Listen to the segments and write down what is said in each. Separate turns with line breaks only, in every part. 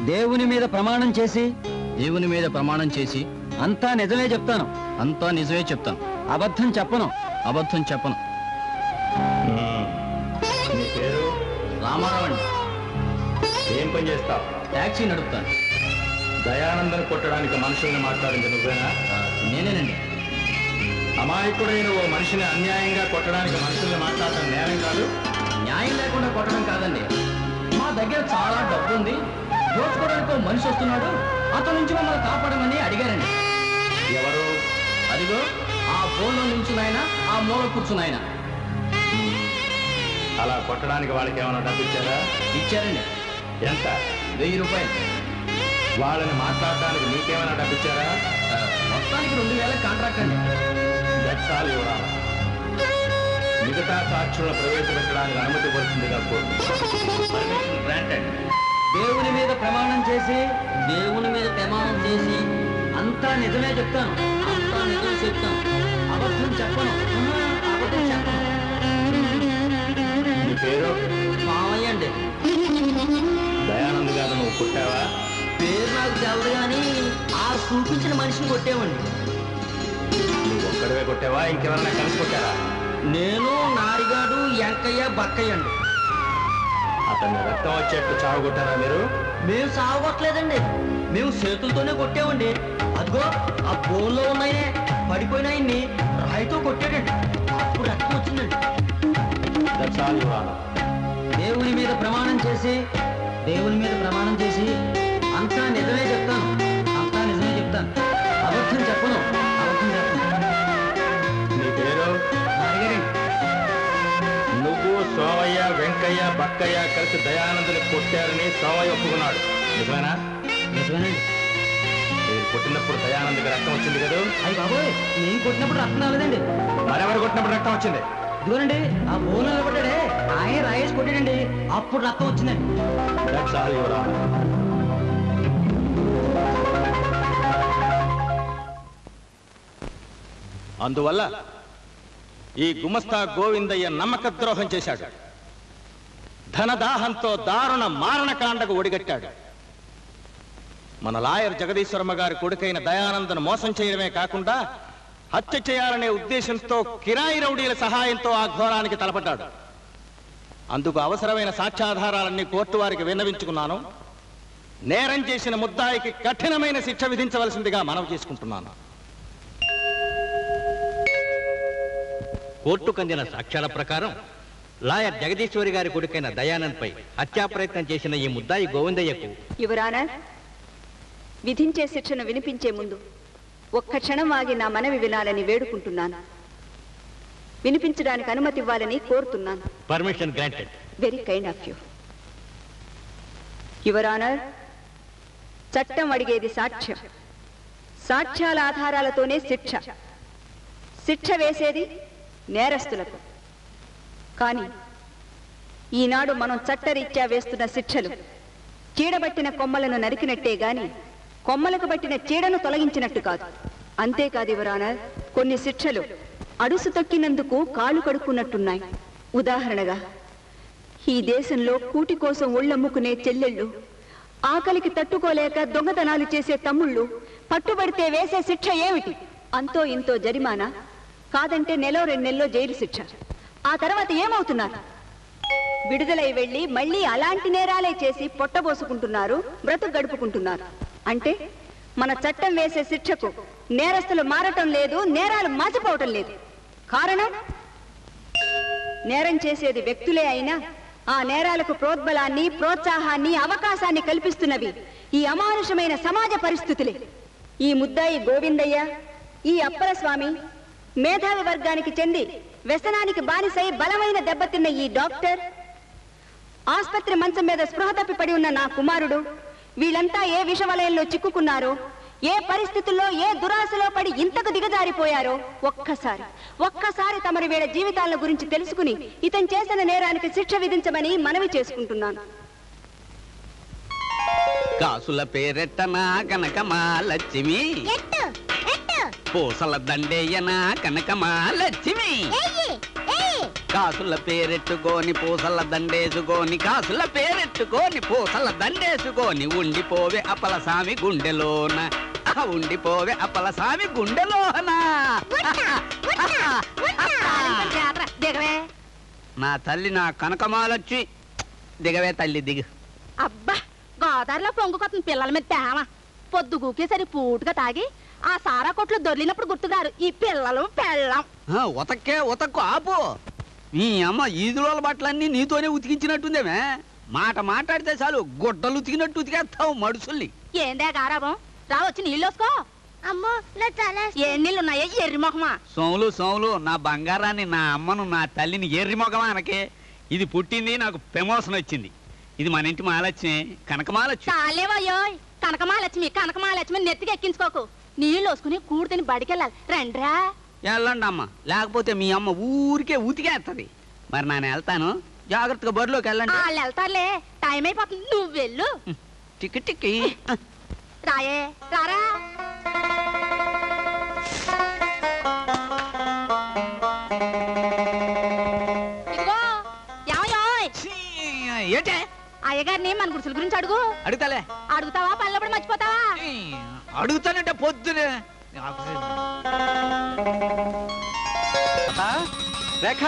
దేవుని మీద ప్రమాణం చేసి అంతా నిజమే చెప్తాను. అబద్ధం చెప్పను.
నీ పేరు?
రామారావు అండి.
ఏం పని చేస్తావు?
టాక్సీ నడుపుతాను.
దయానందను కొట్టడానికి మనుషుల్ని మాట్లాడింది నువ్వేనా?
నేనేనండి.
అమాయకుడైన ఓ మనిషిని అన్యాయంగా కొట్టడానికి మనుషుల్ని మాట్లాడటం నేరం కాదు.
న్యాయం లేకుండా కొట్టడం కాదండి. మా దగ్గర చాలా డబ్బు ఉంది, దోచుకోవడానికి ఓ మనిషి వస్తున్నాడు, అతని నుంచి మమ్మల్ని కాపాడమని అడిగారండి.
ఎవరు?
అదిగో ఆ ఫోన్లో నిల్చున్నాయన, ఆ మూల కూర్చున్నాయన.
అలా కొట్టడానికి వాళ్ళకి ఏమైనా డబ్బు ఇచ్చారా?
ఇచ్చారండి.
ఎంత?
1000 రూపాయలు.
వాళ్ళని మాట్లాడడానికి నీకేమైనా డబ్బు ఇచ్చారా?
మొత్తానికి 2000 కాంట్రాక్ట్ అండి.
దట్సాలు ఇవ్వాలి. మిగతా సాక్షులను ప్రవేశపెట్టడానికి అనుమతి పడుతుందిగా కోర్టు.
దేవుని మీద ప్రమాణం చేసి అంతా నిజమే చెప్తాను. అబద్ధం చెప్పను.
నీ పేరు?
మామయ్య అండి.
దయానంద్ గారు నువ్వు కొట్టావా?
పేరు నాకు తెలదు కానీ ఆ చూపించిన మనిషిని కొట్టేవండి.
నువ్వు ఒక్కడవే కొట్టావా? ఇంకెవరన్నా కలిసి కొట్టారా?
నేను, నారిగాడు, ఎంకయ్య, బక్కయ్య అండి.
అతన్ని రక్తం వచ్చేట్టు చావగొట్టారా మీరు?
మేము సాగొట్టలేదండి, మేము చేతులతోనే కొట్టామండి. అదిగో ఆ బోన్లో ఉన్నాయే పడిపోయినాయన్ని రాయితో కొట్టాడండి, అప్పుడు రక్తం వచ్చిందండి. దేవుని మీద ప్రమాణం చేసి అంతా నిజమే చెప్తాను. అబద్ధం చెప్పను.
నీ పేరు?
నారిగారండి.
నువ్వు, సోమయ్య, వెంకయ్య, బక్కయ్య కలిసి దయానందుని కొట్టారని సోమయ్య ఒప్పుకున్నాడు. నిజమేనా?
నిజమేనండి.
మీరు కొట్టినప్పుడు దయానందకి రక్తం వచ్చింది కదా?
అయ్యి బాబోయ్, నేను కొట్టినప్పుడు రక్తం రాలేదండి.
మరెవరు కొట్టినప్పుడు రక్తం వచ్చింది?
ఇదిగోనండి ఆ బోన్లో కొట్టాడే, ఆయన రాయేసి కొట్టాడండి, అప్పుడు రక్తం వచ్చిందండి.
అందువల్ల ఈ గుమస్తా గోవిందయ్య నమ్మక ద్రోహం చేశాడు. ధనదాహంతో దారుణ మారణకాండకు ఒడిగట్టాడు. మన లాయర్ జగదీశ్వరమ్మ గారి కొడుకైన దయానందను మోసం చేయడమే కాకుండా హత్య చేయాలనే ఉద్దేశంతో కిరాయి రౌడీల సహాయంతో ఆ ఘోరానికి తలపడ్డాడు. అందుకు అవసరమైన సాక్ష్యాధారాలన్నీ కోర్టు వారికి విన్నవించుకున్నాను. నేరం చేసిన ముద్దాయికి కఠినమైన శిక్ష విధించవలసిందిగా మనవి చేసుకుంటున్నాను.
కోర్టుకు అందిన సాక్ష్యాల ప్రకారం లాయర్ జగదీశ్వరి గారి కొడుకైన దయానంద్పై హత్యా ప్రయత్నం చేసిన ఈ ముద్దాయి గోవిందయ్యకు
యువర్ ఆనర్, విధించే శిక్షను వినిపించే ముందు ఒక్క క్షణం ఆగి నా మనవి వినాలని వేడుకుంటున్నాను. వినిపించడానికి అనుమతి ఇవ్వాలని కోరుతున్నాను.
Permission granted.
Very kind of you. Your honour, చట్టం అడిగేది సాక్ష్యం. సాక్ష్యాల ఆధారాలతోనే శిక్ష వేసేది నేరస్తులకు. కానీ ఈనాడు మనం చట్టరీత్యా వేస్తున్న శిక్షలు చీడబట్టిన కొమ్మలను నరికినట్టే గాని కొమ్మలకు పట్టిన చీడను తొలగించినట్టు కాదు. అంతేకాదు యువర్ ఆనర్, కొన్ని శిక్షలు అడుసు తొక్కినందుకు కాలు కడుక్కున్నట్టున్నాయి. ఉదాహరణగా, ఈ దేశంలో కూటి కోసం ఒళ్ళమ్ముకునే చెల్లెళ్ళు, ఆకలికి తట్టుకోలేక దొంగతనాలు చేసే తమ్ముళ్ళు పట్టుబడితే వేసే శిక్ష ఏమిటి? అంతో ఇంతో జరిమానా, కాదంటే 1-2 నెలల్లో జైలు శిక్ష. ఆ తర్వాత ఏమవుతున్నారు? విడుదలై వెళ్లి మళ్ళీ అలాంటి నేరాలే చేసి పొట్టబోసుకుంటున్నారు, బ్రతుకు గడుపుకుంటున్నారు. అంటే మన చట్టం వేసే శిక్షకు నేరస్తులు మారటం లేదు, నేరాలు మాసిపోవటం లేదు. కారణం, నేరం చేసేది వ్యక్తులే అయినా ఆ నేరాలకు ప్రోద్బలాన్ని, ప్రోత్సాహాన్ని, అవకాశాన్ని కల్పిస్తున్నవి ఈ అమానుషమైన సమాజ పరిస్థితులే. ఈ ముద్దాయి గోవిందయ్య, ఈ అప్పలస్వామి, మేధావి వర్గానికి చెంది వ్యసనానికి బానిసై బలమైన దెబ్బతిన్న ఈ డాక్టర్, ఆస్పత్రి మంచం మీద స్పృహ తప్పి పడి ఉన్న నా కుమారుడు, వీళ్ళంతా ఏ విషవలయంలో చిక్కుకున్నారో, ఏ పరిస్థితుల్లో, ఏ దురాశలో పడి ఇంతకు దిగజారిపోయారో ఒక్కసారి తమరి వీళ్ళ జీవితాల గురించి తెలుసుకుని ఇతను చేసిన నేరానికి శిక్ష విధించమని మనవి చేసుకుంటున్నాను.
కాసుల పేరెట్టనా కనకమాలక్ష్మి, పూసల దండేయనా కనకమాలక్ష్మి. కాసుల పేరెట్టుకొని పూసల దండేసుకొని, కాసుల పేరెట్టుకొని పూసల దండేసుకొని, ఉండిపోవే అప్పలసామి గుండెలోన, ఉండిపోవే అప్పలసామి గుండెలోన. నా తల్లి నా కనకమాలొచ్చి దిగవే తల్లి దిగు.
అబ్బా గోదావరిలో పొంగుకొత్తున్న పిల్లల మీద తేమ పొద్దు గూకేసరి పూటుగా తాగి ఆ సారా కొట్లు దొర్లినప్పుడు గుర్తుగారు ఈ పిల్లలు పెళ్ళం.
ఉతక్కే ఉతక్కు ఆపు. నీ అమ్మ ఈదుల బట్టలన్నీ నీతోనే ఉతికించినట్టుందేమే. మాట మాట్లాడితే చాలు గుడ్డలు ఉతికినట్టు ఉతికేస్తావు మడుసుల్ని.
ఏందే గారాబం, రా వచ్చి నీళ్ళోసుకో. అమ్మో ఏ నీళ్ళున్నాయో ఎర్రి మొహమా.
సోములు సోములు నా బంగారాన్ని, నా అమ్మను, నా తల్లిని ఎర్రి మొగమా అనకే. ఇది పుట్టింది నాకు ప్రమోషన్ వచ్చింది. ఇది మన ఇంటి మహాలక్ష్మి, కనకమాలక్ష్మి.
చాలేవయ్యో కనకమాలక్ష్మి కనకమాలక్ష్మి నెత్తికి ఎక్కించుకోకు. నీళ్ళు వసుకుని కూడు తిని బడికెళ్ళాలి. రండ్రా.
వెళ్ళండి అమ్మ, లేకపోతే మీ అమ్మ ఊరికే ఉతికేస్తుంది. మరి నేను వెళ్తాను, జాగ్రత్తగా బరిలోకి వెళ్ళండి.
వాళ్ళు వెళ్తారులే, టైం అయిపోతుంది, నువ్వు వెళ్ళు.
టిక్కి టిక్కి
రాయే రారా. ఇదిగో ఏమయ్యోయ్,
ఏంటే
అయ్యగారిని మన గుడిసెల గురించి అడుగు.
అడుగుతాలే.
అడుగుతావా పల్లెప్పుడు మర్చిపోతావా?
అడుగుతానంటే పొద్దునే.
రేఖ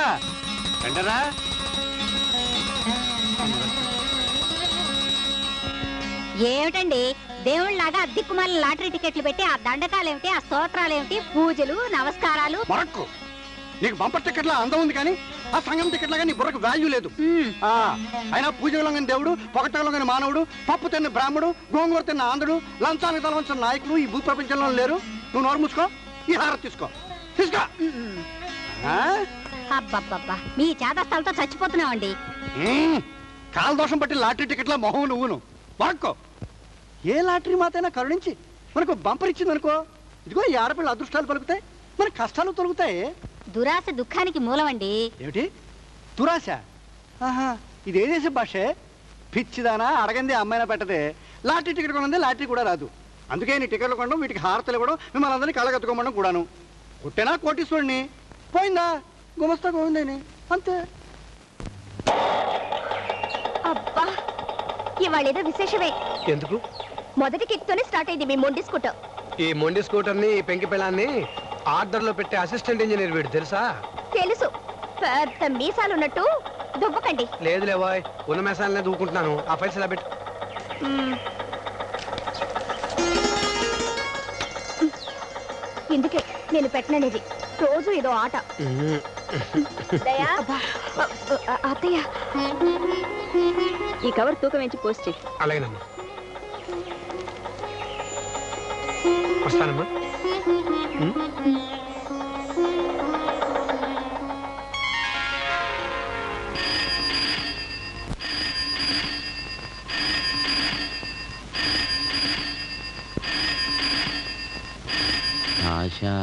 రండరా.
ఏమిటండి దేవుళ్ళలాగా దిక్కుమాల లాటరీ టికెట్లు పెట్టి ఆ దండకాలేమిటి, ఆ స్తోత్రాలేమిటి, పూజలు నమస్కారాలు.
మరక్కు నీకు బంపర్ టికెట్ల అందం ఉంది కానీ ఆ సంఘం టికెట్ లాగా నీ బుర్రకు వాల్యూ లేదు. అయినా పూజలో కానీ దేవుడు, పొగటలో కానీ మానవుడు, పప్పు తిన్న బ్రాహ్మడు, గోంగూర తిన్న ఆంధ్రుడు, లంచానికి తలవంచిన నాయకులు ఈ భూ ప్రపంచంలో లేరు. నువ్వు నోరు మూసుకో, ఈ హారతి తీసుకో తీసుకో.
అబ్బబ్బబ్బా మీ చేతస్థలతో చచ్చిపోతున్నావండి.
కాలదోషం బట్టి లాటరీ టికెట్ల మొహం నువ్వును మరక్కో. ఏ లాటరీ మాతైనా కరుణించి మనకు బంపర్ ఇచ్చింది అనుకో, ఇదిగో ఈ ఆడపిల్ల అదృష్టాలు పలుకుతాయి, మన కష్టాలు తొలుగుతాయి.
దురాశ దుఃఖానికి మూలమండి.
ఏమిటి దురాశ? ఆహా, ఇది ఏ దేశం భాషే? పిచ్చిదానా, అడగంది అమ్మాయినా పెట్టదే. లాటరీ టికెట్ కొనంది లాటరీ కూడా రాదు. అందుకే నీ టికెట్లు కొనడం, వీటికి హారతలు ఇవ్వడం, మిమ్మల్ని అందరినీ కళ్ళగత్తుకోమడం కూడాను. పుట్టినా కోటీశ్వరుణ్ణి, పోయిందా గుమస్తా పోయిందని అంతే.
అబ్బా ఇవాళ ఏదో విశేషమే.
ఎందుకు?
మొదటి కిక్ తోనే స్టార్ట్ అయింది మీ మొండి స్కూటర్.
ఈ మొండి స్కూటర్ ని, పెంకి పిల్లాన్ని ఆర్డర్ లో పెట్టే అసిస్టెంట్ ఇంజనీర్ వీడు తెలుసా?
తెలుసు, పెద్ద మీసాలున్నట్టు దువ్వకండి.
లేదులేవాయ్, ఉన్న మేసాలనే దూకుంటున్నాను. ఆ ఫైల్స్ ఇలా పెట్టు.
ఇందుకే నేను పెట్టననేది, రోజు ఏదో ఆట. అత్తయ్య
ఈ కవర్ తూకం వేసి పోస్ట్ చేయి.
అలాగేనమ్మా, వస్తానమ్మా.
ఆశా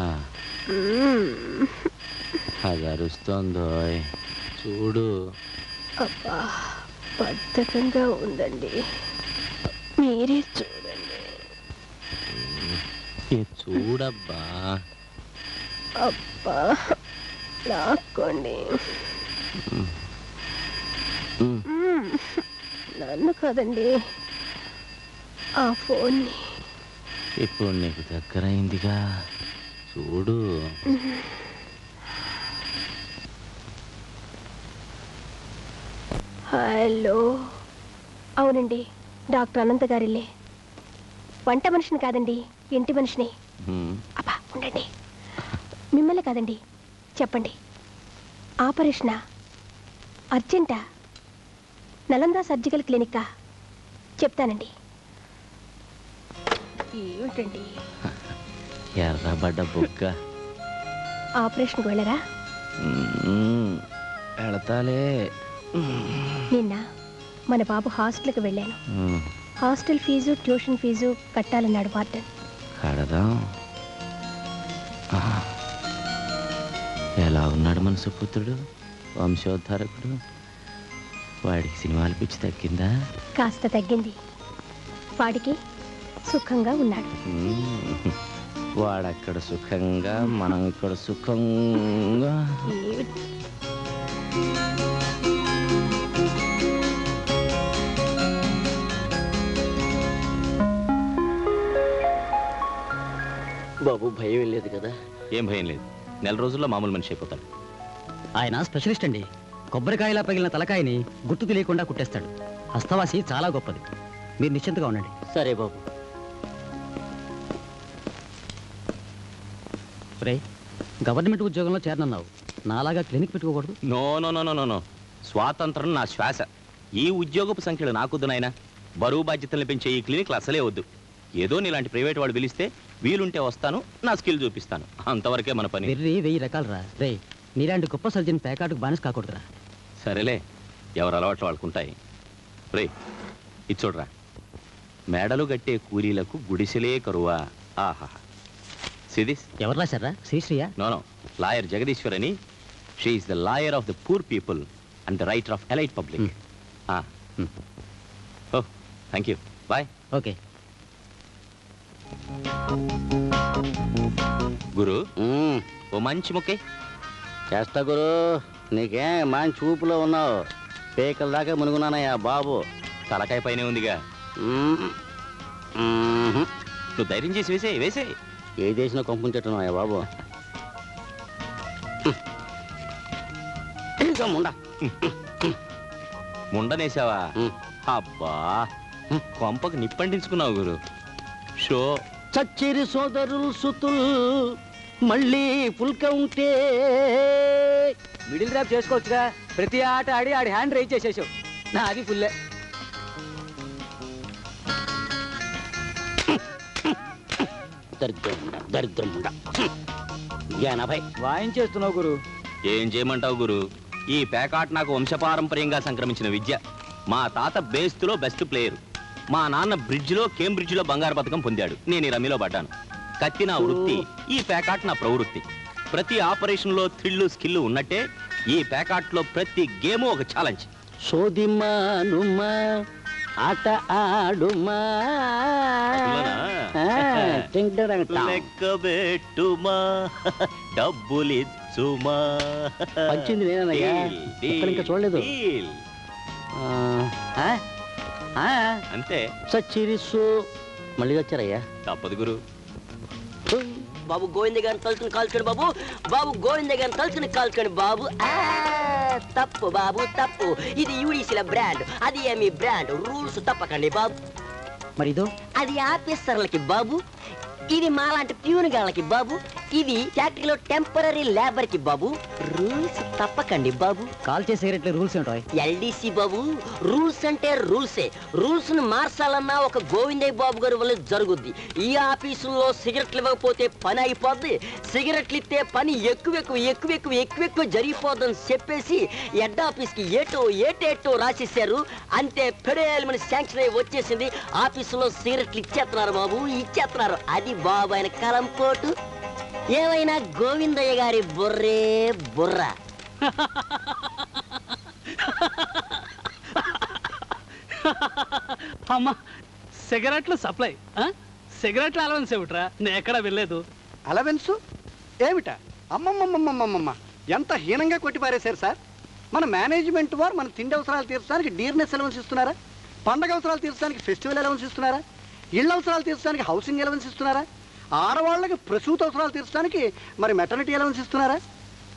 అది అరుస్తోందో చూడు.
అబ్బా బద్ధకంగా ఉందండి, మీరే చూడండి.
చూడబ్బా.
అబ్బా లాక్కోండి. నన్ను కాదండి, ఆ ఫోన్ని.
ఇప్పుడు నీకు దగ్గరైందిగా, చూడు.
హలో, అవునండి, డాక్టర్ అనంత గారిలే. వంట మనిషిని కాదండి, ఇంటి మనిషిని. అబ్బా ఉండండి, మిమ్మల్ని కాదండి, చెప్పండి. ఆపరేషనా? అర్జెంటా? నలంద సర్జికల్ క్లినిక్కా? చెప్తానండి. ఏమిటండి
ఎర్రబడ్డ బొక్క.
ఆపరేషన్కి వెళ్ళరా?
వెళతాలే.
నిన్న మన బాబు హాస్టల్కి వెళ్ళాను. హాస్టల్ ఫీజు, ట్యూషన్ ఫీజు కట్టాలన్నాడు వార్డెన్.
కడదాం. ఎలా ఉన్నాడు మన సుపుత్రుడు, వంశోద్ధారకుడు? వాడికి సినిమాలు పిచ్చి తగ్గిందా?
కాస్త తగ్గింది.
వాడికి సుఖంగా ఉన్నాడు.
వాడక్కడ సుఖంగా, మనం ఇక్కడ సుఖంగా.
బాబు భయం లేదు కదా?
ఏం భయం లేదు, నెల రోజుల్లో మామూలు మనిషి అయిపోతాడు.
ఆయన స్పెషలిస్ట్ అండి. కొబ్బరికాయలా పగిలిన తలకాయని గుర్తు తెలియకుండా కుట్టేస్తాడు. హస్తవాసి చాలా గొప్పది. మీరు నిశ్చింతగా ఉండండి.
సరే బాబు.
రే, గవర్నమెంట్ ఉద్యోగంలో చేరనన్నావు, నాలాగా క్లినిక్ పెట్టుకోకూడదు.
No no no no no, స్వాతంత్రం నా శ్వాస. ఈ ఉద్యోగపు సంఖ్యలు నాకొద్దు నాయనా. బరువు బాధ్యతలు పెంచే ఈ క్లినిక్లు అసలే వద్దు. ఏదో నీలాంటి ప్రైవేట్ వాడు పిలిస్తే వీలుంటే వస్తాను, నా స్కిల్ చూపిస్తాను, అంతవరకే మన పని.
వెర్రి 1000 రకాలు రా. రే, నీలాంటి గొప్ప సర్జన్ పేకాటుకు బానిస కాకూడదురా.
సరేలే, ఎవరు అలవాట్లు వాళ్ళకుంటాయి. రే, ఇది చూడరా, మేడలు గట్టే కూలీలకు గుడిసెలే కరువా. ఆహా, సిదిస్
ఎవరు రాశారా? శ్రీశ్రీయా?
నో నో, లాయర్ జగదీశ్వర్ అని. She is the lawyer of the poor people and the writer of elite public. Oh, thank you, bye.
Okay.
Guru, ఓ మంచి ముక్కే
చేస్తా గురు. నీకే మంచి చూపులో ఉన్నావు. పేకల దాకా మునుగున్నానయ్యా బాబు.
తలకాయ పైనే ఉందిగా. నువ్వు ధైర్యం చేసి వేసే వేసే.
ఏ దేశంలో కొంపుంచెట్టున్నావయ్యా బాబు.
ముండనేసావా? అబ్బా, కొంపకు నిప్పండించుకున్నావు గురు. షో
చచ్చిరి సోదరులు సుతులు మళ్ళీ ఫుల్ కౌంటే.
మిడిల్ డ్రాప్ చేసుకోవచ్చుగా. ప్రతి ఆట ఆడి ఆడి హ్యాండ్ రైజ్ చేసేసావు. నా అది ఫుల్లే.
దరిద్రం 80
వాయించేస్తున్నావు గురు.
ఏం చేయమంటావు గురు? ఈ పేకాట్ నాకు వంశపారంపర్యంగా సంక్రమించిన విద్య. మా తాత బేస్తులో బెస్ట్ ప్లేయర్. మా నాన్న బ్రిడ్జ్లో కేంబ్రిడ్జ్లో బంగారు పథకం పొందాడు. నేను ఈ రమ్మిలో పడ్డాను. కత్తి నా వృత్తి, ఈ పేకాట్ నా ప్రవృత్తి. ప్రతి ఆపరేషన్లో థ్రిల్లు స్కిల్లు ఉన్నట్టే ఈ పేకాట్లో ప్రతి గేము ఒక ఛాలెంజ్.
సోదిమ్మా నుమ్మా ఆట ఆడుమా
లెక్కబెట్టుమా డబ్బులిచ్చుమా.
పంచింది నేనయ్యా, ఇంకా చూడలేదు.
అంతే.
సచ్చిరిసు మళ్ళీ వచ్చారయ్యా.
తప్పదు గురు.
బాబు గోవింద గారిని తలుచుకుని కాల్చుకోండి బాబు. బాబు గోవింద గారిని తలుచుకుని కాల్చుకోండి బాబు. తప్పు బాబు తప్పు. ఇది యూడీసీల బ్రాండ్, అది ఏమి బ్రాండ్. రూల్స్ తప్పకండి బాబు.
మరి ఇదో
అది ఆఫీసర్లకి బాబు, ఇది మాలాంటి ప్యూన్ గాళ్ళకి బాబు, ఇది ఫ్యాక్టరీలో టెంపరీ లేబర్ కి బాబు. రూల్స్ తప్పకండి బాబు.
కాల్ చేసే సిగరెట్ల రూల్స్ ఏంటో?
ఎల్డీసీ బాబు. రూల్స్ అంటే రూల్సే. రూల్స్ ను మార్చాలన్నా ఒక గోవిందయ్య బాబు గారి వల్ల జరుగుద్ది. ఈ ఆఫీసుల్లో సిగరెట్లు ఇవ్వకపోతే పని అయిపోద్ది, సిగరెట్లు ఇస్తే పని ఎక్కువ జరిగిపోద్దని చెప్పేసి హెడ్ ఆఫీస్ కి ఏటేటో రాసేసారు. అంతే, పెడేయాలని శాంక్షన్ అయ్యి వచ్చేసింది. ఆఫీసులో సిగరెట్లు ఇచ్చేస్తున్నారు బాబు, ఇచ్చేస్తున్నారు. అది బాబు ఆయన కలంపోటు. ఏమైనా గోవిందయ్య గారి బుర్రే బుర్ర.
అమ్మా, సిగరెట్లు సప్లై, సిగరెట్లు అలవెన్స్ ఏమిట్రా? నేను ఎక్కడా వెళ్ళలేదు.
అలవెన్స్ ఏమిటా? అమ్మమ్మమ్మమ్మమ్మమ్మ, ఎంత హీనంగా కొట్టి పారేశారు సార్. మన మేనేజ్మెంట్ వారు మన తిండి అవసరాలు తీర్చడానికి డీర్నెస్ అలవెన్స్ ఇస్తున్నారా? పండగ అవసరాలు తీర్చడానికి ఫెస్టివల్ అలవెన్స్ ఇస్తున్నారా? ఇళ్ళ అవసరాలు తీర్చడానికి హౌసింగ్ అలవెన్స్ ఇస్తున్నారా? ఆడవాళ్ళకి ప్రసూత అవసరాలు తీర్చడానికి మరి మెటర్నిటీ అలవెన్స్ ఇస్తున్నారా?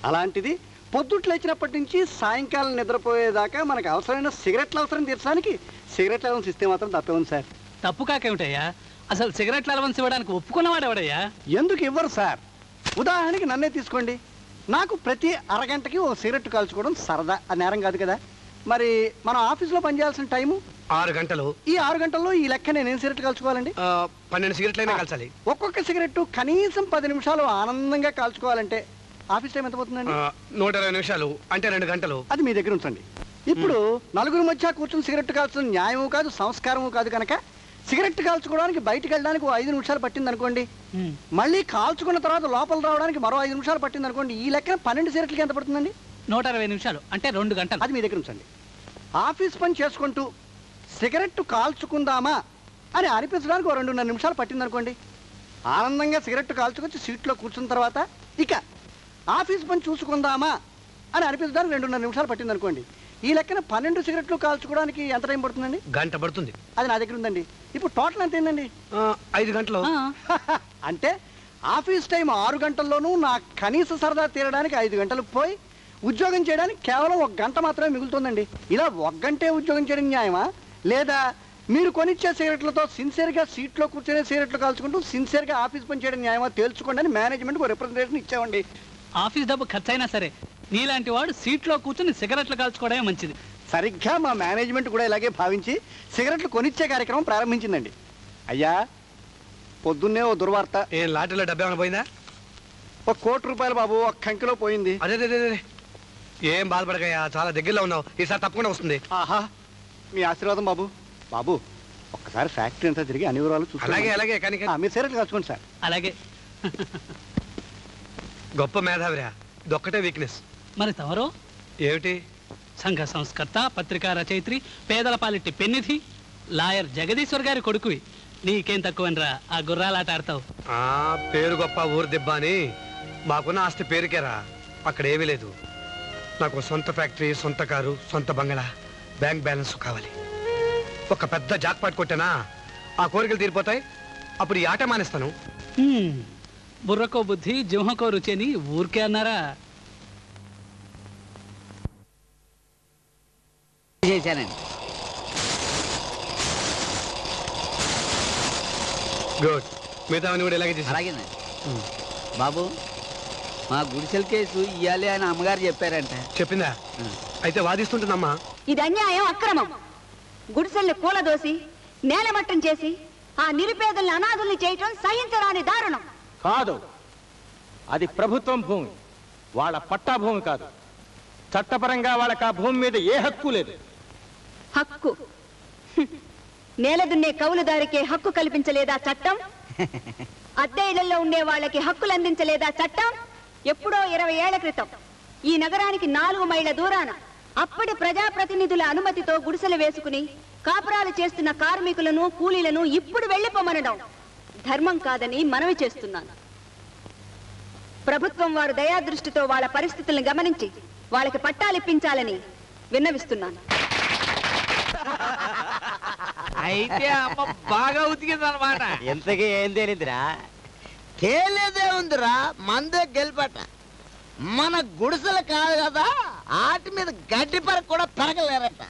అలాంటిది పొద్దుట్లు వచ్చినప్పటి నుంచి సాయంకాలం నిద్రపోయేదాకా మనకు అవసరమైన సిగరెట్ల అవసరం తీర్చడానికి సిగరెట్ల అలవెన్స్ ఇస్తే మాత్రం తప్పే ఉంది సార్.
తప్పు కాకేమిటయ్యా? అసలు సిగరెట్ల అలవెన్స్ ఇవ్వడానికి ఒప్పుకున్నవాడు ఎవడయ్యా?
ఎందుకు ఇవ్వరు సార్? ఉదాహరణకి నన్నే తీసుకోండి. నాకు ప్రతి అరగంటకి ఓ సిగరెట్ కాల్చుకోవడం సరదా, అది నేరం కాదు కదా. మరి మనం ఆఫీసులో పనిచేయాల్సిన టైము
6 గంటలు.
ఈ 6 గంటల్లో ఈ లెక్క నేనేం సిగరెట్ కాల్చుకోవాలండి?
12 సిగరెట్లైనా కాల్చాలి.
ఒక్కొక్క సిగరెట్ కనీసం 10 నిమిషాలు ఆనందంగా కాల్చుకోవాలంటే ఆఫీస్ టైం ఎంత పోతుందండి?
120 నిమిషాలు, అంటే 2 గంటలు.
అది మీ దగ్గర ఉంచండి. ఇప్పుడు నలుగురు మధ్య కూర్చుని సిగరెట్ కాల్చడం న్యాయము కాదు, సంస్కారము కాదు. కనుక సిగరెట్ కాల్చుకోవడానికి బయటికి వెళ్ళడానికి 5 నిమిషాలు పట్టింది అనుకోండి, మళ్ళీ కాల్చుకున్న తర్వాత లోపల రావడానికి మరో 5 నిమిషాలు పట్టింది అనుకోండి, ఈ లెక్కన 12 సిగరెట్లకి ఎంత పడుతుందండి?
120 నిమిషాలు, అంటే 2 గంటలు.
అది మీ దగ్గర ఉంచండి. ఆఫీస్ పని చేసుకుంటూ సిగరెట్ కాల్చుకుందామా అని అనిపించడానికి 2.5 నిమిషాలు పట్టిందనుకోండి. ఆనందంగా సిగరెట్ కాల్చుకొచ్చి సీట్లో కూర్చున్న తర్వాత ఇక ఆఫీస్ పని చూసుకుందామా అని అనిపించడానికి 2.5 నిమిషాలు పట్టిందనుకోండి. ఈ లెక్కన 12 సిగరెట్లు కాల్చుకోవడానికి ఎంత టైం పడుతుందండి?
గంట పడుతుంది.
అది నా దగ్గర ఉందండి. ఇప్పుడు టోటల్ ఎంత ఏందండి?
5 గంటలు.
అంటే ఆఫీస్ టైం 6 గంటల్లోనూ నా కనీస సరదా తీరడానికి 5 గంటలు పోయి ఉద్యోగం చేయడానికి కేవలం 1 గంట మాత్రమే మిగులుతుందండి. ఇలా 1 గంటే ఉద్యోగం చేయడం న్యాయమా? లేదా మీరు కొనిచ్చే సిగరెట్లతో సిన్సియర్గా సీట్లో కూర్చొని సిగరెట్లు కాల్చుకుంటూ సిన్సియర్గా ఆఫీస్ పని చేయడం న్యాయమా తేల్చుకోండి అని మేనేజ్మెంట్కి ఒక రిప్రజెంటేషన్ ఇచ్చామండి.
ఆఫీస్ డబ్బు ఖర్చైనా సరే నీలాంటి వాడు సీట్లో కూర్చొని సిగరెట్లు కాల్చుకోవడమే మంచిది.
సరిగ్గా మా మేనేజ్మెంట్ కూడా ఇలాగే భావించి సిగరెట్లు కొనిచ్చే కార్యక్రమం ప్రారంభించిందండి. అయ్యా పొద్దున్నే ఓ దుర్వార్త.
ఏం లాటరీలో డబ్బు ఏమైనా పోయిందా?
1 కోటి రూపాయలు బాబు, 1 కంకిలో పోయింది.
అదే ఏం బాధపడకయ్యా, చాలా దగ్గరలో ఉన్నావు. ఈసారి తప్పకుండా వస్తుంది.
ఆహా, మీ ఆశీర్వాదం బాబు. బాబు ఒక్కసారి ఫ్యాక్టరీ అంతా తిరిగి అన్ని వివరాలు చూసి
అలాగే కానీ
మీరు సిగరెట్లు కాల్చుకోండి సార్.
అలాగే.
గొప్ప మేధావిరా, ఇదొక్కటే వీక్నెస్.
మరి తమరు
ఏమిటి?
సంఘ సంస్కర్త, పత్రికా రచయిత్రి, పేదల పాలిటి పెన్నిధి, లాయర్ జగదీశ్వర్ గారి కొడుకువి. నీకేం తక్కువనరా ఆ గుర్రాలాట ఆడతావు.
పేరు గొప్ప ఊరు దెబ్బ అని మాకున్న ఆస్తి పేరుకేరా. అక్కడ ఏమీ లేదు. నాకు సొంత ఫ్యాక్టరీ, సొంత కారు, సొంత బంగళా, బ్యాంక్ బ్యాలెన్స్ కావాలి. ఒక పెద్ద జాక్పాట్ కొట్టానా ఆ కోరికలు తీరిపోతాయి. అప్పుడు ఈ ఆట మానేస్తాను.
బుర్రకో బుద్ధి జింహకో రుచి అని ఊరికే అన్నారా?
చేశానండి.
గుడ్. మిగతా కూడా ఇలాగే చేసి.
అలాగేనండి. బాబు మా గుడిసెల కేసు ఇయ్యాలి అని అమ్మగారు చెప్పారంట.
చెప్పిందా? అయితే వాదిస్తుంటుందమ్మా.
ఇది అన్యాయం, అక్రమం. గుడిసెల్ని కూలదోసి నేలమట్టం చేసి ఆ నిరుపేదల్ని అనాథుల్ని చేయటం సహించరాని దారుణం.
కాదు, అది ప్రభుత్వం భూమి, వాళ్ళ పట్టా భూమి కాదు. చట్టపరంగా వాళ్ళకి ఆ భూమి మీద ఏ హక్కు లేదు.
హక్కు నేల దున్నే కౌలుదారికే హక్కు కల్పించలేదా చట్టం? అద్దె ఇళ్లలో ఉండే వాళ్ళకి హక్కులు అందించలేదా చట్టం? ఎప్పుడో 20 ఏళ్ల క్రితం ఈ నగరానికి 4 మైళ్ళ దూరాన అప్పటి ప్రజాప్రతినిధుల అనుమతితో గుడిసెలు వేసుకుని కాపురాలు చేస్తున్న కార్మికులను, కూలీలను ఇప్పుడు వెళ్లిపోమనడం ధర్మం కాదని మనవి చేస్తున్నాను. ప్రభుత్వం వారు దయాదృష్టితో వాళ్ళ పరిస్థితులను గమనించి వాళ్ళకి పట్టాలిప్పించాలని విన్నవిస్తున్నాను.
అయితే అమ్మ బాగా ఉతికిందనమాట.
ఎంతకీ ఏం తేలిందిరా? తేలేదే ఉందిరా, మందే గెలిపట. మన గుడిసెలు కాదు కదా, ఆటి మీద గడ్డి పరకు కూడా పెరగలేరట.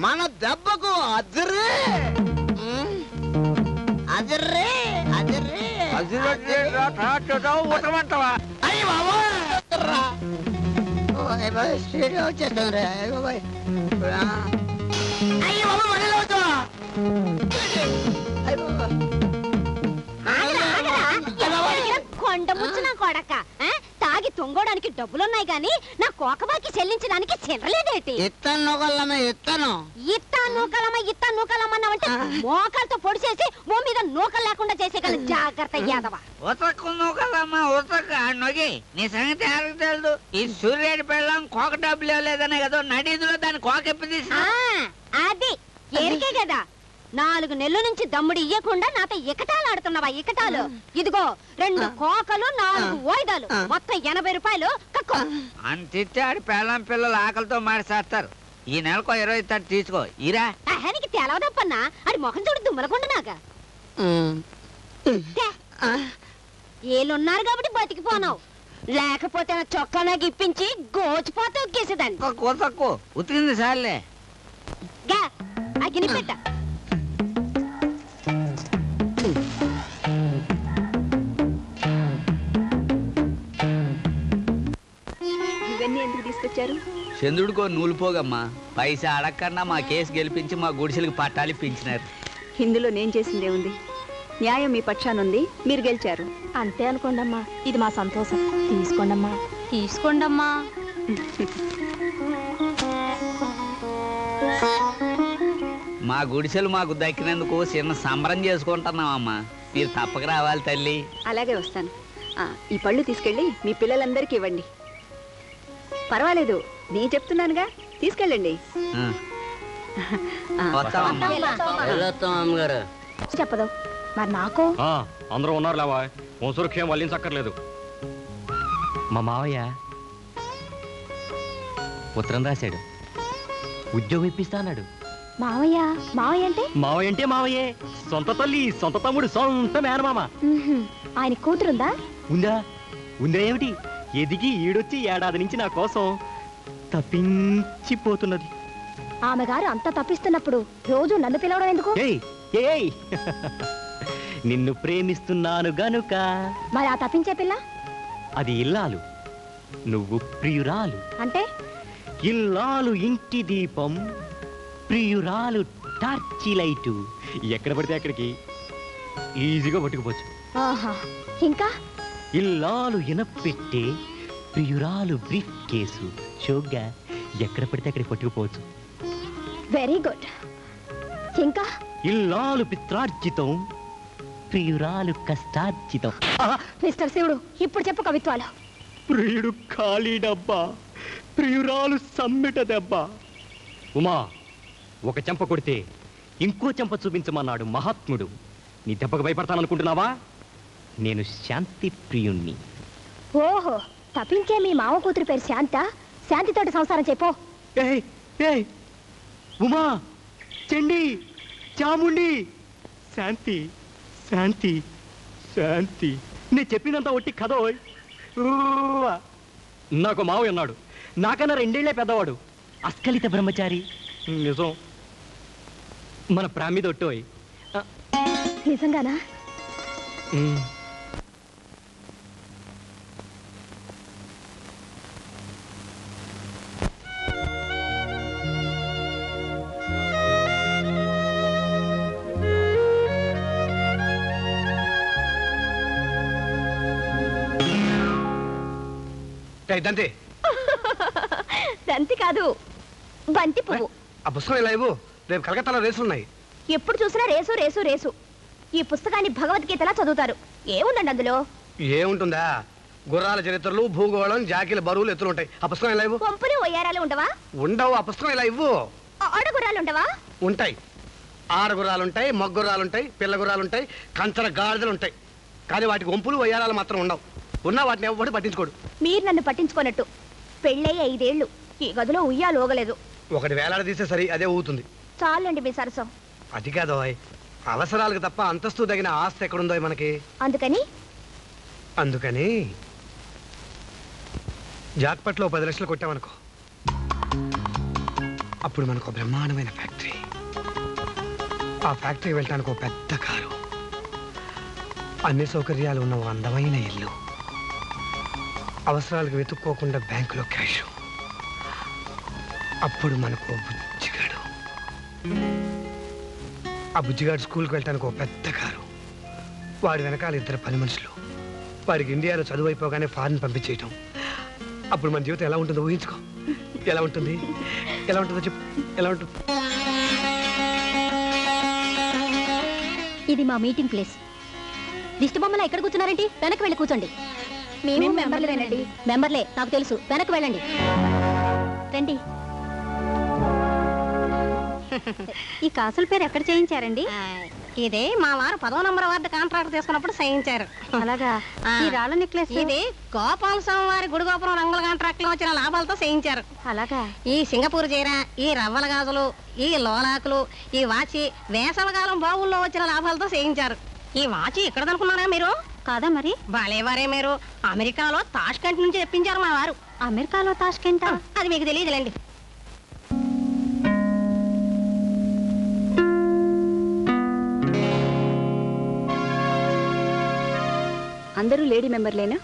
మన దెబ్బకు అదిరే అదిరే అదిరే
ఉతకమంటావా?
అయ్యి బాబా వచ్చేస్తాను రే. అయ్యి బాబా మళ్ళీ అవుతావా?
కొండ ముచ్చు నా కొడక, తాగి తుంగోడానికి డబ్బులున్నాయి గాని నా కోకబాకి చెల్లించడానికి చిల్లలేదేటి?
ఇత్తను
నూకలమ్మన్నావంటే మోకాలతో పొడి చేసి భూమి మీద నూకలు లేకుండా చేసేగల జాగ్రత్త యాదవ.
ఉతకు నూకలమ్మా ఉతక నొగి. నీ సంగతి ఎవరికి తెలుదు? ఈ సూర్యుడి పెళ్ళం కోక డబ్బులు లేదనే కదా నడిదిలో దాన్ని కోక ఎప్పి తీసి.
అది ఎరికే కదా 4 నెలల నుంచి దమ్ముడు ఇయ్యకుండా నాతో ఇకటాలు ఆడుతున్నావా? ఇకటాలు ఇదిగో 2 కోకలు 4 వాయిదాలు మొత్తం 80 రూపాయలు కక్కో.
అంతిస్తే ఆడి పెళ్ళం పిల్లలు ఆకలితో మాడిసేస్తారు. ఈ నెలకు 20 తట్టు తీసుకో. ఇరా
నీకు తెలవదప్పన్నా ఆడి మొహం చూడు దుమ్మలకుండా నాగా. ఏళ్ళున్నారు కాబట్టి బతికిపోనావు, లేకపోతే నా చొక్కా నాకు ఇప్పించి గోచిపోతే ఉక్కేసేదాన్ని.
తక్కువ ఉతికింది సార్లే.
గా అగ్ని పెట్ట.
ఇవన్నీ ఎందుకు తీసుకొచ్చారు?
చంద్రుడికో నూలు పోగమ్మా. పైసా అడగకన్నా మా కేసు గెలిపించి మా గుడిసెలకు పట్టాలి పెంచినారు.
ఇందులో నేను చేసిందే ఉంది. న్యాయం మీ పక్షానుంది, మీరు గెలిచారు.
అంతే అనుకోండమ్మా, ఇది మా సంతోషం. తీసుకోండమ్మా.
తీసుకోండమ్మా.
మా గుడిసెలు మాకు దక్కినందుకు చిన్న సంబరం చేసుకుంటున్నామమ్మా. మీరు తప్పక రావాలి తల్లి.
అలాగే వస్తాను. ఈ పళ్ళు తీసుకెళ్ళి మీ పిల్లలందరికీ ఇవ్వండి. పర్వాలేదు, నేను చెప్తున్నానుగా, తీసుకెళ్ళండి.
అమ్మగారు
చెప్పదు మరి నాకు
అందరూ ఉన్నారు లేవా వంశవృక్షం వల్లించక్కర్లేదు.
మా మావయ్య ఉత్తరం రాశాడు, ఉద్యోగం ఇప్పిస్తా అన్నాడు.
మావయ్య మావయ్య అంటే
మావయ్య అంటే మావయ్యే, సొంత తల్లి, సొంత తమ్ముడు, సొంత మేనమామ.
ఆయన కూతురుందా?
ఉందా? ఉందా ఏమిటి? ఎదిగి ఈడొచ్చి ఏడాది నుంచి నా కోసం తప్పించిపోతున్నది.
ఆమె గారు అంత తప్పిస్తున్నప్పుడు రోజు నన్ను పిలవడం ఎందుకు?
ఏయ్ నిన్ను ప్రేమిస్తున్నాను గనుక.
మరి ఆ తప్పించే పిల్ల?
అది ఇల్లాలు, నువ్వు ప్రియురాలు.
అంటే
ఇల్లాలు ఇంటి దీపం, ప్రియురాలు టార్చి లైటు. ఎక్కడ పడితే అక్కడికి ఈజీగా పట్టుకుపోవచ్చు.
ఆహా, ఇంకా
ఇల్లాలు ఇనపెట్టే, ప్రియురాలు బ్రీఫ్ కేసు. షోగ్గా ఎక్కడ పడితే అక్కడికి పట్టుకుపోవచ్చు.
Very good. ఇంకా
ఇల్లాలు పిత్రార్జితం, ప్రియురాలు కష్టార్జితం.
మిస్టర్ శివుడు, ఇప్పుడు చెప్పు కవిత్వాలు.
ప్రియుడు ఖాళీ డబ్బా, ప్రియురాలు సమ్మెట దెబ్బ. ఉమా, ఒక చెంప కొడితే ఇంకో చెంప చూపించమన్నాడు మహాత్ముడు. నీ దెబ్బకు భయపడతాననుకుంటున్నావా? నేను శాంతి ప్రియుణ్ణి.
ఓహో, తప్పించే మీ మామ కూతురు పేరు శాంత. శాంతితోటి సంసారం చెప్పు.
ఉమా, చండి, చాముండి, శాంతి శాంతి శాంతి. నేను చెప్పిందంతా ఒట్టి కథ. నాకు మావయ్య అన్నాడు, నాకన్నా 2 ఏళ్లే పెద్దవాడు, అస్కలిత బ్రహ్మచారి. నిజం, మన ప్రామిద ఒట్టోయ్.
నిజంగానా?
దంతి
దంతి కాదు, బంతి పువ్వు.
ఆ పుస్తకం ఇలా ఇవ్వు, రేపు కలకత్తాలో రేసులు ఉన్నాయి.
ఎప్పుడు చూసినా రేసు రేసు రేసు. ఈ పుస్తకాన్ని భగవద్గీతలా చదువుతారు. ఏముందండి అందులో?
ఏముంటుందా? గుర్రాల చరిత్రలు, భూగోళం, జాకీల బరువులు, ఎత్తులు ఉంటాయి. ఆ పుస్తకం ఇలా ఇవ్వు.
పంపులు వయ్యారాలు ఉండవా?
ఉండవు. ఆ పుస్తకం ఇలా ఇవ్వు.
ఆడగుర్రాలు ఉండవా?
ఉంటాయి. ఆడగుర్రాలు ఉంటాయి, మగ్గుర్రాలు ఉంటాయి, పిల్ల గుర్రాలు ఉంటాయి, కంచర గాడిదలు ఉంటాయి. కానీ వాటికి వంపులు వయ్యారాలు మాత్రం ఉండవు. ఉన్నా వాటిని ఎవరు పట్టించుకోడు.
మీరు నన్ను పట్టించుకోనట్టు. పెళ్ళయి 5 ఏళ్ళు, ఈ గదిలో ఉయ్యాలోగలేదు.
ఒకటి వేలాడ తీస్తే సరి, అదే ఊగుతుంది.
చాలండి మీ సరసం.
అది కాదు, అవసరాలకు తప్ప అంతస్తు తగిన ఆస్తి ఎక్కడుందో మనకి. అందుకని జాక్పట్లో 10 లక్షలు కొట్టామనుకో, అప్పుడు మనకు బ్రహ్మాండమైన ఫ్యాక్టరీ, ఆ ఫ్యాక్టరీ వెళ్ళటానికి ఒక పెద్ద కారు, అన్ని సౌకర్యాలు ఉన్న అందమైన ఇల్లు, అవసరాలకు వెతుక్కోకుండా బ్యాంకులో క్యాష్. అప్పుడు మనకు బుజ్జిగాడు, ఆ బుజ్జిగాడు స్కూల్కి వెళ్ళటానికి ఒక పెద్ద కారు, వాడి వెనకాల 2 పని మనుషులు, వాడికి ఇండియాలో చదువు అయిపోగానే ఫారెన్ పంపించేయటం. అప్పుడు మన జీవితం ఎలా ఉంటుందో ఊహించుకో. ఎలా ఉంటుంది? ఎలా ఉంటుందో చెప్పు. ఎలా ఉంటుంది?
ఇది మా మీటింగ్ ప్లేస్. దిష్టి బొమ్మలా ఎక్కడ కూర్చున్నారేంటి? వెనక్కి వెళ్ళి కూర్చోండి. మేము మెంబర్లేనండి. మెంబర్లే, నాకు తెలుసు. వెనక్కి వెళ్ళండి. రండి.
ఈ కాసుల పేరు ఎక్కడ చేయించారండి? ఇదే మా వారు 10వ నంబర్ వార్డు కాంట్రాక్ట్ తీసుకున్నప్పుడు చేయించారు.
అలాగా? ఈ రాళ్ళ నెక్లెస్
ఇది గోపాల స్వామి వారి గుడిగోపురం రంగుల కాంట్రాక్ట్ లో వచ్చిన లాభాలతో చేయించారు.
అలాగా?
ఈ సింగపూర్ చీర, ఈ రవ్వల గాజులు, ఈ లోలాకులు, ఈ వాచి వేసవకాలం బావుల్లో వచ్చిన లాభాలతో చేయించారు. ఈ వాచి ఇక్కడదనుకున్నారా మీరు?
కాదా మరి?
బాలేవారే మీరు. అమెరికాలో తాష్కెంట్ నుంచి తెప్పించారు మా వారు.
అమెరికాలో తాష్కెంట్?
అది మీకు తెలియదులేండి.
అందరూ లేడీ మెంబర్లేనా?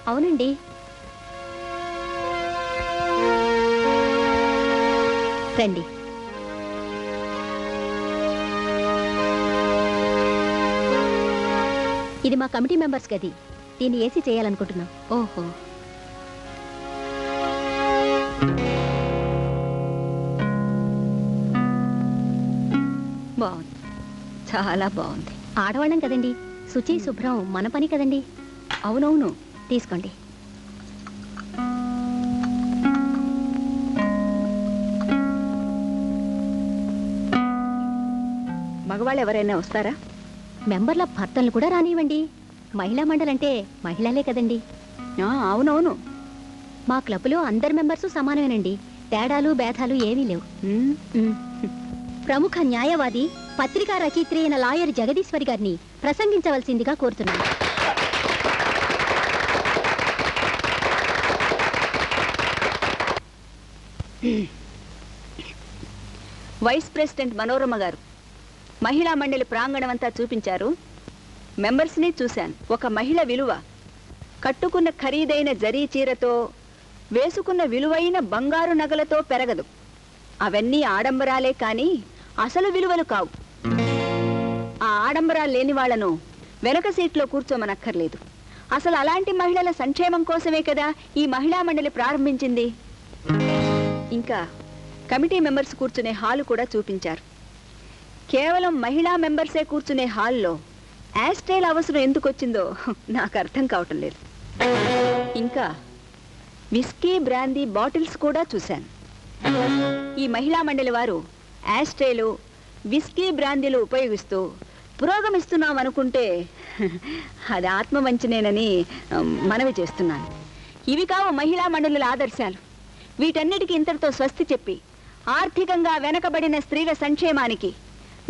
అవునండి. రండి. ఇది మా కమిటీ మెంబర్స్ గది. దీన్ని ఏసీ చేయాలనుకుంటున్నాం.
ఓహో, బాగుంది, చాలా బాగుంది.
ఆడవాళ్ళం కదండి, శుచి శుభ్రం మన పని కదండి.
అవునవును,
తీసుకోండి.
మగవాళ్ళు ఎవరైనా వస్తారా?
మెంబర్ల భర్తలు కూడా రానివ్వండి. మహిళా మండలంటే మహిళలే కదండి.
అవునవును.
మా క్లబ్లో అందరి మెంబర్సు సమానమేనండి. తేడాలు భేదాలు ఏమీ లేవు. ప్రముఖ న్యాయవాది, పత్రికా రచయిత్రి అయిన లాయర్ జగదీశ్వరి గారిని ప్రసంగించవలసిందిగా కోరుతున్నాను.
వైస్ ప్రెసిడెంట్ మనోరమ గారు మహిళా మండలి ప్రాంగణమంతా చూపించారు. మెంబర్స్ని చూశాను. ఒక మహిళ విలువ కట్టుకున్న ఖరీదైన జరీ చీరతో, వేసుకున్న విలువైన బంగారు నగలతో పెరగదు. అవన్నీ ఆడంబరాలే కానీ అసలు విలువలు కావు. ఆ ఆడంబరాలు లేని వాళ్లను వెనక సీట్లో కూర్చోమనక్కర్లేదు. అసలు అలాంటి మహిళల సంక్షేమం కోసమే కదా ఈ మహిళా మండలి ప్రారంభించింది. ఇంకా కమిటీ మెంబర్స్ కూర్చునే హాలు కూడా చూపించారు. కేవలం మహిళా మెంబర్సే కూర్చునే హాల్లో యాస్ట్రేల్ అవసరం ఎందుకు వచ్చిందో నాకు అర్థం కావటం లేదు. ఇంకా విస్కీ బ్రాందీ బాటిల్స్ కూడా చూశాను. ఈ మహిళా మండలి వారు యాస్ట్రేలు, విస్కీ బ్రాందీలు ఉపయోగిస్తూ పురోగమిస్తున్నాం అనుకుంటే అది ఆత్మవంచనేనని మనవి చేస్తున్నాను. ఇవి కావు మహిళా మండలుల ఆదర్శాలు. వీటన్నిటికీ ఇంతటితో స్వస్తి చెప్పి ఆర్థికంగా వెనకబడిన స్త్రీల సంక్షేమానికి,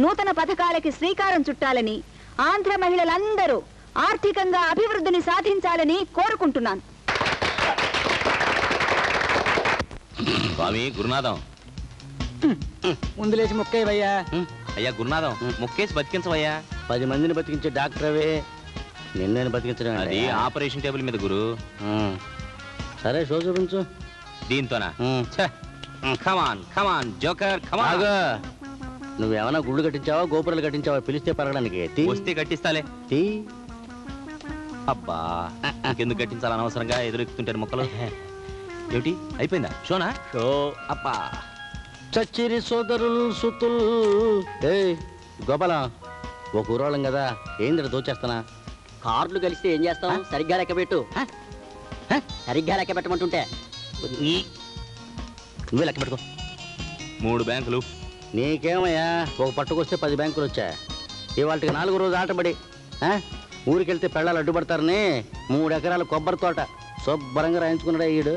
నూతన పథకాలకి శ్రీకారం చుట్టాలని, ఆంధ్ర మహిళలందరూ ఆర్థికంగా అభివృద్ధిని సాధించాలని కోరుకుంటున్నాను.
స్వామి గురునాథం,
ముందు లేచి మొక్కేవయ్యా.
అయ్యా గురునాథం, మొక్కేసి బతికించవయ్యా.
10 మందిని బతికించే డాక్టర్ అవే, నిన్నేను బతికించడం.
అది ఆపరేషన్ టేబుల్ మీద గురు.
సరే షో చూపించు.
దీంతోనా? కమాన్ కమాన్ జోకర్ కమాన్.
నువ్వేమన్నా గుళ్ళు కట్టించావా, గోపురాలు కట్టించావా? పిలిస్తే పరగడానికి
వస్తే కట్టిస్తాలే. అబ్బా, ఇంకెందుకు కట్టించాలి అనవసరంగా ఎదురెక్కుతుంటారు మొక్కలు. ఏమిటి అయిపోయిందా షోనా?
షో అబ్బా. చచ్చిరి సోదరులు సుతుల్. ఏ గోపాలం, ఒక ఊరోళం కదా, ఏంద్ర దోచేస్తానా?
కార్డులు కలిస్తే ఏం చేస్తాం? సరిగ్గా లెక్క పెట్టు. సరిగ్గా లెక్క పెట్టమంటుంటే
నువ్వే లెక్క పెట్టుకో.
3 బ్యాంకులు.
నీకేమయ్యా, ఒక పట్టుకొస్తే 10 బ్యాంకులు వచ్చా. ఇవాళకి 4వ రోజు ఆటబడి ఊరికెళ్తే పెళ్ళాలు అడ్డుపడతారని 3 ఎకరాల కొబ్బరి తోట శుభ్రంగా రాయించుకున్నాడా ఈడు.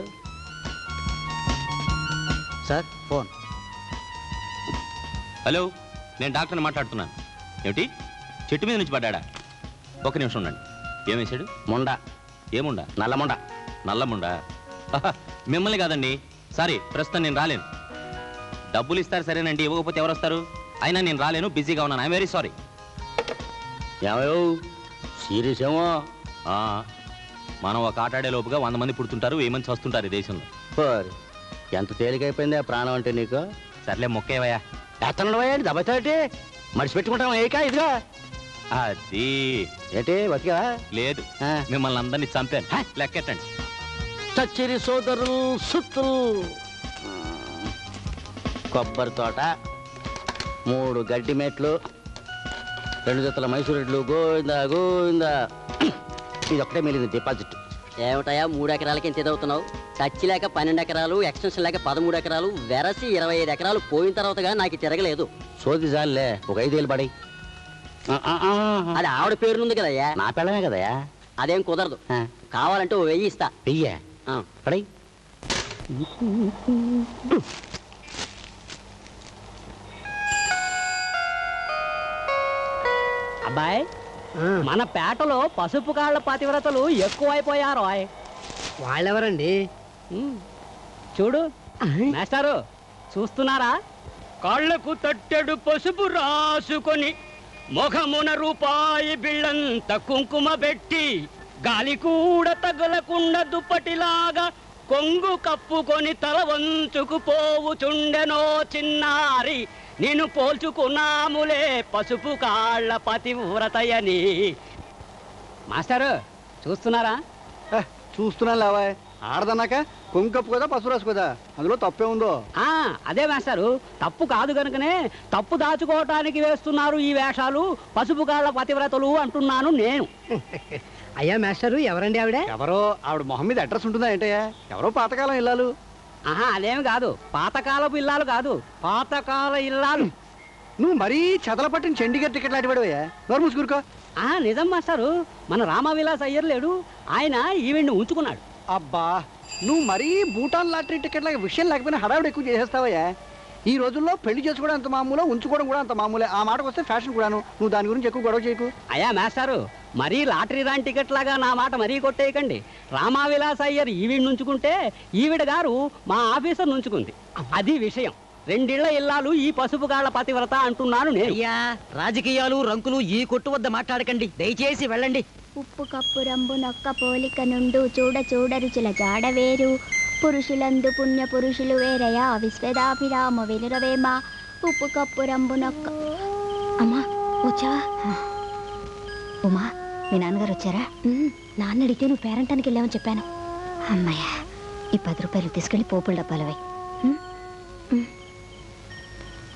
Sir phone.
హలో, నేను డాక్టర్ని మాట్లాడుతున్నాను. ఏమిటి చెట్టు మీద నుంచి పడ్డాడా? 1 నిమిషం ఉండండి. ఏం వేశాడు?
ముండ.
ఏముండా?
నల్లముండ.
నల్లముండా? మిమ్మల్ని కాదండి, సారీ, ప్రస్తుతం నేను రాలేను. డబ్బులు ఇస్తారు సరేనండి, ఇవ్వకపోతే ఎవరు వస్తారు? అయినా నేను రాలేను, బిజీగా ఉన్నాను. I'm very sorry.
ఏమో సీరియస్ ఏమో.
మనం ఒక ఆట ఆడే లోపుగా 100 మంది పుడుతుంటారు, 1000 మంది వస్తుంటారు ఈ దేశంలో.
ఎంత తేలికైపోయింది ఆ ప్రాణం అంటే నీకు.
సర్లే మొక్కేవయ్యా.
ఎత్తనవయ్యా దెబ్బతాటి మడిచి పెట్టుకుంటాం. ఏకా ఇదిగా
అది
ఏంటి బతికా?
లేదు, మిమ్మల్ని అందరినీ చంపాను. లెక్కెట్టండి.
చచ్చిరి సోదరులు సుత్తులు. కొబ్బరి తోట, 3 గడ్డి మేట్లు, 2 జతల మైసూరెడ్లు. గోవిందా గోవిందా. ఇది ఒక్కటే మిగిలింది డిపాజిట్.
ఏమిటయా 3 ఎకరాలకి ఎంత ఎదవుతున్నావు? టచ్ లేక 12 ఎకరాలు, ఎక్స్టెన్షన్ లేక 13 ఎకరాలు, వెరసి 25 ఎకరాలు పోయిన తర్వాతగా నాకు తిరగలేదు.
సోది జాలే, ఒక 5 ఏళ్ళు పడి.
అది ఆవిడ పేరునుంది కదయ్యా.
నా పిల్లమే కదయ్యా.
అదేం కుదరదు. కావాలంటే 1000 ఇస్తా.
వెయ్యా పడి.
అబ్బాయి, మన పేటలో పసుపు కాళ్ల పతివ్రతలు ఎక్కువైపోయారు.
వాళ్ళెవరండి?
చూడు మాస్టారు, చూస్తున్నారా? కాళ్లకు తట్టెడు పసుపు రాసుకొని, ముఖమున రూపాయి బిళ్ళంత కుంకుమ పెట్టి, గాలి కూడా తగలకుండా దుప్పటిలాగా కొంగు కప్పుకొని తల వంచుకు పోవుచుండెనో చిన్నారి. నేను పోల్చుకున్నాములే పసుపు కాళ్ల పతివ్రతయని. మాస్టారు చూస్తున్నారా?
చూస్తున్నా లేవా. ఆడదన్నాక కొంకప్పు కదా, పసుపు రాసు కదా, అందులో తప్పే ఉందో.
అదే మాస్టారు, తప్పు కాదు కనుకనే తప్పు దాచుకోవటానికి వేస్తున్నారు ఈ వేషాలు. పసుపు కాళ్ల పతివ్రతలు అంటున్నాను నేను.
అయ్యా మాస్టారు, ఎవరండి ఆవిడ?
ఎవరో ఆవిడ మొహం మీద అడ్రస్ ఉంటుందా ఏంటయ్యా? ఎవరో పాతకాలం ఇల్లాలు.
అదేమి కాదు, పాతకాలపు ఇల్లాలు కాదు, పాతకాల ఇల్లాలు.
నువ్వు మరీ చెదల పట్టిన చండీగఢ్ టికెట్లు అడివాడువయ్యా నోరు మూసుకూరుకో.
నిజం మాస్టారు, మన రామవిలాస్ అయ్యర్ లేడు, ఆయన ఈవెంట్ ఉంచుకున్నాడు.
అబ్బా నువ్వు మరీ భూటాన్ లాటరీ టికెట్ల విషయం లేకపోయినా హడావుడు ఎక్కువ చేసేస్తావయ్యా. ఈ రోజుల్లో పెళ్లి చేసుకోవడం అంత మామూలు, ఉంచుకోవడం కూడా అంత మామూలే. ఆ మాటకు వస్తే ఫ్యాషన్ కూడాను. నువ్వు దాని గురించి ఎక్కువ గొడవ చేయకు.
అయ్యా మాస్టారు, మరీ లాటరీ రాని టికెట్ లాగా నా మాట మరీ కొట్టేయకండి. రామవిలాస్ అయ్యర్ ఈవిడ నుంచుకుంటే ఈవిడ గారు మా ఆఫీసర్ నుంచుకుంది. అది విషయం. 2 ఇళ్ల ఇల్లాలు ఈ పసుపు గాళ్ల పతివ్రత అంటున్నాను నేను.
అయ్యా రాజకీయాలు రంకులు ఈ కొట్టు వద్ద మాట్లాడకండి, దయచేసి వెళ్ళండి.
ఉప్పు కప్పు రంబు నొక్క పోలిక నుండు చూడ చూడ రుచుల జాడ వేరు పురుషులందు పుణ్య పురుషులు వేరయా విశ్వదాభిరామ వినురవేమ ఉప్పు కప్పు రంబు నొక్క.
అమ్మా వచ్చావా? ఉమా మీ నాన్నగారు వచ్చారా? నాన్న అడిగితే నువ్వు పేరంటానికి వెళ్ళావని చెప్పాను. అమ్మయ్యా ఈ 10 రూపాయలు తీసుకెళ్ళి పోపుల డబ్బాలవై.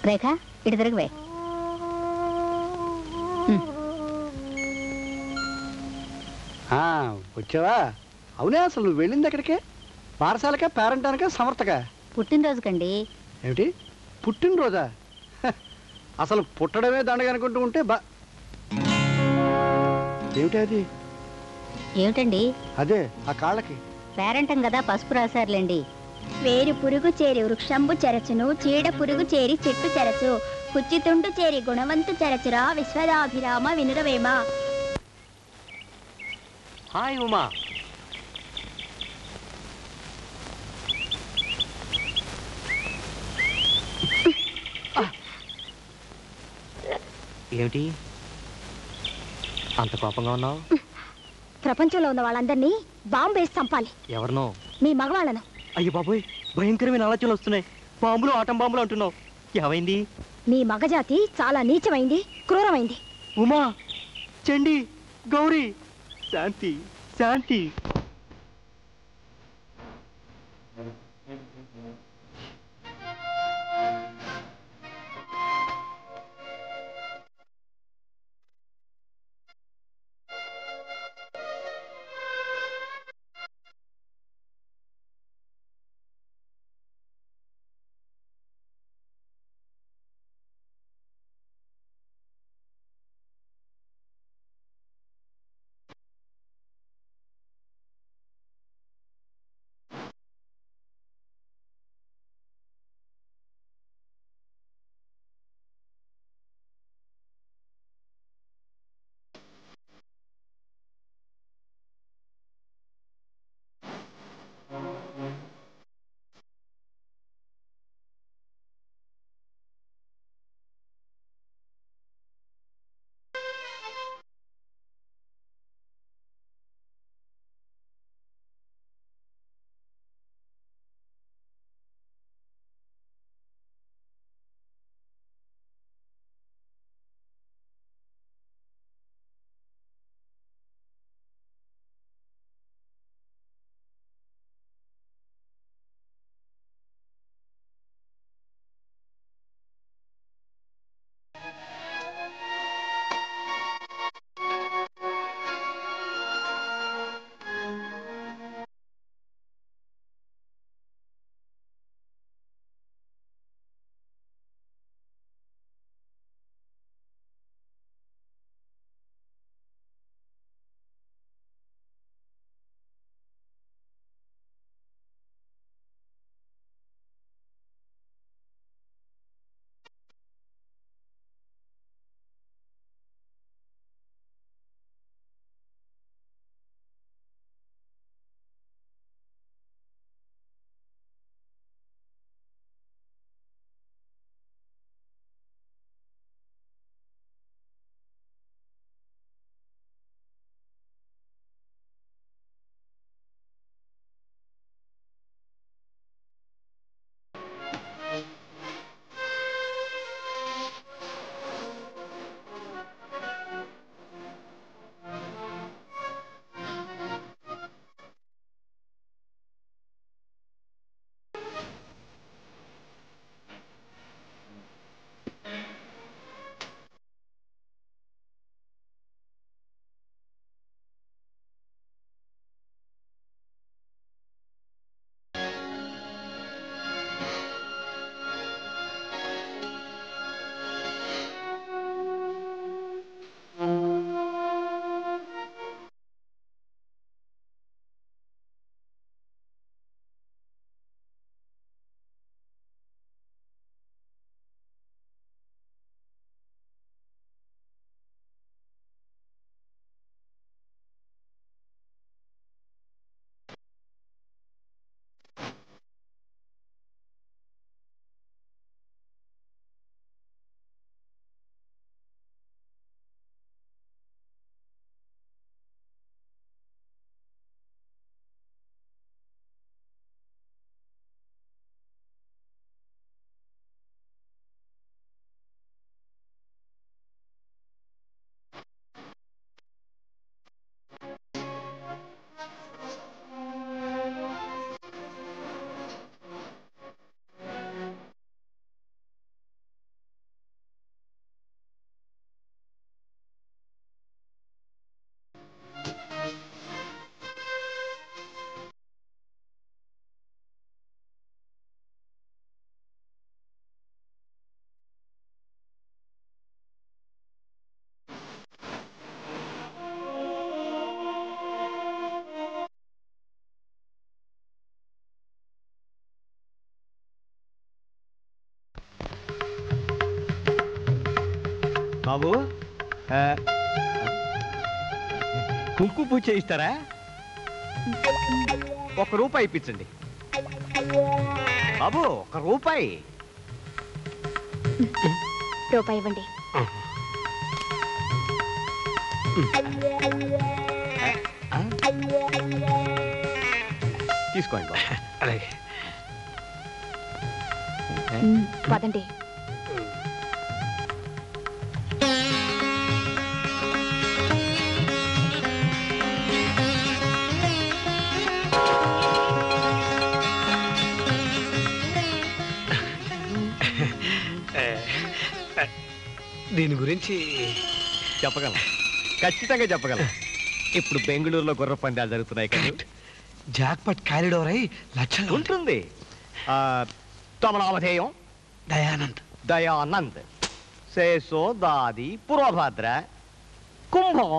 రేఖ ఇటు తిరగవే.
వచ్చావా? అవునే, అసలు నువ్వు వెళ్ళింది ఎక్కడికే? పారసాలకా, పేరంటానికా, సమర్థకా?
పుట్టినరోజుకండి.
ఏమిటి పుట్టినరోజా? అసలు పుట్టడమే దండగా అనుకుంటూ ఉంటే ఏమిటి అది?
ఏమిటండి
అదే ఆ కాళ్ళకి
పేరంటం కదా, పసుపు రాశారులేండి.
వేరు పురుగు చేరి వృక్షంబు చెరచును చీడ పురుగు చేరి చెట్టు చెరచు కుచ్చితుండు చేరి గుణవంతు చెరచురా విశ్వదాభిరామ వినురవేమ.
హాయ్ ఉమా. ఏమిటి అంత కోపంగా ఉన్నావు?
ప్రపంచంలో ఉన్న వాళ్ళందరినీ బాంబు వేసి చంపాలి.
ఎవరినో?
మీ మగవాళ్ళను.
అయ్యో బాబోయ్, భయంకరమైన ఆలోచనలు వస్తున్నాయి. బాంబులు ఆటం బాంబులు అంటున్నావు, ఏమైంది?
మీ మగజాతి చాలా నీచమైంది, క్రూరమైంది.
ఉమా, చండి, గౌరీ, శాంతి శాంతి. బాబు కుంకుమ పూజ చేయిస్తారా? ₹1 ఇప్పించండి బాబు, ₹1.
రూపాయి ఇవ్వండి.
తీసుకోండి బాబు.
అలాగే
పదండి.
దీని గురించి
చెప్పగలను, ఖచ్చితంగా చెప్పగలను. ఇప్పుడు బెంగళూరులో గుర్ర పందాలు జరుగుతున్నాయి కదా.
జాక్పాట్ కారిడోర్ అయి లక్షలు
ఉంటుంది. తమ నామధేయం?
దయానంద్.
దయానంద్. శేషో దాది పూర్వభద్ర. కుంభం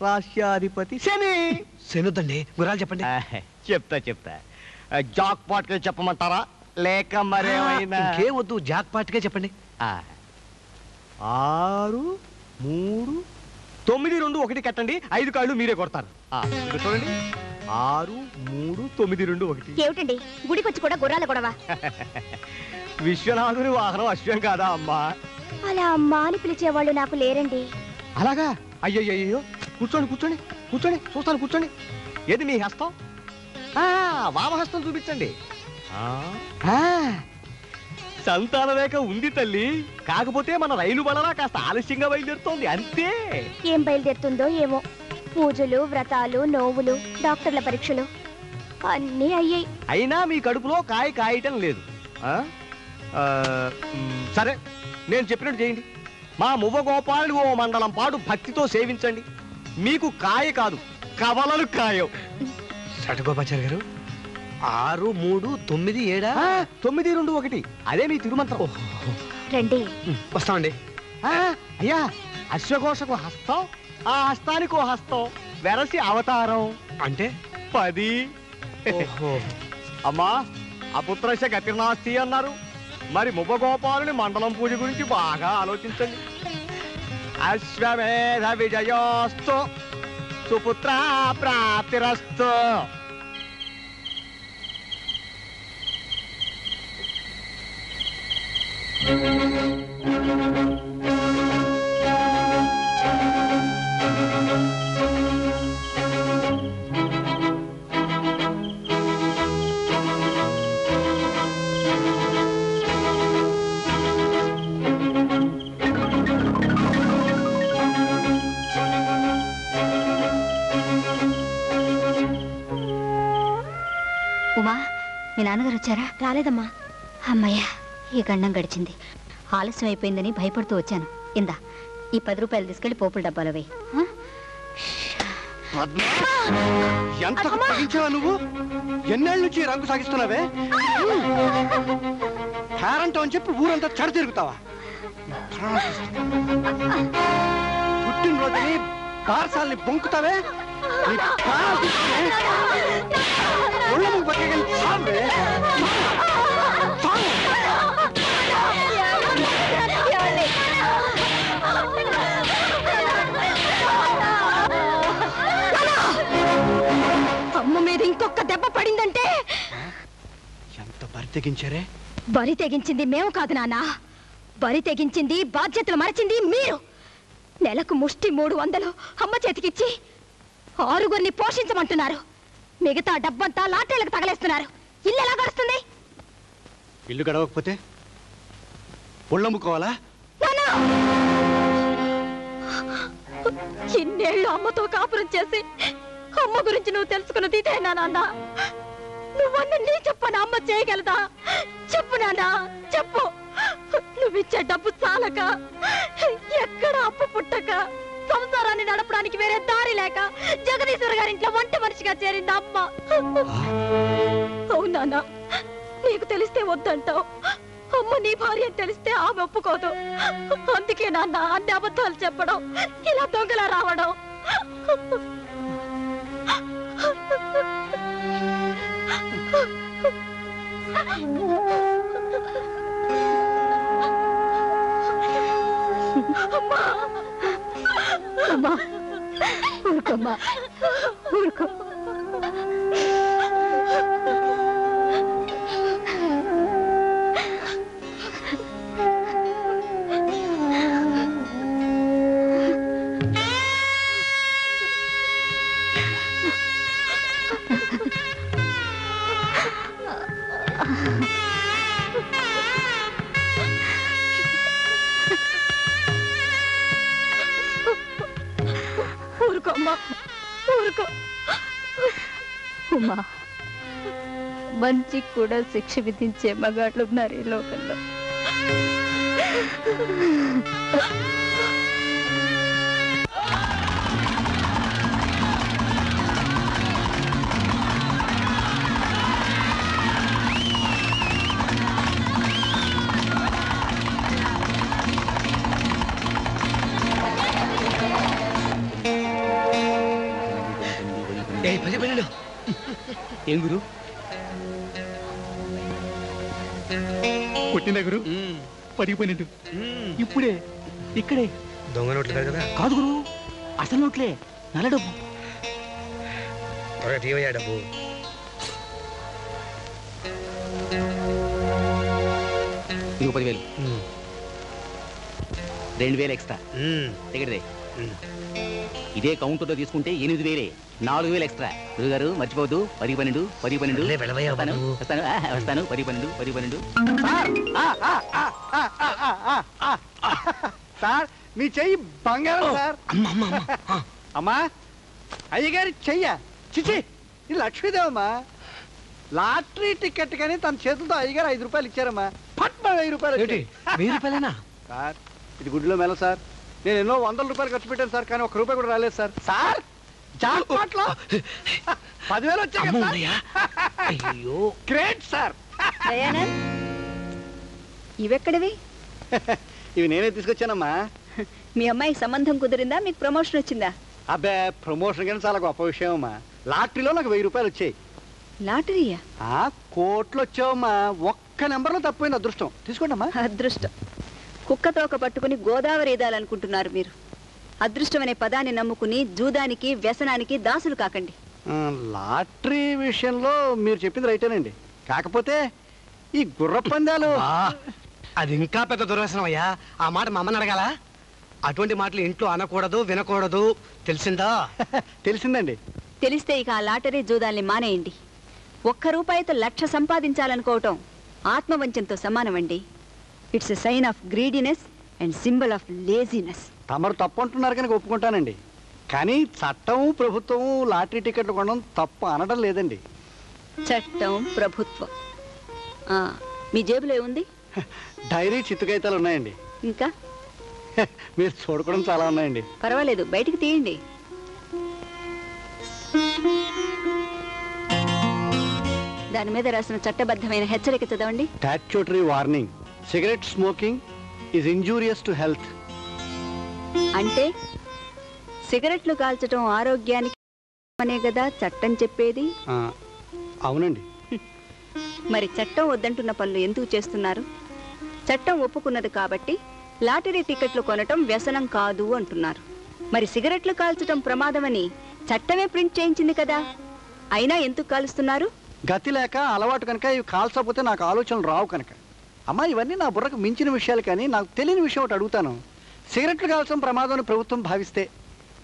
రాష్ట్రాధిపతి శని.
శనుద్దండి, గురాలు చెప్పండి.
చెప్తా. జాక్పాట్ కే చెప్పమంటారా లేక మరేమైనా?
ఇంకేం వద్దు, జాక్పాట్కే చెప్పండి.
6, 3, 9, 2, 1 కట్టండి. 5 కాళ్ళు మీరే కొడతారు. చూడండి, 6, 3, 9, 2, 1.
ఏమిటండి గుడికొచ్చి కూడా గుర్రాల గొడవ?
విశ్వనాథుని వాహనం అశ్వం కాదా అమ్మా?
అలా అమ్మా అని పిలిచేవాళ్ళు నాకు లేరండి.
అలాగా? అయ్యయ్యో, కూర్చోండి, చూస్తాను, కూర్చోండి. ఏది మీ హస్తం? వామహస్తం చూపించండి. సంతాన రేఖ ఉంది తల్లి, కాకపోతే మన రైలు బలలా కాస్త ఆలస్యంగా బయలుదేరుతోంది అంతే.
ఏం బయలుదేరుతుందో ఏమో. పూజలు, వ్రతాలు, నోవులు, డాక్టర్ల పరీక్షలు అన్నీ అయ్యాయి.
అయినా మీ కడుపులో కాయటం లేదు. సరే, నేను చెప్పినట్టు చేయండి. మా మువ్వ గోపాలని ఓ మండలం పాటు భక్తితో సేవించండి. మీకు కాయ కాదు, కవలలు కాయం.
సటగోపాచారి గారు, 6, 3, 9, 7.
9, 2, 1 అదే మీ తిరుమంత్రం.
రండి,
వస్తామండి.
అయ్యా, అశ్వఘోషకు హస్తం, ఆ హస్తానికి ఓ హస్తం, వెరసి అవతారం
అంటే
10. అమ్మా, అపుత్రశ గతిర్నాస్తి అన్నారు. మరి మువ్వగోపాలుని మండలం పూజ గురించి బాగా ఆలోచించండి. అశ్వమేధ విజయోస్తు, సుపుత్ర ప్రాప్తిరస్తు.
ఉమా, మీ నాన్నగారు వచ్చారా?
రాలేదమ్మా.
అమ్మయ్యా, ఈ గండం గడిచింది. ఆలస్యం అయిపోయిందని భయపడుతూ వచ్చాను. ఇందా, ఈ ₹10 తీసుకెళ్లి పోపుల డబ్బాలో వేయి.
ఎంత తగ్గించావా నువ్వు? ఎన్నేళ్ళ నుంచి రంగు సాగిస్తున్నావే? పేరంటం అని చెప్పి ఊరంతా చెడ తిరుగుతావా? పుట్టినరోజుని పార్సాల్ని బొంకుతావే?
అమ్మ మీద ఇంకొక దెబ్బ పడిందంటే
ఎంత బరి తెగించారే?
బరి తెగించింది మేము కాదు నాన్న. బరి తెగించింది, బాధ్యతలు మరచింది మీరు. నెలకు ముష్టి 300 అమ్మ చేతికిచ్చి 6గురిని పోషించమంటున్నారు. మిగతా డబ్బంతా లాటరీలకు తగలేస్తున్నారు. ఇల్లు ఎలా గడుస్తుంది?
ఇల్లు గడవకపోతే ఒళ్ళమ్ముకోవాలా?
ఇన్నేళ్ళు అమ్మతో కాపురం చేసి అమ్మ గురించి నువ్వు తెలుసుకున్నది ఇదేనా నాన్న? నువ్వన్నీ చెప్పనా అమ్మ చేయగలదా? చెప్పు నాన్న, చెప్పు. నువ్విచ్చే డబ్బు చాలక, ఎక్కడ అప్పు పుట్టక, సంసారాన్ని నడపడానికి వేరే దారి లేక జగదీశ్వర గారింట్లో వంట మనిషిగా చేరింది అమ్మ. అవునా? నీకు తెలిస్తే వద్దంటావు. అమ్మ నీ భార్య తెలిస్తే ఆమె ఒప్పుకోదు. అందుకే నాన్న అన్ని అబద్ధాలు చెప్పడం, ఇలా దొంగలా రావడం. అమ్మా, ఊరుకోమ్మా, ఊరుకో. ఊరుకోమ్మా, ఊరుకో. ఉమ్మా, మంచికి కూడా శిక్ష విధించే మగాళ్ళు ఉన్నారు ఈ లోకంలో.
ఏం గురు కొట్టిందా గురు? 10-12 ఇప్పుడే ఇక్కడే.
దొంగ నోట్లు కాదు కదా?
కాదు గురు, అసలు నోట్లే, నల్ల డబ్బు.
త్వరగా తీవయ్యా డబ్బు.
ఇదిగో 10,000. 2,000 ఎక్స్ట్రా. టికెట్ ఇదే కౌంటర్లో తీసుకుంటే 8,000, 4,000 ఎక్స్ట్రా. గురుగారు మర్చిపోవద్దు. 10-12, 10-12. వస్తాను. 10-12.
సార్ మీ చెయ్యి బంగారం సార్. అమ్మా, అయ్యగారి చెయ్య చిచి, ఇది లక్ష్మీదేవమ్మా. లాటరీ టికెట్ కానీ తన చేతులతో అయ్యగారు 5 రూపాయలు ఇచ్చారమ్మా. పట్ 1000 రూపాయలు.
1000 రూపాయలేనా
సార్? ఇది గుడిలో మేళ సార్. నేను ఎన్నో 100 రూపాయలు ఖర్చు పెట్టాను సార్, కానీ 1 రూపాయి కూడా రాలేదు సార్. సార్ జాక్పాట్లో 10,000 వచ్చాయి.
అయ్యో
గ్రేట్ సార్.
దయానంద్, ఇవెక్కడివి?
ఇవి నేనే తీసుకొచ్చానమ్మా.
మీ అమ్మాయికి సంబంధం కుదిరిందా? మీకు ప్రమోషన్ వచ్చిందా?
అబ్బే, ప్రమోషన్ కానీ చాలా గొప్ప విషయం అమ్మా. లాటరీలో నాకు 1000 రూపాయలు వచ్చాయి.
లాటరీయా?
కోట్లు వచ్చావమ్మా. ఒక్క నెంబర్లో తప్పిపోయింది అదృష్టం. తీసుకోండి అమ్మా.
అదృష్టం కుక్కతోక పట్టుకుని గోదావరి ఈదాలనుకుంటున్నారు మీరు. అదృష్టం అనే పదాన్ని నమ్ముకుని జూదానికి వ్యసనానికి దాసులు కాకండి.
లాటరీ విషయంలో మీరు చెప్పింది రైటేనండి. కాకపోతే ఈ గుర్ర పందాలు
అది ఇంకా పెద్ద దుర్వ్యసనం అయ్యా. ఆ మాట మా అమ్మని అడగాల? అటువంటి మాటలు ఇంట్లో అనకూడదు, వినకూడదు. తెలిసిందా?
తెలిసిందండి.
తెలిస్తే ఇక ఆ లాటరీ జూదాల్ని మానేయండి. 1 రూపాయితో 1,00,000 సంపాదించాలనుకోవటం ఆత్మవంచంతో సమానమండి. It's a sign of greediness and symbol of laziness.
తమరు తప్పు అంటున్నారు కనుక ఒప్పుకుంటానండి. కానీ చట్టం, ప్రభుత్వం లాటరీ టికెట్లు కొనడం తప్పు అనడం లేదండి.
చట్టం, ప్రభుత్వం. మీ జేబులో ఏముంది?
డైరీ, చిత్తుకాయితాలు ఉన్నాయండి.
ఇంకా
మీరు చూడకూడదు చాలా ఉన్నాయండి.
పర్వాలేదు, బయటికి తీయండి. దాని మీద రాసిన చట్టబద్ధమైన హెచ్చరిక చదవండి.
Statutory warning. Cigarette smoking is injurious to health.
అంటే సిగరెట్లు కాల్చడం ఆరోగ్యానికి అనే కదా చట్టం చెప్పేది?
అవునండి.
మరి చట్టం వద్దంటున్న పనులు ఎందుకు చేస్తున్నారు? చట్టం ఒప్పుకున్నది కాబట్టి లాటరీ టికెట్లు కొనటం వ్యసనం కాదు అంటున్నారు. మరి సిగరెట్లు కాల్చడం ప్రమాదమని చట్టమే ప్రింట్ చేయించింది కదా, అయినా ఎందుకు కాలుస్తున్నారు?
గతి లేక, అలవాటు కనుక. ఇవి కాల్చకపోతే నాకు ఆలోచనలు రావు కనుక. అమ్మా, ఇవన్నీ నా బుర్రకు మించిన విషయాలు. కానీ నాకు తెలియని విషయం ఒకటి అడుగుతాను. సిగరెట్లు కాల్చడం ప్రమాదం అని ప్రభుత్వం భావిస్తే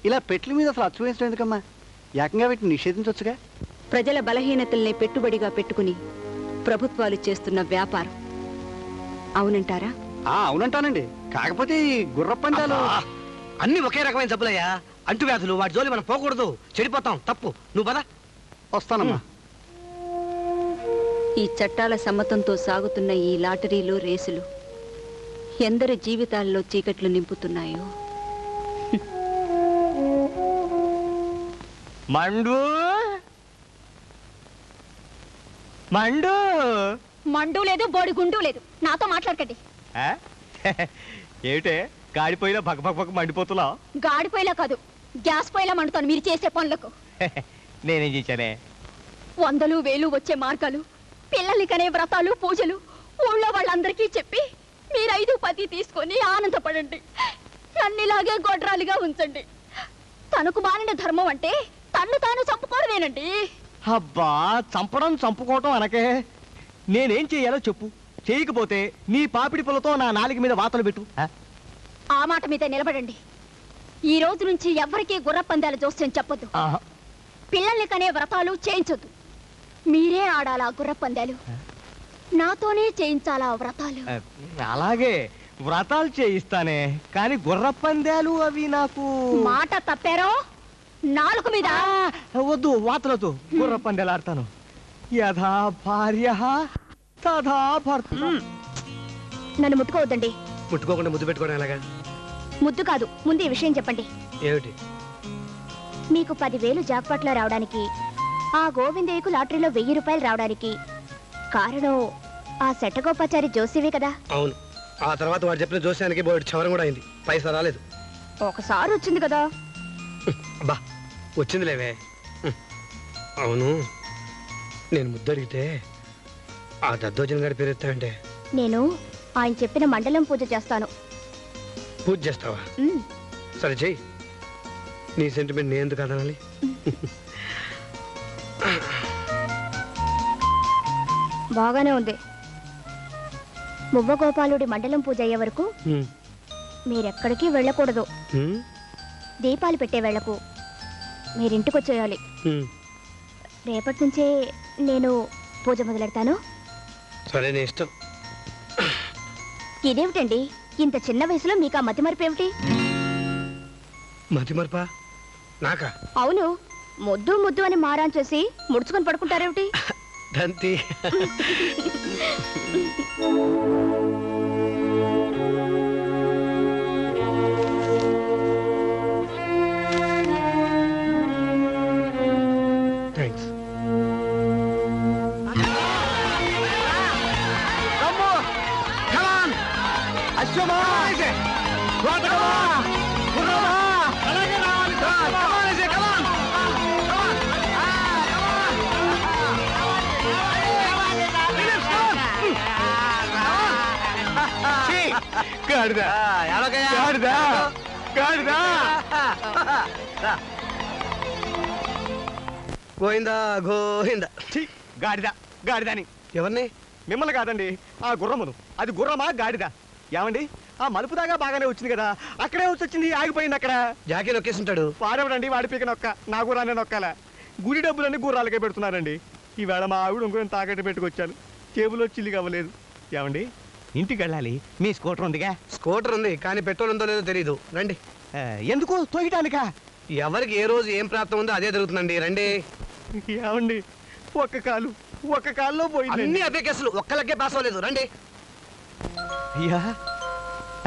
ఇలా పెట్ల మీద అసలు అచ్చు వేసడం ఎందుకమ్మా? ఏకంగా వీటిని నిషేధించవచ్చుగా.
ప్రజల బలహీనతల్ని పెట్టుబడిగా పెట్టుకుని ప్రభుత్వాలు చేస్తున్న వ్యాపారం అవునంటారా?
అవునంటానండి. కాకపోతే ఈ గుర్ర పందాలు
అన్ని ఒకే రకమైన జబ్బులయ్యా. అంటువ్యాధులు. వాటి జోలి మనం పోకూడదు, చెడిపోతాం. తప్పు. నువ్వు పద.
వస్తానమ్మా.
ఈ చట్టాల సమ్మతంతో సాగుతున్న ఈ లాటరీలు, రేసులు ఎందరి జీవితాల్లో చీకట్లు నింపుతున్నాయో.
మండు మండు
మండు లేదు, బోడి గుండు లేదు. నాతో మాట్లాడకండి.
ఏమిటే గాడిపోయినా భగ భగ భగ మండిపోతున్నా?
గాడిపోయేలా కాదు, గ్యాస్ పోయేలా మండుతాను మీరు చేసే పనులకు.
నేనేం చేశానే?
100,000, 1000 వచ్చే మార్గాలు, పిల్లల్ని కనే వ్రతాలు, పూజలు ఊళ్ళో వాళ్ళందరికీ చెప్పి మీరు 5, 10 తీసుకొని ఆనందపడండి. నన్నిలాగే గొడ్రాలిగా ఉంచండి. తనకు బానిన ధర్మం అంటే తన్ను తాను చంపుకోవడమేనండి.
అబ్బా, చంపడం చంపుకోవటం అనకే. నేనేం చెయ్యాలో చెప్పు. చేయకపోతే నీ పాపిడి పుల్లతో నా నాలుక మీద వాతలు పెట్టు.
ఆ మాట మీద నిలబడండి. ఈ రోజు నుంచి ఎవ్వరికీ గుర్రపందాలు జోస్యం చెప్పొద్దు. పిల్లల్ని కనే వ్రతాలు చేయించొద్దు. మీరే ఆడాలా గుర్రపందాలు, నాతోనే చేయించాలా వ్రతాలు.
అలాగే వ్రతాలు చేయిస్తానే, కానీ గుర్రపందాలు అవి నాకు.
మాట తప్పారో నాలుగు మీద.
వద్దు, వాతలొద్దు. గుర్రపందాలు ఆడతాను. యథా భార్య తథా భర్త.
నన్ను ముట్టుకోవద్దండి.
ముట్టుకోకుండా ముద్దు పెట్టుకోవడం ఎలాగా?
ముద్దు కాదు, ముందు ఈ విషయం చెప్పండి.
ఏమిటి?
మీకు 10,000 జాక్పాట్లో రావడానికి, ఆ గోవిందయ్యకు లాటరీలో 1000 రూపాయలు రావడానికి కారణం ఆ శెట్టగోపాచారి జోసివే కదా?
అవును. ఆ తర్వాత వాడు చెప్పిన జోస్యానికి బోర్డు చవరం కూడా అయింది. పైసా రాలేదు.
ఒకసారి వచ్చింది కదా.
అబ్బా, వచ్చింది లేవే. అవును, నేను ముద్దు అడిగితే ఆ దద్దోజన్ గారి పేరు ఎత్తావంటే
నేను ఆయన చెప్పిన మండలం పూజ చేస్తాను.
పూజ చేస్తావా? సరే చెయ్యి. నీ సెంటిమెంట్ నేను ఎందుకు అదనాలి?
బాగానే ఉంది. మువ్వగోపాలుడి మండలం పూజ అయ్యే వరకు మీరెక్కడికి వెళ్ళకూడదు. దీపాలు పెట్టే వేళకు మీరింటికొచ్చేయాలి. రేపటి నుంచే నేను పూజ మొదలెడతాను.
సరే, నీ ఇష్టం.
ఇదేమిటండి, ఇంత చిన్న వయసులో మీకు ఆ మతిమరుపు ఏమిటి?
మతిమరుపా? నాకా?
అవును, ముద్దు ముద్దు అని మారాన్ చేసి ముడుచుకొని పడుకుంటారేమిటి?
దంతి. థ్యాంక్స్.
గాడిదా గాడిదా గాడిదా.
గోయిందా గోయిందా.
గాడిదా గాడిదని.
ఎవరిని?
మిమ్మల్ని కాదండి, ఆ గుర్రమును. అది గుర్రమా గాడిదా? ఏమండి, ఆ మలుపు దాకా బాగానే వచ్చింది కదా, అక్కడే వచ్చింది, ఆగిపోయింది అక్కడ.
జాకీ నొక్కేసింటాడు.
వాడేవాడండి, వాడి పీక నొక్క. నా గుర్రాన్ని నొక్కాలా? గుడి డబ్బులన్నీ గుర్రాలకే పెడుతున్నారండి. ఈవేళ మా ఆవిడ ఇంకొక తాకట్టు పెట్టుకొచ్చాను, జేబులో చిల్లి కావలేదు. ఏమండి, ఇంటికి వెళ్ళాలి. మీ స్కూటర్ ఉందిగా?
స్కూటర్ ఉంది, కానీ పెట్రోల్ ఉందో లేదో తెలియదు. రండి.
ఎందుకు? తోయటానికా?
ఎవరికి ఏ రోజు ఏం ప్రాప్తం ఉందో అదే జరుగుతుందండి. రండి.
ఏమండి, ఒక్క కాల్లో పోయింది.
అన్ని అదే కేసులు, ఒక్కలకే పాస్ అవ్వలేదు. రండి.
అయ్యా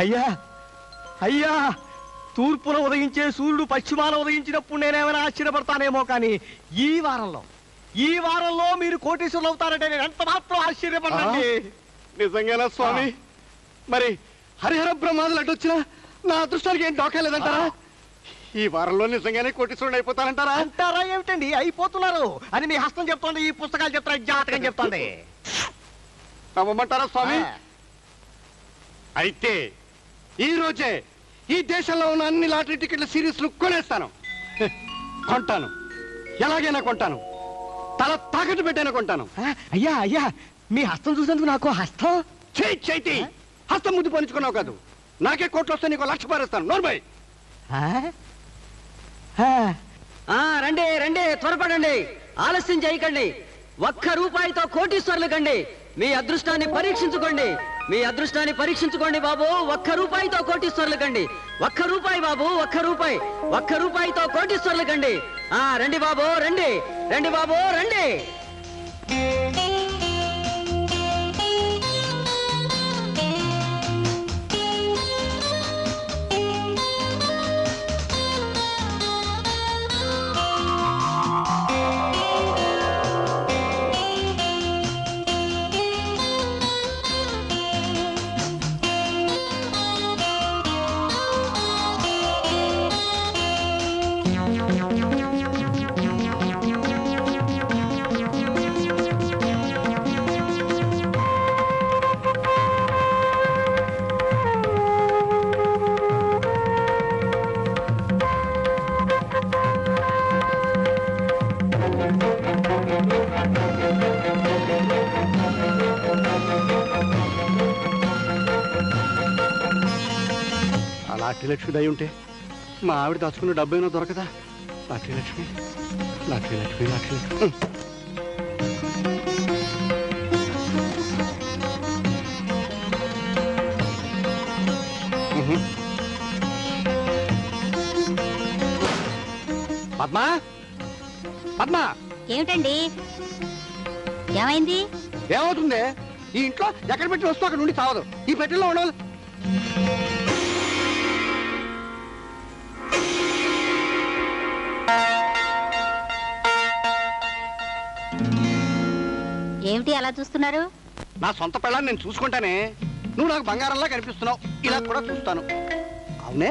అయ్యా అయ్యా, తూర్పున ఉదయించే సూర్యుడు పశ్చిమాన ఉదయించినప్పుడు నేనేమైనా ఆశ్చర్యపడతానేమో, కానీ ఈ వారంలో మీరు కోటీశ్వరులు అవుతారంటే నేను ఎంత మాత్రం ఆశ్చర్యపడండి.
నిజంగానా స్వామి? మరి హరిహర బ్రహ్మాదులు అడ్డొచ్చినా నా అదృష్టానికి ఏం డోకాలేదంటారా? ఈ వారంలో నిజంగానే కోటీశ్వరుడు అయిపోతారంటారా?
అంటారా ఏమిటండి, అయిపోతున్నారు అని మీ హస్తం చెప్తోంది, ఈ పుస్తకాలు చెప్తారు, జాతకం చెప్తోంది.
నమ్మమంటారా స్వామి? అయితే ఈ రోజే ఈ దేశంలో ఉన్న అన్ని లాటరీ టికెట్ల సిరీస్లు కొనేస్తాను. కొంటాను, ఎలాగైనా కొంటాను, తల తాకట్టు పెట్టైనా కొంటాను.
అయ్యా అయ్యా, మీ హస్తం చూసేందుకు నాకు హస్తం
చైతి హస్తం ముద్దు పనిచుకున్నావు కాదు. నాకే కోట్లు వస్తే నీకు 1,00,000 పారేస్తాను. నోర్మై.
రండి రండి, త్వరపడండి, ఆలస్యం చేయకండి. 1 రూపాయితో కోటీశ్వర్లు కండి. మీ అదృష్టాన్ని పరీక్షించుకోండి, మీ అదృష్టాన్ని పరీక్షించుకోండి బాబు. 1 రూపాయితో కోటీశ్వర్లు కండి. 1 రూపాయి బాబు, 1 రూపాయి. 1 రూపాయితో కోటీశ్వర్లు కండి. రండి బాబు, రండి రండి బాబు, రండి.
లాటరీ లక్ష్మి దయ ఉంటే మా ఆవిడ దాచుకున్న డబ్బు ఏమో దొరకదా? Lottery Lakshmi, lottery Lakshmi, lottery Lakshmi. Padma, Padma,
ఏమిటండి? ఏమైంది?
ఏమవుతుంది? ఈ ఇంట్లో ఎక్కడ పెట్టి వస్తూ అక్కడ నుండి చావదు. ఈ పెట్టెల్లో ఉండవాలి.
ఏమిటి అలా చూస్తున్నారు?
నా సొంత పెళ్ళాన్ని నేను చూసుకుంటానే. నువ్వు నాకు బంగారంలా కనిపిస్తున్నావు. ఇలా కూడా చూస్తాను. అవునే,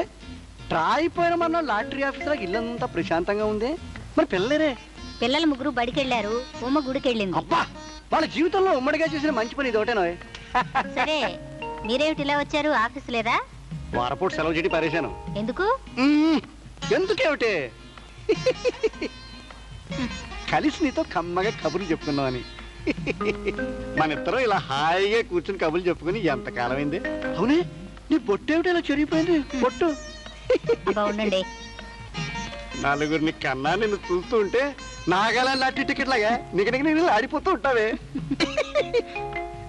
డ్రా అయిపోయిన మన లాటరీ ఆఫీసర్ ఇల్లంతా ప్రశాంతంగా ఉంది. మరి పిల్లలేరే?
పిల్లలు ముగ్గురు బడికెళ్ళారు, ఉమ్మ గుడికెళ్ళింది.
అబ్బా, వాళ్ళ జీవితంలో ఉమ్మడిగా చేసిన మంచి పని ఇదొకటేనో.
సరే, మీరేమిటి ఇలా వచ్చారు? ఆఫీస్ లేదా?
వారపూట సెలవు చెడి పారేశాను.
ఎందుకు?
ఎందుకేమిటి? కలిసి నీతో కమ్మగా కబుర్లు చెప్పుకున్నామని. మన ఇద్దరం ఇలా హాయిగా కూర్చుని కబుర్లు చెప్పుకుని ఎంతకాలం అయింది. అవునే, నీ బొట్టేమిటి ఇలా చెరిగిపోయింది? బొట్టు
ఉండండి.
నలుగురిని కన్నా నిన్ను చూస్తూ ఉంటే నాగాలాండ్ లాటరీ టికెట్ లాగా నిగనిగ నీళ్ళు ఆడిపోతూ ఉంటావే.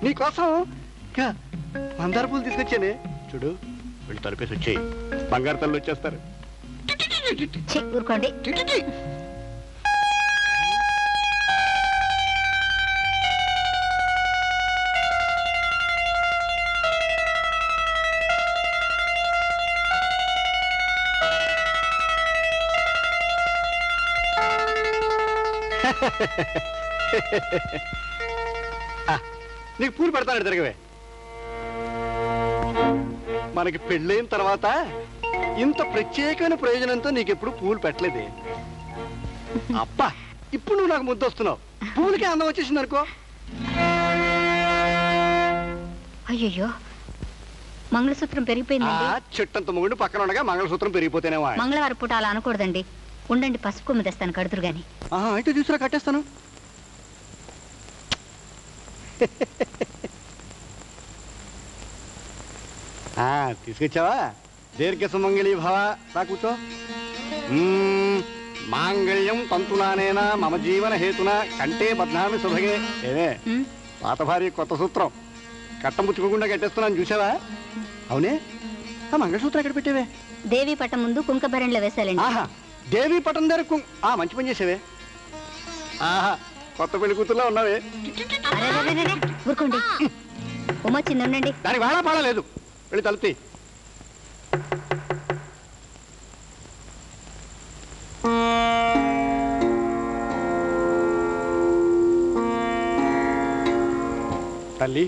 నీకోసం మందార పూలు తీసుకొచ్చానే. చూడు, వీళ్ళు తలిపేసి వచ్చాయి. బంగారు తల్లు వచ్చేస్తారు.
ఊరుకోండి.
నీకు పూలు పెడతాను, తిరగవే. మనకి పెళ్ళైన తర్వాత ఇంత ప్రత్యేకమైన ప్రయోజనంతో నీకెప్పుడు పూలు పెట్టలేదే. అబ్బా, ఇప్పుడు నువ్వు నాకు ముద్దు వస్తున్నావు. పూలకి అందం వచ్చేసింది అనుకో.
అయ్యో, మంగళసూత్రం పెరిగిపోయిందండి.
చెట్టంత మొగుడు పక్కన ఉండగా మంగళసూత్రం పెరిగిపోతేనే.
మంగళవారం పూట అలా అనకూడదండి. ఉండండి, పసుపు కొమ్మి తెస్తాను, కడుతురు గాని.
అయితే తీసుకురా, కట్టేస్తాను. తీసుకొచ్చావా? దీర్ఘ సుమంగళి భవ. రా కూర్చో. మాంగళ్యం తంతునానేనా మమ జీవన హేతున కంటే బధ్నామి సుభగే. ఏమే, పాత భార్య కొత్త సూత్రం కట్టం పుచ్చుకోకుండా కట్టేస్తున్నాను, చూసావా? అవునే, ఆ మంగళసూత్రం ఎక్కడ పెట్టేవే?
దేవి పట్టం ముందు కుంకభరణిలో వేసాలండి.
ఆహా, దేవి పట్టం దగ్గర మంచి పని చేసేవే. ఆహా, కొత్త పెళ్లి కూతురులా ఉన్నావే.
ఊరుకోండి, ఉమ్మొచ్చింది, ఉండండి.
దానికి వాడా పాడలేదు. వెళ్ళి తలుపుతి. తల్లి,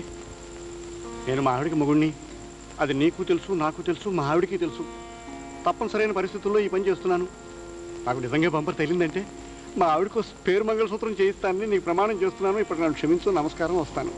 నేను మా ఆవిడికి మొగుణ్ణి. అది నీకు తెలుసు, నాకు తెలుసు, మా ఆవిడికి తెలుసు. తప్పనిసరైన పరిస్థితుల్లో ఈ పని చేస్తున్నాను. నాకు నిజంగా బంపర్ తగిలిందంటే మా ఆవిడకు పేరు మంగళసూత్రం చేయిస్తానని నీకు ప్రమాణం చేస్తున్నాను. ఇప్పుడు నన్ను క్షమించు. నమస్కారం, వస్తాను.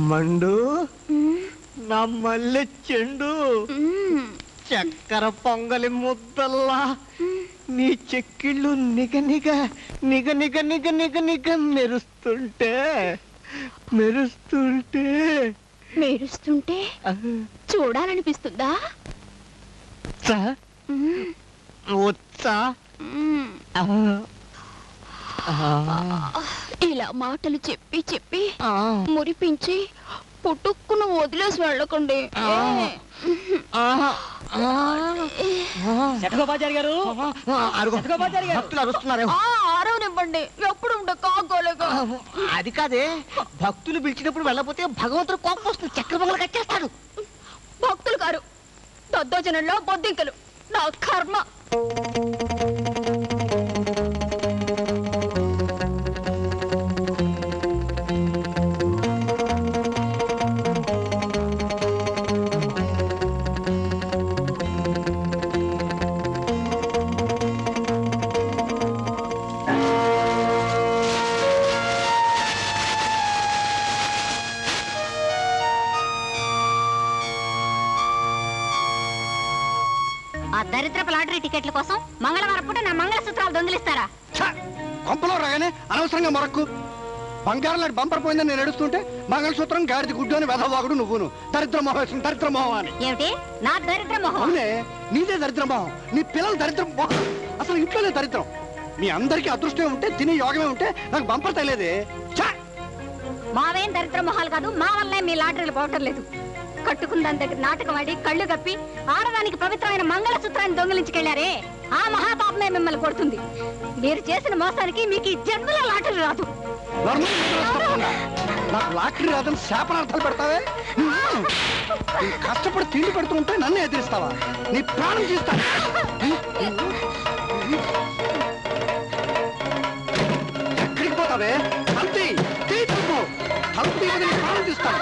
మండు, నా మల్లె చెండు, చక్కెర పొంగలి ముద్దల్లా నీ చెక్కిళ్ళు నిగ నిగ నిగ నిగ నిగ నిగ నిగ మెరుస్తుంటే మెరుస్తుంటే
మెరుస్తుంటే చూడాలనిపిస్తుందా?
వచ్చా?
ఇలా మాటలు చెప్పి చెప్పి మురిపించి పుట్టుక్కున వదిలేసి వెళ్ళకండి. ఆరవనివ్వండి, ఎప్పుడు ఉండే కాగోలేగా.
అది కాదే, భక్తులు పిలిచినప్పుడు వెళ్ళకపోతే భగవంతుడు కోపం వస్తుంది, చక్కెర పొంగలు కట్టేస్తాడు.
భక్తులు గారు దద్దోజనంలో బొద్దింకలు, నా కర్మ.
ఆ దరిద్రపు లాటరీ టికెట్ల కోసం మంగళవారం పూట నా మంగళసూత్రాలు దొంగిలిస్తారా?
కొంపలో రాగానే అనవసరంగా మొరక్కు. బంగారం లాంటి బంపర్ పోయిందని నేను ఎడుస్తుంటే మంగళసూత్రం గాడిది గుడ్డు అని వెధవాగుడు నువ్వును. దరిద్ర మొహం దరిద్ర మొహం అని.
ఏమిటి నా దరిద్ర మొహం?
అవునే, నీదే దరిద్ర మొహం. నీ పిల్లలు దరిద్ర మొహం. అసలు ఇంట్లోనే దరిద్రం. మీ అందరికీ అదృష్టమే ఉంటే తినే యోగమే ఉంటే నాకు బంపర్ తగలేదే.
మావేం దరిద్ర మొహాలు కాదు, మా వల్లే మీ లాటరీలు పోవటం లేదు. కట్టుకున్న దాని దగ్గర నాటకం ఆడి కళ్ళు కప్పి ఆడదానికి పవిత్రమైన మంగళసూత్రాన్ని దొంగిలించుకెళ్లారే, ఆ మహాపాపమే మిమ్మల్ని కొడుతుంది. మీరు చేసిన మోసానికి మీకు ఈ జన్మలో లాటరీ రాదు.
నాకు లాటరీ రాదని శాపనార్థాలు పెడతావే. కష్టపడి తిండి పెడుతుంటే నన్ను ఎదిరిస్తావా? నీ ప్రాణం తీస్తాను. ఎక్కడికి పోతావే? అంతే ప్రాణం తీస్తాను.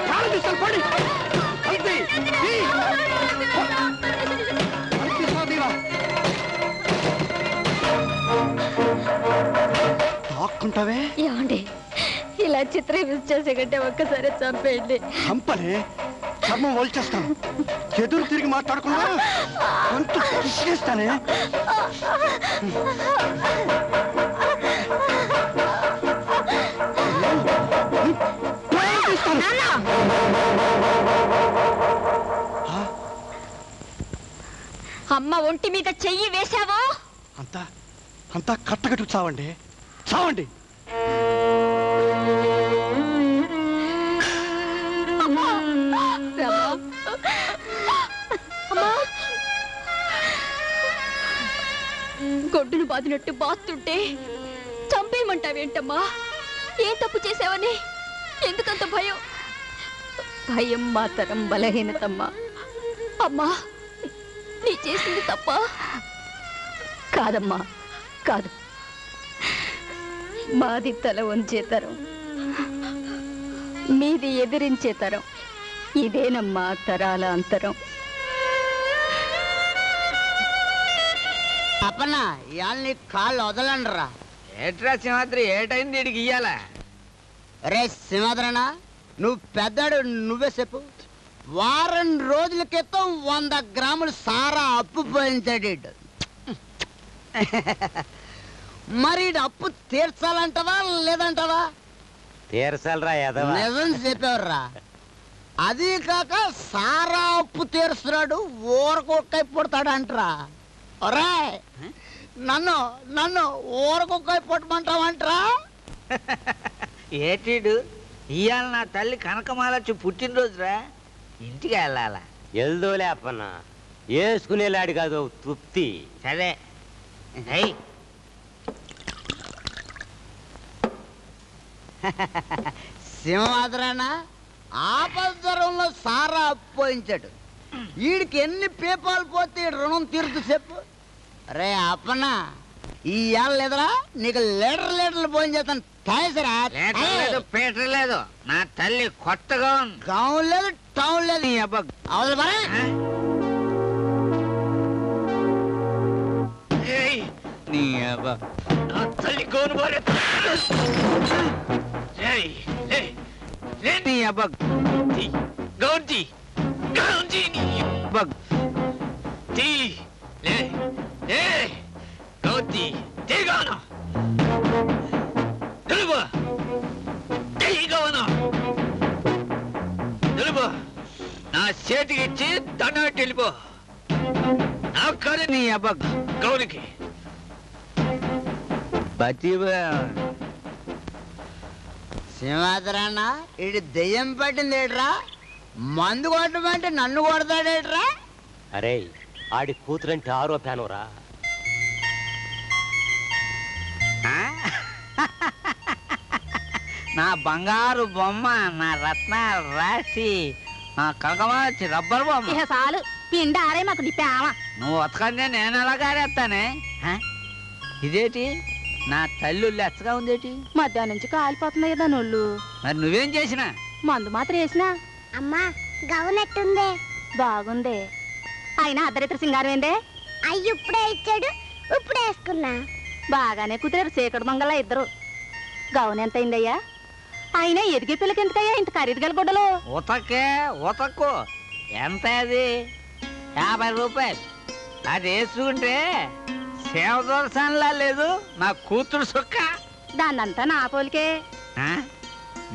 ప్రాణం తీస్తాను. పడి అంతే తాక్కుంటావే.
ఏమండి ఇలా చిత్రం చేసే కంటే ఒక్కసారి చంపేయండి.
చంపలే, చర్మం వల్చేస్తాను. ఎదురు తిరిగి మాట్లాడకుండా గొంతు విసిరేస్తానే.
అమ్మ ఒంటి మీద చెయ్యి వేశావో
అంతా కట్టగట్టు చావండి, చావండి.
గొడ్డును బాదినట్టు బాస్తుంటే చంపేయమంటావేంటమ్మా? ఏం తప్పు చేసావని? ఎందుకంత భయం? భయం మాతరం బలహీనతమ్మా. అమ్మా, నీ చేసింది తప్ప
కాదమ్మా, కాదు. మాది తల వంచే తరం, మీది ఎదిరించే తరం. ఇదేనమ్మా తరాల అంతరం.
అప్పన్న ఇవాళ నీ కాళ్ళు వదలండిరా.
ఏట్రా సింహాద్రి, ఏటైంది వీడికి ఇయ్యాల?
రే సింహాద్రనా, నువ్వు పెద్దాడు, నువ్వే చెప్పు. వారం రోజుల క్రితం 100 గ్రాములు సారా అప్పు పోయించాడు. మరి అప్పు తీర్చాలంటవా లేదంటవా?
తీర్చాలరా,
నిజం చెప్పేవర్రా. అది కాక సారా అప్పు తీరుస్తున్నాడు, ఊరకొక్కై పుడతాడు అంటరా. ఒరే, నన్ను ఊరకొక్కై పుట్టమంటావంటరా?
ఏటీడు ఇవాళ నా తల్లి కనకమాలచ్చి పుట్టినరోజురా, ఇంటికి వెళ్ళాలా?
ఎల్దోలే అప్పన్న, వేసుకునేలాడు కాదు తృప్తి.
సరే
సింహాద్రానా ఆపదరంలో సారా అప్పోయించాడు. వీడికి ఎన్ని పేపాలు పోతే రుణం తీరుతూ చెప్పు. రే అప్పన్న, ఈ ఏళ్ళ లేదురా నీకు లీటర్లు పోయిన చేస్తాను. కాయసరా
పీటర్ లేదు, నా తల్లి కొత్తగా ఉంది.
గౌన్ లేదు, టౌన్ లేదు. నీ అబ్బా అవతల పరే.
నీ అబ్బా నా తల్లి గౌను భార్య. నీ అబ్బా గౌన్జీ గౌన్జీ నీ అబ్బా తీ లే ఏ గౌన్జీ తీగాను నిలువు తీగాను నిలువు. నా చేతికి ఇచ్చి దండం పెట్టి వెళ్ళిపో. నా కాదు నీ అబ్బా గౌనికి
సింహాద్రాన్న, ఇటు దెయ్యం పట్టింది ఏట్రా? మందు కొట్టమంటే నన్ను కొడతాడేట్రా?
అరే, ఆడి కూతురంటే ఆరోపానురా.
నా బంగారు బొమ్మ, నా రత్నాలు రాసి, నా కలకమాచి రబ్బర్ బొమ్మ.
చాలు పిండి ఆరే మాకు నిప్పావా.
నువ్వు ఉతకందే నేను ఎలా గారేస్తానే? ఇదేటి నా తల్లి లెచ్చగా ఉందేటి?
మధ్యాహ్నం నుంచి కాలిపోతుంది కదా నోళ్ళు.
మరి నువ్వేం చేసినా?
మందు మాత్రం వేసినా.
అమ్మా గౌనెట్టుందే?
బాగుందే.
అయినా అర్ధరిత్ర సింగారం ఏందే?
అయ్యి ఇప్పుడే ఇచ్చాడు, ఇప్పుడే వేసుకున్నా.
బాగానే కుదిరారు చీకటి మంగళ ఇద్దరు. గౌన్ ఎంత అయిందయ్యా? అయినా ఎదిగే పిల్లకి ఎందుకయ్యా ఇంత ఖరీదు గల గుడ్డలు?
ఉతకే ఉతక్కు, ఎంత అది 50 రూపాయలు. అది వేసుకుంటే శివదర్శనంలా లేదు నా కూతురు సుఖ.
దాన్నంతా నా పోలికే.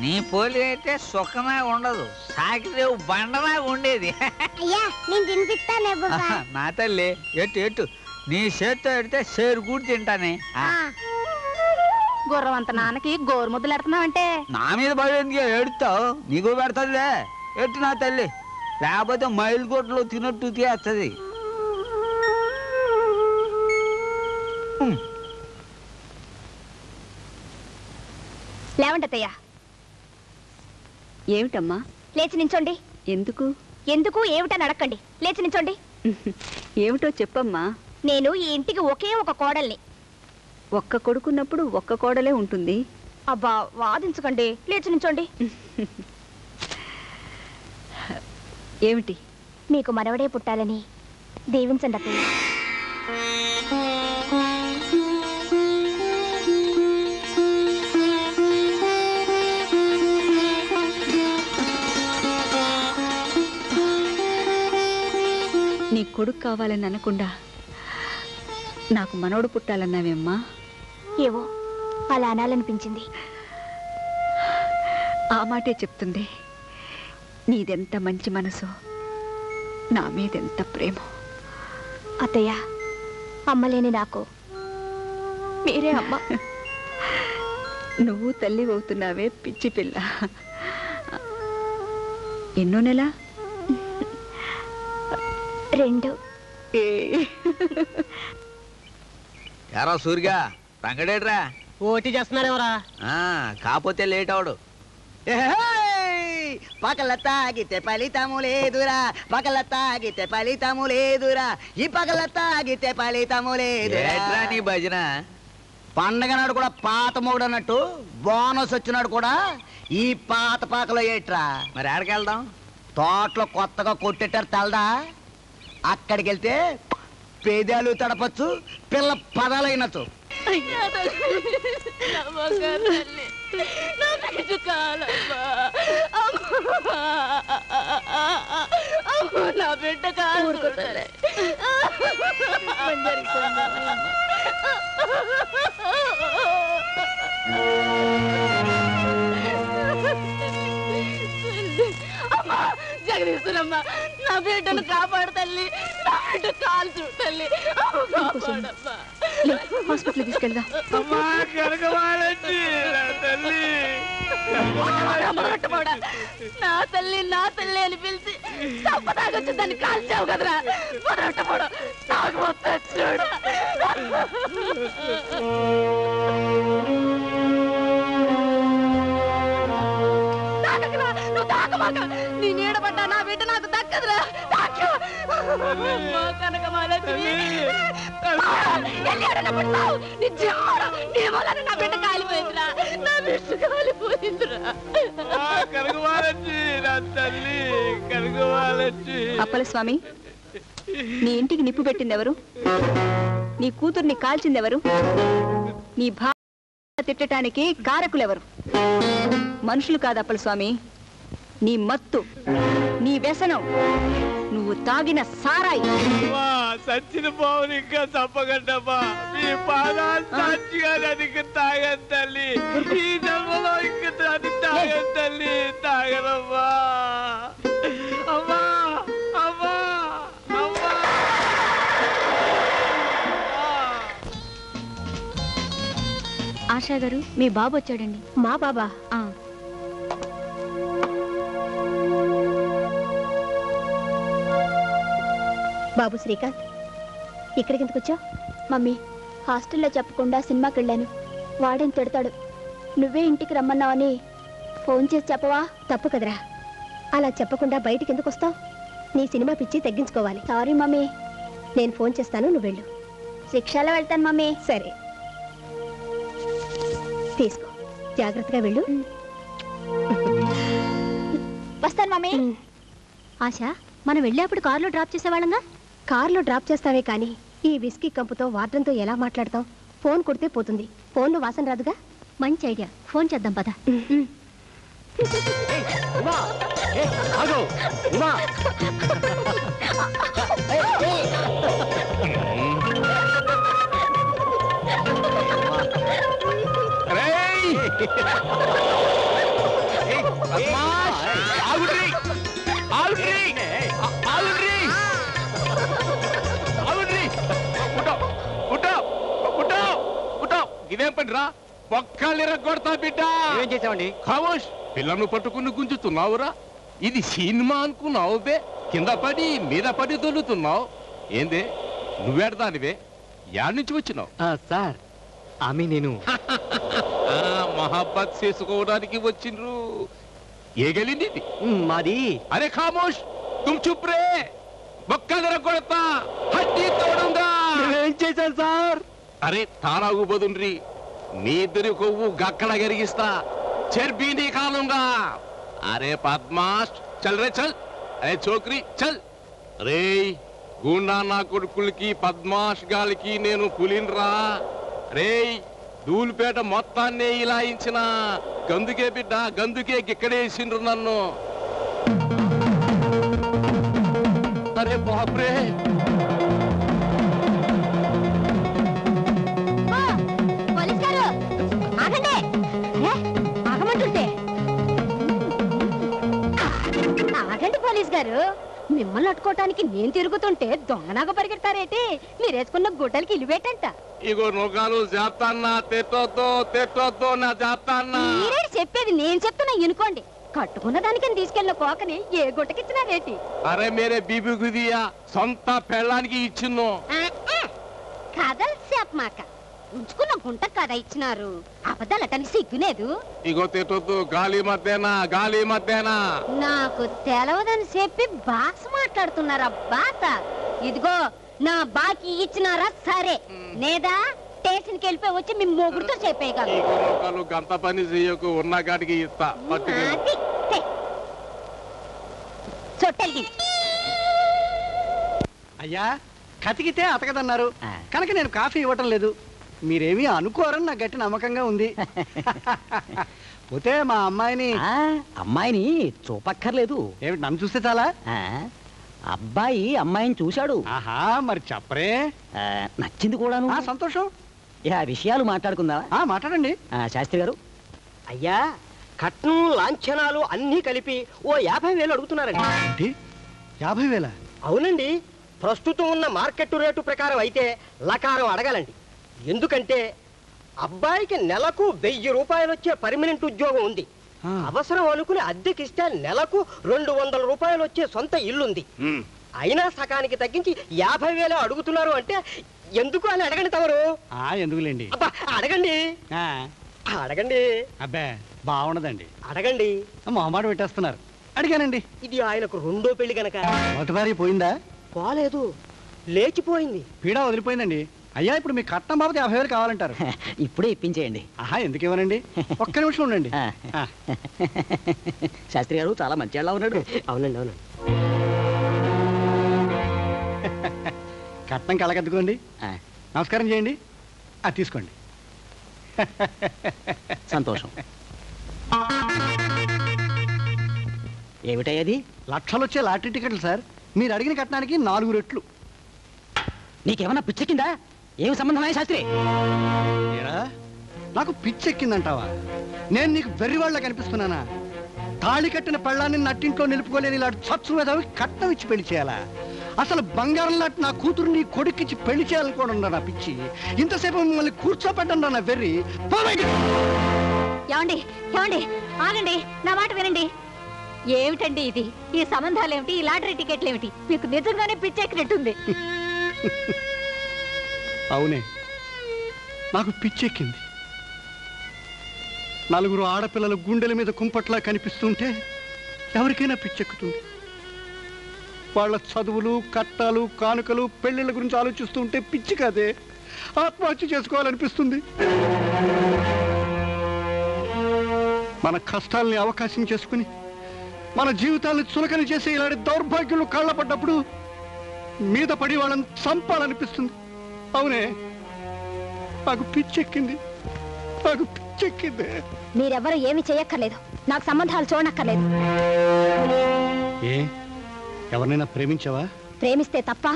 నీ పోలి అయితే సుఖమే ఉండదు, సాకిరేవు బండలా ఉండేది.
అయ్యా నేను తినిపిస్తానే
నా తల్లి ఎట్టు ఎట్టు నీ చేత్తో ఎడితే సేరు కూడా తింటానే.
గుర్రం అంత నాన్నకి గోరు ముద్దలు ఎడుతున్నావంటే
నా మీద పడేందుకు ఏడుతావు, నీకు పెడతాదిలే. ఎట్టు నా తల్లి, లేకపోతే మైలు కొట్లో తినట్టు తీస్తుంది.
లేవంటయ్యా.
ఏమిటమ్మా?
లేచి నించోండి.
ఎందుకు?
ఎందుకు ఏమిటని అడక్కండి, లేచి నించోండి.
ఏమిటో చెప్పమ్మా.
నేను ఈ ఇంటికి ఒకే ఒక కోడల్ని.
ఒక్క కొడుకున్నప్పుడు ఒక్క కోడలే ఉంటుంది.
అబ్బా వాదించకండి, లేచి నించోండి.
ఏమిటి?
మీకు మనవడే పుట్టాలని దీవించండి అత్తయ్య.
నీ కొడుకు కావాలని అనకుండా నాకు మనవడు పుట్టాలన్నావేమ్మా?
ఏవో అలా అనాలనిపించింది.
ఆ మాటే చెప్తుంది. నీదెంత మంచి మనసు, నా మీదెంత ప్రేమ.
అత్తయ్య, అమ్మలేని నాకు మీరే అమ్మ.
నువ్వు తల్లి అవుతున్నావే పిచ్చి పిల్ల. ఎన్నో నెల?
2.
ఎరా సూరిగా రంగడేట్రా?
ఓటీ చేస్తున్నారేమరా?
కాకపోతే లేట్ అవడు.
పగల తాగితే ఫలితము లేదురా, పగల తాగితే ఫలితము లేదురా, ఈ పగల తాగితే ఫలితము లేదురా.
నీ భజన
పండగ నాడు కూడా పాత మూడు అన్నట్టు బోనస్ వచ్చినాడు కూడా ఈ పాత పాకలో ఏట్రా.
మరి ఎక్కడికి వెళ్దాం?
తోటలో కొత్తగా కొట్టేటారు తెల్దా, అక్కడికి వెళ్తే పేదాలు తడపచ్చు, పిల్ల పదాలు అయినచ్చు.
నా బిడ్డ కాదు. జగదీశ్వరమ్మా, నా బిడ్డను కాపాడు తల్లి, నా బిడ్డ కాలు చూడు తల్లి.
హాస్పిటల్ తీసుకెళ్దాం.
నా తల్లి నా తల్లి అని పిలిచి తప్పదాగొచ్చి దాన్ని కాల్చావు కదరా. మొదలెట్టబోడు తాగుబోతా చూడు. నువ్వు తాకమాక, నీ నీడబడ్డా నా బిడ్డ నాకు దక్కదురా. నా బిడ్డ కాలిపోయిందిరా, నా బిడ్డ కాలిపోయిందిరా.
అప్పల స్వామి, నీ ఇంటికి నిప్పు పెట్టిందెవరు? నీ కూతుర్ని కాల్చిందెవరు? నీ భార్య తిట్టడానికి కారకులెవరు? మనుషులు కాదు అప్పల స్వామి, నీ మత్తు, నీ వ్యసనం, నువ్వు తాగిన సారాయి.
సచ్చిన బావుని ఇంకా తప్పగంటమ్మా, మీ పాదాలు సాక్షిగా నదికి తాగను తల్లి, ఈ జన్మలో ఇంకా అది తాగను తల్లి, తాగనమ్మా. అమ్మా అమ్మా అమ్మా.
ఆశా గారు, మీ బాబు వచ్చాడండి.
మా బాబా? బాబు శ్రీకాంత్, ఇక్కడికి ఎందుకు వచ్చావు? మమ్మీ, హాస్టల్లో చెప్పకుండా సినిమాకి వెళ్ళాను. వాడేం తిడతాడు, నువ్వే ఇంటికి రమ్మన్నావని ఫోన్ చేసి చెప్పవా? తప్పు కదరా, అలా చెప్పకుండా బయటికి ఎందుకు వస్తావు? నీ సినిమా పిచ్చి తగ్గించుకోవాలి. సారీ మమ్మీ, నేను ఫోన్ చేస్తాను, నువ్వు వెళ్ళు. రిక్షాలో వెళ్తాను మమ్మీ. సరే, తీసుకో, జాగ్రత్తగా వెళ్ళు. వస్తాను మమ్మీ. ఆశ, మనం వెళ్ళేప్పుడు కారులో డ్రాప్ చేసేవాళ్ళంగా? కారులో డ్రాప్ చేస్తావే కానీ ఈ విస్కీ కంపుతో వార్డెన్తో ఎలా మాట్లాడతాం? ఫోన్ కొడితే పోతుంది, ఫోన్లో వాసన రాదుగా. మంచి ఐడియా, ఫోన్ చేద్దాం పద.
ఆగు ఉమా
ఇదేం పని రా పొక్కలు ఇరగొడతా బిడ్డ
ఏం చేసావండి
ఖమోష్ పిల్లను పట్టుకుని గుంజుతున్నావురా ఇది సినిమా అనుకున్నావు బే కింద పడి మీద పడి దొల్లుతున్నావు ఏందే నువ్వేడదానివే యాడ్ నుంచి వచ్చినావు
సార్ ఆమె నేను
మహాబత్ చేసుకోవడానికి వచ్చిండ్రు ఏగలింది
మాది
అరే ఖామోష్ తుమ్ చుప్ రే బొక్కలు ఇరగొడతా హడ్డీ తోడుందా
ఏం చేశాను సార్
అరే తారాగు బదుండ్రి నీ ఇద్దరి కొవ్వు గక్కల గరిగిస్తా చెర్బీని కాలంగా అరే పద్మాష్ చల్ రే చల్ అరే చోకరి చల్ రే గుండా నా కొడుకులకి పద్మాష్ గాలికి నేను పులిన్రా రే ధూళిపేట మొత్తాన్నే ఇలా ఇచ్చిన గందుకే బిడ్డ గందుకే గిక్కడేసిండ్రు నన్ను అరే బాప్రే
పోలీస్ గారు ఆగండి ఆగమంటుంటే ఆగండి పోలీస్ గారు మిమ్మల్ని అట్టుకోవటానికి నేను తిరుగుతుంటే దొంగనాగా పరిగెడతారేటి మీరేసుకున్న గుడ్డలకి ఇలివేటంట
ఇగో నొగాలు చేస్తాన్నా తెట్టొద్దు నా చేస్తాన్నా
మీరే చెప్పేది నేను చెప్తున్నా వినుకోండి కట్టుకున్న దానికి తీసుకెళ్ళిన కోకని ఏ గుట్టకిచ్చినారేటి
అరే మేరే బీబీ గుదియా సొంత పెళ్ళానికి ఇచ్చిన్నో
కథలు చెప్పమాక ఉంచుకున్న గుంట కథ ఇచ్చినారు అబద్ధాలు అటానికి సిగ్గులేదు
ఇగో తెట్టొద్దు గాలి మధ్యనా
నాకు తెలవదని చెప్పి బాక్స్ మాట్లాడుతున్నారా బాత ఇదిగో నా బాకీ ఇచ్చినారా సరే లేదా స్టేషన్కి వెళ్ళిపోయి వచ్చి మీ మొగుడుతో చెప్పేయగలరు
గంత పని చెయ్యకు ఉన్న కాడికి ఇస్తా
చొట్టెలిగి
అయ్యా కతికితే అతకదన్నారు కనుక నేను కాఫీ ఇవ్వటం లేదు మీరేమీ అనుకోరని నాకు గట్టి నమ్మకంగా ఉంది పోతే మా అమ్మాయిని
చూపక్కర్లేదు
ఏమిటి నన్ను చూస్తే చాలా
అబ్బాయి అమ్మాయిని చూశాడు
ఆహా మరి చెప్పరే
నచ్చింది కూడాను
సంతోషం
ఆ విషయాలు మాట్లాడుకుందామా
మాట్లాడండి
శాస్త్రి గారు
అయ్యా కట్నం లాంఛనాలు అన్నీ కలిపి ఓ 50,000 అడుగుతున్నారండి
50,000?
అవునండి ప్రస్తుతం ఉన్న మార్కెట్ రేటు ప్రకారం అయితే లకారం అడగాలండి ఎందుకంటే అబ్బాయికి నెలకు 1,000 రూపాయలు వచ్చే పర్మనెంట్ ఉద్యోగం ఉంది అవసరం అనుకుని అద్దెకిస్తే నెలకు 200 రూపాయలు వచ్చే సొంత ఇల్లుంది అయినా సకానికి తగ్గించి 50,000 అడుగుతున్నారు అంటే ఎందుకు అని అడగండి తమరు
ఎందుకులేండి
అడగండి అడగండి
అబ్బే బాగుండదండి
అడగండి
మొహమాట పెట్టేస్తున్నారు అడిగానండి
ఇది ఆయనకు రెండో పెళ్లి గనక
మొదటి భార్య పోయిందా
పోలేదు లేచిపోయింది
పీడా వదిలిపోయిందండి అయ్యా ఇప్పుడు మీ కట్నం బాబు 50,000 కావాలంటారు
ఇప్పుడే ఇప్పించేయండి
ఎందుకు ఇవ్వనండి ఒక్క నిమిషం ఉండండి
శాస్త్రి గారు చాలా మంచి ఉన్నాడు
అవునండి అవునండి
కట్నం కలగద్దుకోండి నమస్కారం చేయండి తీసుకోండి
సంతోషం ఏమిటయ్యది
లక్షలు వచ్చే లాటరీ టికెట్లు సార్ మీరు అడిగిన కట్నానికి 4 రెట్లు
నీకేమన్నా పిచ్చెక్కిందా ఏమి సంబంధమే శాస్త్రి
నాకు పిచ్చెక్కిందంటావా నేను నీకు వెర్రివాళ్ళ కనిపిస్తున్నానా తాళి కట్టిన పెళ్ళాన్ని నట్టింట్లో నిలుపుకోలేని ఇలాంటి చచ్చు మీద కట్నం ఇచ్చి పెళ్లి చేయాలా అసలు బంగారం లాంటి నా కూతురు నీ కొడుక్కిచ్చి పెళ్లి చేయాలనుకోండి నా పిచ్చి ఇంతసేపు మిమ్మల్ని కూర్చోపెట్టండి నా వెర్రి
ఏమండి ఏమండి ఆగండి నా మాట వినండి ఏమిటండి ఇది ఈ సంబంధాలు ఏమిటి ఈ లాటరీ టికెట్లు ఏమిటి మీకు నిజంగానే పిచ్చెక్కినట్టుంది
అవునే నాకు పిచ్చెక్కింది నలుగురు ఆడపిల్లల గుండెల మీద కుంపట్లా కనిపిస్తుంటే ఎవరికైనా పిచ్చెక్కుతుంది వాళ్ళ చదువులు కట్టాలు కానుకలు పెళ్లిళ్ళ గురించి ఆలోచిస్తుంటే పిచ్చి కాదే ఆత్మహత్య చేసుకోవాలనిపిస్తుంది మన కష్టాలని అవకాశం చేసుకుని మన జీవితాలను చులకన చేసి ఇలాంటి దౌర్భాగ్యులు కళ్ళ పడ్డప్పుడు మీద పడి వాళ్ళని చంపాలనిపిస్తుంది అవునే నాకు పిచ్చెక్కింది నాకు పిచ్చెక్కింది
మీరెవరూ ఏమి చేయక్కర్లేదు నాకు సంబంధాలు చూడనక్కర్లేదు
ఏ ఎవరినైనా ప్రేమించావా?
ప్రేమిస్తే తప్ప?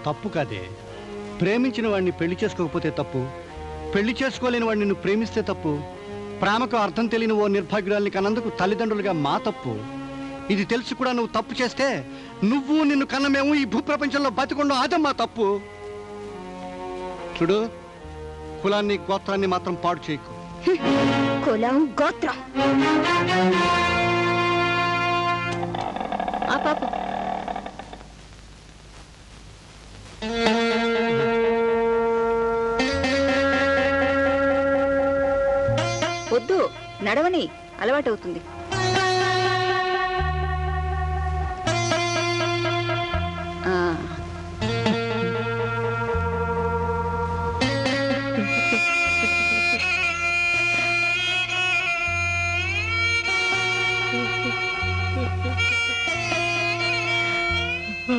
తప్పు కాదే. ప్రేమించిన వాడిని పెళ్లి చేసుకోకపోతే తప్పు, పెళ్లి చేసుకోలేని వాడిని నువ్వు ప్రేమిస్తే తప్పు. ప్రేమకు అర్థం తెలియని ఓ నిర్భాగ్యురాల్ని కన్నందుకు తల్లిదండ్రులుగా మా తప్పు. ఇది తెలిసి కూడా నువ్వు తప్పు చేస్తే నువ్వు నిన్ను కన్న మేము ఈ భూప్రపంచంలో బతికొండం అదే మా తప్పు. చూడు, కులాన్ని గోత్రాన్ని మాత్రం పాడు చేయకు.
కులం గోత్రం ఆ పాప వద్దు, నడవని అలవాటవుతుంది.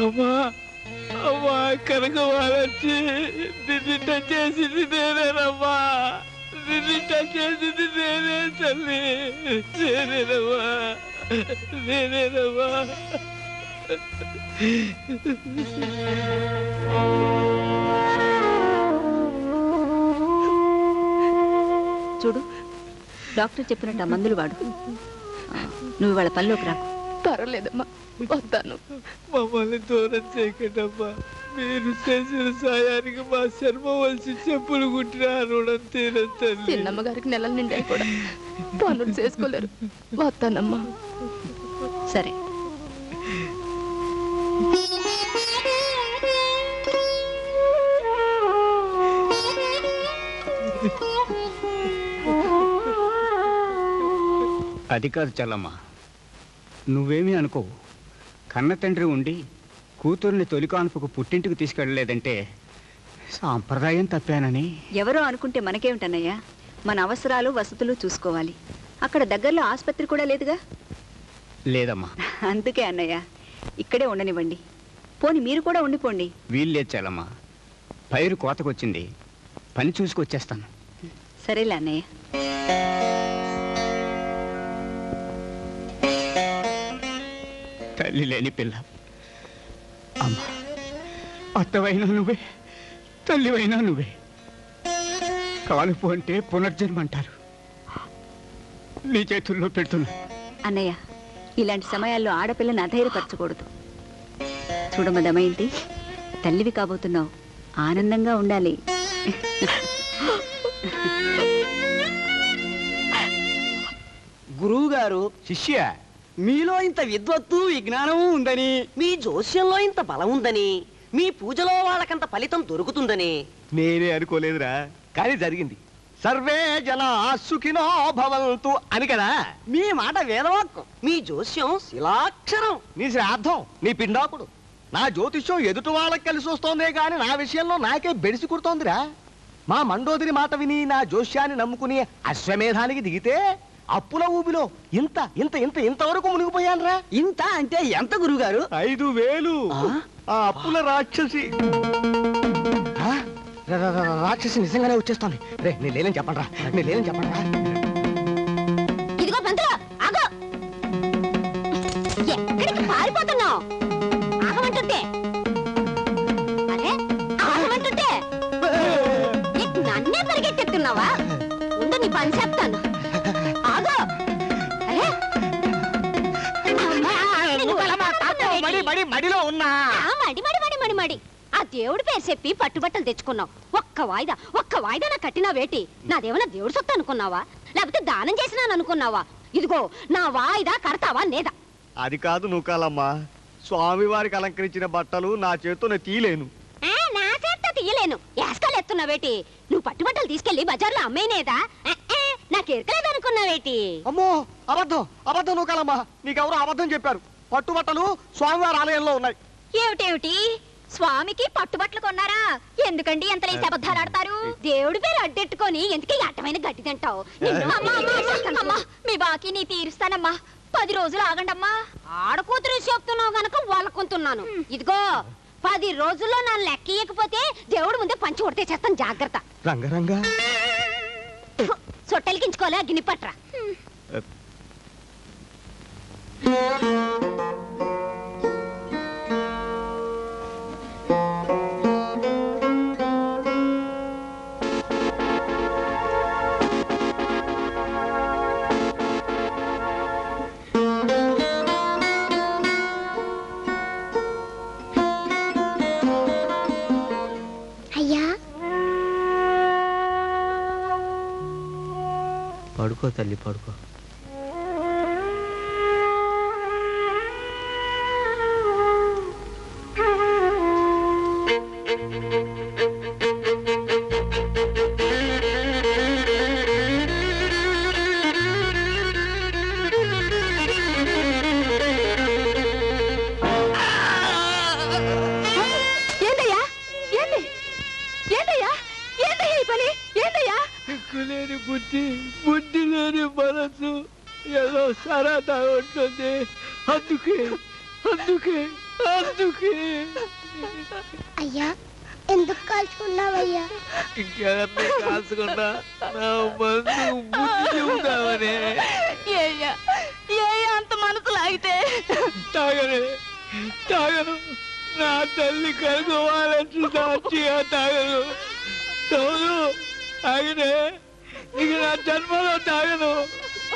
అమ్మా అమ్మా, కనుక వాళ్ళొచ్చి నిన్నిట చేసింది నేనేనమ్మా, నిన్నిట చేసింది నేనే తల్లి, నేనేనమ్మా, నేనేనమ్మా.
చూడు, డాక్టర్ చెప్పినట్టు ఆ మందులు వాడు. నువ్వు వాళ్ళ పనిలోకి రాకు.
పర్వాలేదమ్మా, వస్తాను.
మమ్మల్ని దూరం చేయకండమ్మా. మీరు చేసిన సాయానికి మా శర్మ వలసి చెప్పులు కుట్టిన రుణం తీరని
చిన్నమ్మ గారికి నెలల నిండా కూడా పనులు చేసుకోలేరు. వస్తానమ్మా.
సరే.
అది కాదు చల్లమ్మ, నువ్వేమీ అనుకోవు. కన్న తండ్రి ఉండి కూతుర్ని తొలి కాన్పుకు పుట్టింటికి తీసుకెళ్ళలేదంటే సాంప్రదాయం తప్పానని.
ఎవరో అనుకుంటే మనకేమిటన్నయ్యా? మన అవసరాలు వసతులు చూసుకోవాలి. అక్కడ దగ్గరలో ఆసుపత్రి కూడా లేదుగా.
లేదమ్మా.
అందుకే అన్నయ్య, ఇక్కడే ఉండనివ్వండి. పోని మీరు కూడా ఉండిపోండి.
వీల్లేదు చల్లమ్మ, పైరు కోతకొచ్చింది, పని చూసుకొచ్చేస్తాను.
సరేలే అన్నయ్య.
తల్లి లేని పిల్ల. అమ్మ, అత్తవైనా నువ్వే, తల్లివైనా నువ్వే. కాలుపు అంటే పునర్జన్మ అంటారు. నీ చేతుల్లో పెడుతున్నా.
అన్నయ్య, ఇలాంటి సమయాల్లో ఆడపిల్లని అధైర్యపరచకూడదు. చూడమ్మ దమయంతి, తల్లివి కాబోతున్నావు, ఆనందంగా ఉండాలి.
గురువు గారు, శిష్య, మీలో ఇంత విద్వత్తు విజ్ఞానము ఉందని,
మీ జోస్యంలో ఇంత బలం ఉందని, మీ పూజలో వాళ్ళకంత ఫలితం దొరుకుతుందని
నేనే అనుకోలేదురా, కానీ జరిగింది. సర్వే జన సుఖినో భవంతు అని కదా.
మీ మాట వేదవాక్కు, మీ జోస్యం శిలాక్షరం.
నీ శ్రాద్ధం, నీ పిండాకుడు. నా జ్యోతిష్యం ఎదుటి వాళ్ళకి కలిసి వస్తోందే గాని నా విషయంలో నాకే బెడిసి కుడుతోందిరా. మా మండోదరి మాట విని నా జోస్యాన్ని నమ్ముకుని అశ్వమేధానికి దిగితే అప్పుల ఊబిలో ఇంత ఇంత ఇంత ఇంతవరకు మునిగిపోయానురా.
ఇంత అంటే ఎంత గురువుగారు?
5,000. ఆ అప్పుల రాక్షసి రాక్షసి నిజంగానే వచ్చేస్తాను. రే, నేను లేనని చెప్పండి రా, నేను లేనని చెప్పండి రా.
ఇదిగో బంతులు, ఆగో. ఎక్కడికి పారిపోతున్నావు? ఆగమంటుంటే, అరే ఆగమంటుంటే నన్నే పరిగెట్టెత్తున్నావా? ఉండు, నీ పని చెప్తాను. ఆగో. అరే
మడిలో ఉన్నా.
మడి మడి మడి మడి మడి ఆ దేవుడి పేరు చెప్పి పట్టుబట్టలు తెచ్చుకున్నావు. ఒక్క వాయిదా నా కట్టినా వేటి? నాదేమన్నా దేవుడు సొత్తు అనుకున్నావా? లేకపోతే దానం చేసినాను అనుకున్నావా? ఇదిగో నా వాయిదా కడతావా లేదా?
అది కాదు నూకాలమ్మా, స్వామి వారికి అలంకరించిన బట్టలు నా చేత్తో నేను తీయలేను.
నా చేత్తో తీయలేను. యాస్కాలు ఎత్తున్నావేటి? నువ్వు పట్టుబట్టలు తీసుకెళ్లి బజార్లో అమ్మేనేదా? నాకు ఎరకలేదనుకున్నావేటి?
అమ్మో, అబద్ధం అబద్ధం నూకాలమ్మా, నీకెవరో అబద్ధం చెప్పారు. పట్టుబట్టలు స్వామివారి ఆలయంలో ఉన్నాయి.
ఏమిటేమిటి? స్వామికి పట్టుబట్టలు కొన్నారా? ఎందుకండి ఎంత లేసి అబద్ధాలు ఆడతారు?
దేవుడి పేరు అడ్డెట్టుకొని ఎందుకే అట్టమైన గడ్డి తింటావు?
మీ బాకీ నీ తీరుస్తానమ్మా. 10 రోజులు ఆగండమ్మా.
ఆడకూతురు చెప్తున్నావు గనక వాళ్ళకుంటున్నాను. ఇదిగో 10 రోజుల్లో నన్ను లెక్కయ్యకపోతే దేవుడు ముందే పంచి కొడితే చేస్తాను, జాగ్రత్త.
రంగరంగా
సొట్టెలికించుకోలే గిన్నె పట్రా.
తల్లి పడుకో. లేని బుద్ధి బుద్ధి లేని మనసు ఏదో సరదా ఉంటుంది. అందుకే అందుకే అందుకే
అయ్యా ఎందుకు కాల్చుకున్నావయ్యా?
ఇంకెవరిని కాల్చుకున్నా నా మనసు బుద్ధి చెబుతామని.
అంత మనసు లాగితే
తాగను తాగను. నా తల్లి కనుకోవాలని సాక్షిగా తాగను. తోడు తాగినే ఇక నా జన్మలో తాగను.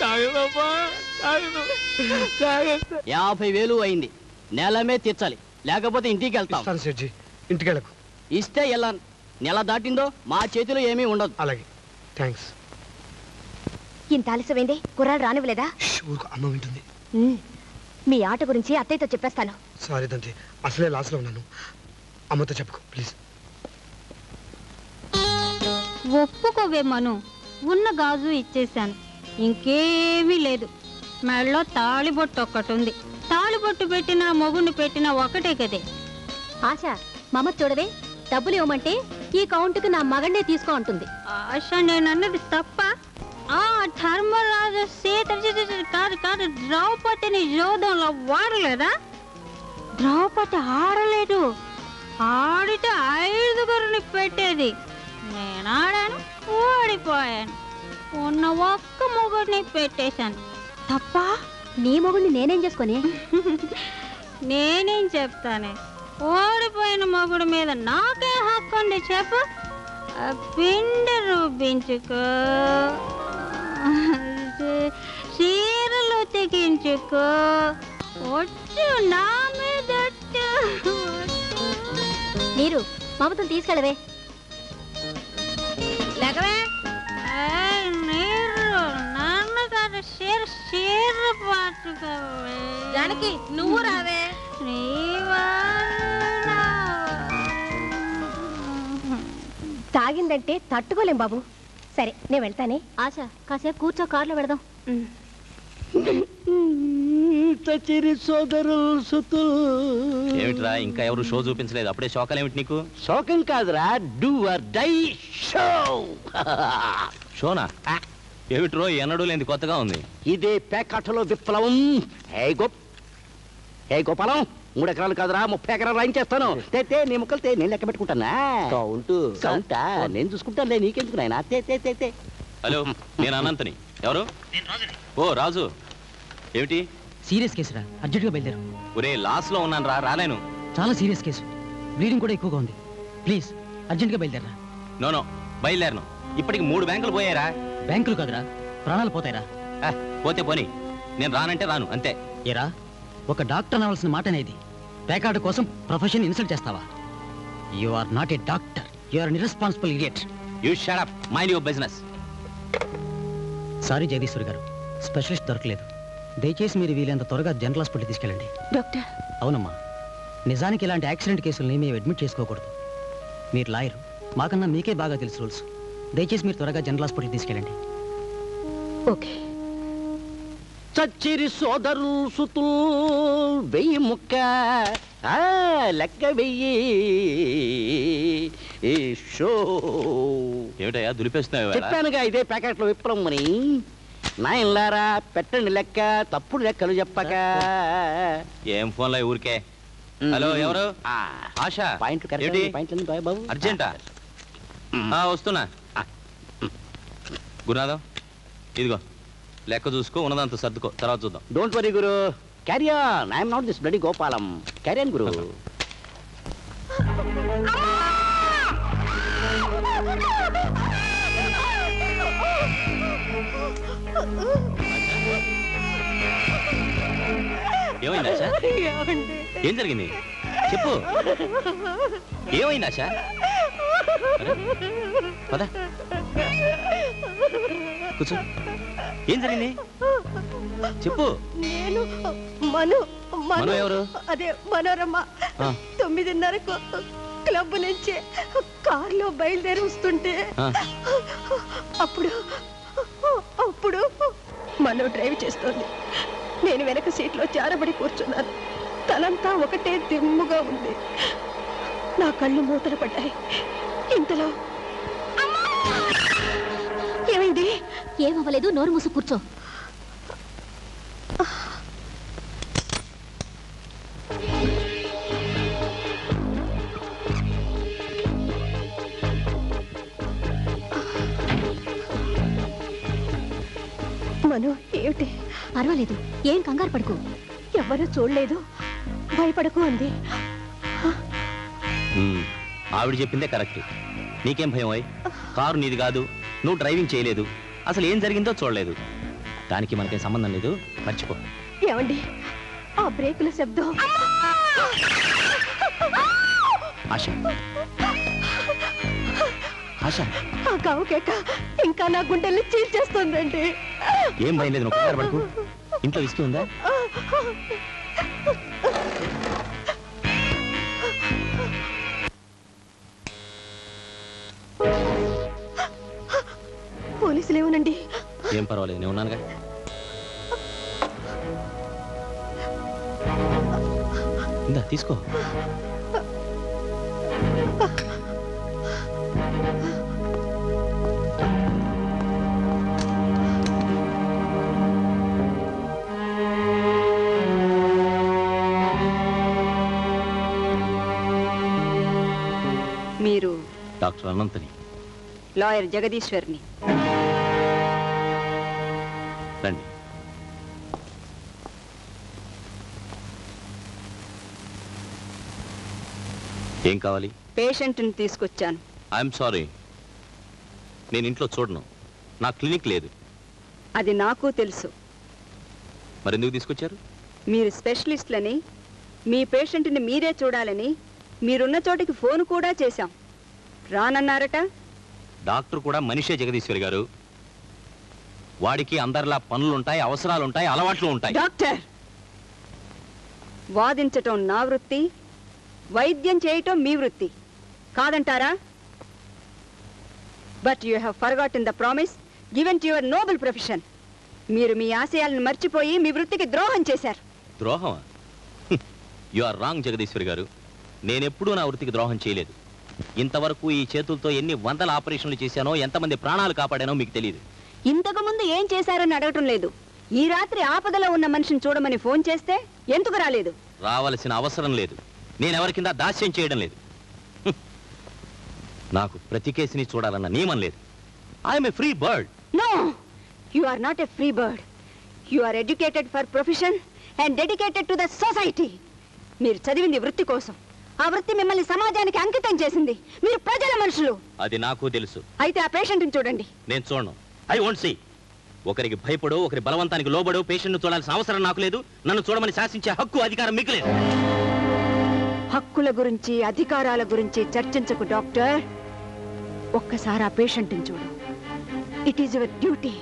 తాగనమ్మా తాగను. తాగను.
50,000 అయింది. నెలమే తీర్చాలి, లేకపోతే ఇంటికి వెళ్తాం.
ఇంటికి వెళ్ళకు.
ఇస్తే వెళ్ళాను. నెల దాటిందో మా చేతిలో ఏమీ ఉండదు.
అలాగే, థ్యాంక్స్.
ఇంత ఆలస్యమైంది, కుర్రాడు రానివ్వలేదా?
అమ్మ వింటుంది.
మీ ఆట గురించి అత్తయ్యతో చెప్పేస్తాను.
సారీ తండ్రి, అసలే లాస్లో ఉన్నాను. అమ్మతో చెప్పుకో ప్లీజ్.
ఒప్పుకోవే మను, ఉన్న గాజు ఇచ్చేశాను, ఇంకేమీ లేదు. మెడలో తాళిబొట్టు ఒక్కటి ఉంది. తాళిబొట్టు పెట్టినా మొగుడిని పెట్టినా ఒకటే కదే.
ఆశ, మమ్మ చూడవే, డబ్బులు ఇవ్వమంటే ఈ కౌంటుకు నా మగన్నే తీసుకో ఉంటుంది.
ఆశ, నేనన్నది తప్ప? ఆ ధర్మరాజు సీత కాదు కాదు ద్రౌపదిని యోధంలో వాడలేదా? ద్రౌపది ఆడలేదు, ఆడితే 5గురిని పెట్టేది. నేను ఆడాను, ఓడిపోయాను. ఉన్న ఒక్క మొగుడిని పెట్టేశాను.
తప్ప? నీ మొగుడిని నేనేం చేసుకొని?
నేనేం చెప్తానే, ఓడిపోయిన మొగుడు మీద నాకే హక్కు ఉంది చెప్పు. పిండి రూపించుకో, చీరలు తెగించుకో, ఒట్టు నా మీద.
నీరు మమతను తీసుకెళ్ళవే.
లేకవే నీరు, నాన్నగారు చీర పట్టుకోవే.
జానకి, నువ్వు రావే. తాగిందంటే తట్టుకోలేం బాబు. సరే, నేను వెళ్తానే. ఆశ, కాసేపు కూర్చో, కారులో వెళదాం.
ఏమిట్రా, ఇంకా ఎవరు షో చూపించలేదు, అప్పుడే శోకాలు ఏమిటి నీకు?
శోకం కాదురా, డూ ఆర్ డై షో.
షోనా? ఏమిట్రో, ఎన్నడూ లేని కొత్తగా ఉంది.
ఇదే పేకాటలో విప్లవం. ఏ గోపాలం, 3 ఎకరాలు కాదురా 30 ఎకరాలు రాయించేస్తాను. తే నీ ముక్కలు తే, నేను లెక్క పెట్టుకుంటానా? కౌంటా నేను చూసుకుంటానులే, నీకెందుకు నాయనా? తే.
హలో, నేను అనంతని. ఎవరు? ఓ రాజు, ఏమిటి?
సీరియస్ కేసురా, అర్జెంట్గా బయలుదేరు.
ఒరే, లాస్ లో ఉన్నాను రా, రాలేను.
చాలా సీరియస్ కేసు, బ్లీడింగ్ కూడా ఎక్కువగా ఉంది. ప్లీజ్ అర్జెంట్గా బయలుదేరా.
నో బయలుదేరను. ఇప్పటికి 3 బ్యాంకులు పోయారా?
బ్యాంకులు కాదురా, ప్రాణాలు పోతాయిరా.
పోతే పోనీ, నేను రానంటే రాను, అంతే.
ఏరా, ఒక డాక్టర్ అనవలసిన మాట అనేది పేకాట కోసం ప్రొఫెషన్ ఇన్సల్ట్ చేస్తావా? You are not a doctor, you are irresponsible idiot.
You shut up, mind your business.
Sorry Jagadeeswari గారు, స్పెషలిస్ట్ దొరకలేదు. దయచేసి మీరు వీలైనంత త్వరగా జనరల్ హాస్పిటల్ తీసుకెళ్ళండి.
డాక్టర్?
అవునమ్మా, నిజానికి ఇలాంటి యాక్సిడెంట్ కేసుల్ని మేము అడ్మిట్ చేసుకోకూడదు. మీరు లాయర్, మాకన్నా మీకే బాగా తెలుసు రూల్స్. దయచేసి మీరు త్వరగా జనరల్ హాస్పిటల్ తీసుకెళ్ళండి.
ఓకే.
చచ్చిరి సోదరు సుతు 1000 ముక్క లెక్క 1000 షో.
ఏమిటయ్యా దులిపేస్తున్నావు?
చెప్పానుగా ఇదే ప్యాకెట్లో విప్లవం అని. నాయనలారా, పెట్టండి లెక్క, తప్పుడు లెక్కలు చెప్పక.
ఏం ఫోన్లో ఊరికే? హలో, ఎవరు? ఆశ.
పాయింట్లు బాబు,
అర్జెంటా? వస్తున్నా. గురునాథం, ఇదిగో లెక్క చూసుకో, ఉన్నదంతా సర్దుకో, తర్వాత చూద్దాం.
Don't worry guru, carry on. I'm not this bloody Gopalam. Carry on guru.
ఏమైంది ఆశ? ఏం జరిగింది చెప్పు. ఏమైంది ఆశ? పద కూర్చో. ఏం జరిగింది చెప్పు.
నేను మను
మను ఎవరు?
అదే మనోరమ్మ 9:30కు క్లబ్ నుంచి కారులో బయలుదేరి వస్తుంటే అప్పుడు మను డ్రైవ్ చేస్తోంది. నేను వెనక సీట్లో జారబడి కూర్చున్నాను. తలంతా ఒకటే దిమ్ముగా ఉంది. నా కళ్ళు మూతలు పడ్డాయి. ఇంతలో ఏమైంది?
ఏమవ్వలేదు, నోరు మూసు కూర్చో.
మను ఏమిటి?
పర్వాలేదు, ఏం కంగారు పడుకో.
ఎవరూ చూడలేదు, భయపడకు అంది.
ఆవిడ చెప్పిందే కరెక్ట్. నీకేం భయం అయ్యి? కారు నీది కాదు, నువ్వు డ్రైవింగ్ చేయలేదు, అసలు ఏం జరిగిందో చూడలేదు. దానికి మనకేం సంబంధం లేదు, మర్చిపో.
ఏమండి, ఆ బ్రేకుల శబ్దం.
ఆశ ఆశ
ఆ కావు కేక ఇంకా నా గుండెల్ని చీల్చేస్తుందండి.
ఏం భయం లేదు, నువ్వు కంగారు పడుకు. ఇంట్లో విస్కీ ఉందా?
పోలీసులు ఏమోనండి.
ఏం పర్వాలేదు, నేను ఉన్నానుగా. ఇందా తీసుకో.
మీరు
డాక్టర్ అనంతని,
లాయర్ జగదీశ్వర్ని.
రండి. ఏం కావాలి?
పేషెంట్ని తీసుకొచ్చాను.
ఐఎమ్ సారీ, నేను ఇంట్లో చూడను, నా క్లినిక్ లేదు.
అది నాకు తెలుసు.
మరెందుకు తీసుకొచ్చారు?
మీరు స్పెషలిస్ట్లని, మీ పేషెంట్ని మీరే చూడాలని మీరున్న చోటికి ఫోన్ కూడా చేశాం. రానన్నారట.
డాక్టర్ కూడా మనిషే జగదీశ్వరి గారు. వాడికి అందరిలా పనులుంటాయి, అవసరాలుంటాయి, అలవాట్లు ఉంటాయి.
డాక్టర్, వాదించటం నా వృత్తి, వైద్యం చేయటం మీ వృత్తి కాదంటారా? But you have forgotten the promise given to your Nobel profession. మీరు మీ ఆశయాలను మర్చిపోయి మీ వృత్తికి ద్రోహం చేశారు.
ద్రోహమా? యు ఆర్ రాంగ్ జగదీశ్వరి గారు. నేనెప్పుడూ నా వృత్తికి ద్రోహం చేయలేదు. ఇంతవరకు ఈ చేతులతో ఎన్ని వందల ఆపరేషన్లు చేశానో, ఎంతమంది ప్రాణాలు కాపాడానో మీకు తెలియదు.
ఇంతకు ముందు ఏం చేశారని అడగటం లేదు. ఈ రాత్రి ఆపదలో ఉన్న మనిషిని చూడమని ఫోన్ చేస్తే ఎందుకు రాలేదు?
రావలసిన అవసరం లేదు. నేనెవరి కింద దాస్యం చేయడం లేదు. నాకు ప్రతి కేసుని చూడాలన్న నియమం లేదు. I'm a free bird.
No, you are not a free bird. You are educated for profession and dedicated to the society. మీరు చదివింది వృత్తి కోసం. ఆ వృత్తి మిమ్మల్ని సమాజానికి అంకితం చేసింది. మీరు ప్రజల మనుషులు.
అది నాకు తెలుసు.
అయితే ఆ పేషెంట్ని చూడండి.
నేను చూడను. I won't see. ఒకరికి భయపడో, ఒకరి బలవంతానికి లోబడో పేషెంట్ను చూడాల్సిన అవసరం నాకు లేదు. నన్ను చూడమని శాసించే హక్కు, అధికారం మీకు లేదు.
హక్కుల గురించి, అధికారాల గురించి చర్చించకు డాక్టర్. ఒక్కసారి ఆ పేషెంట్ని చూడు. It is your duty.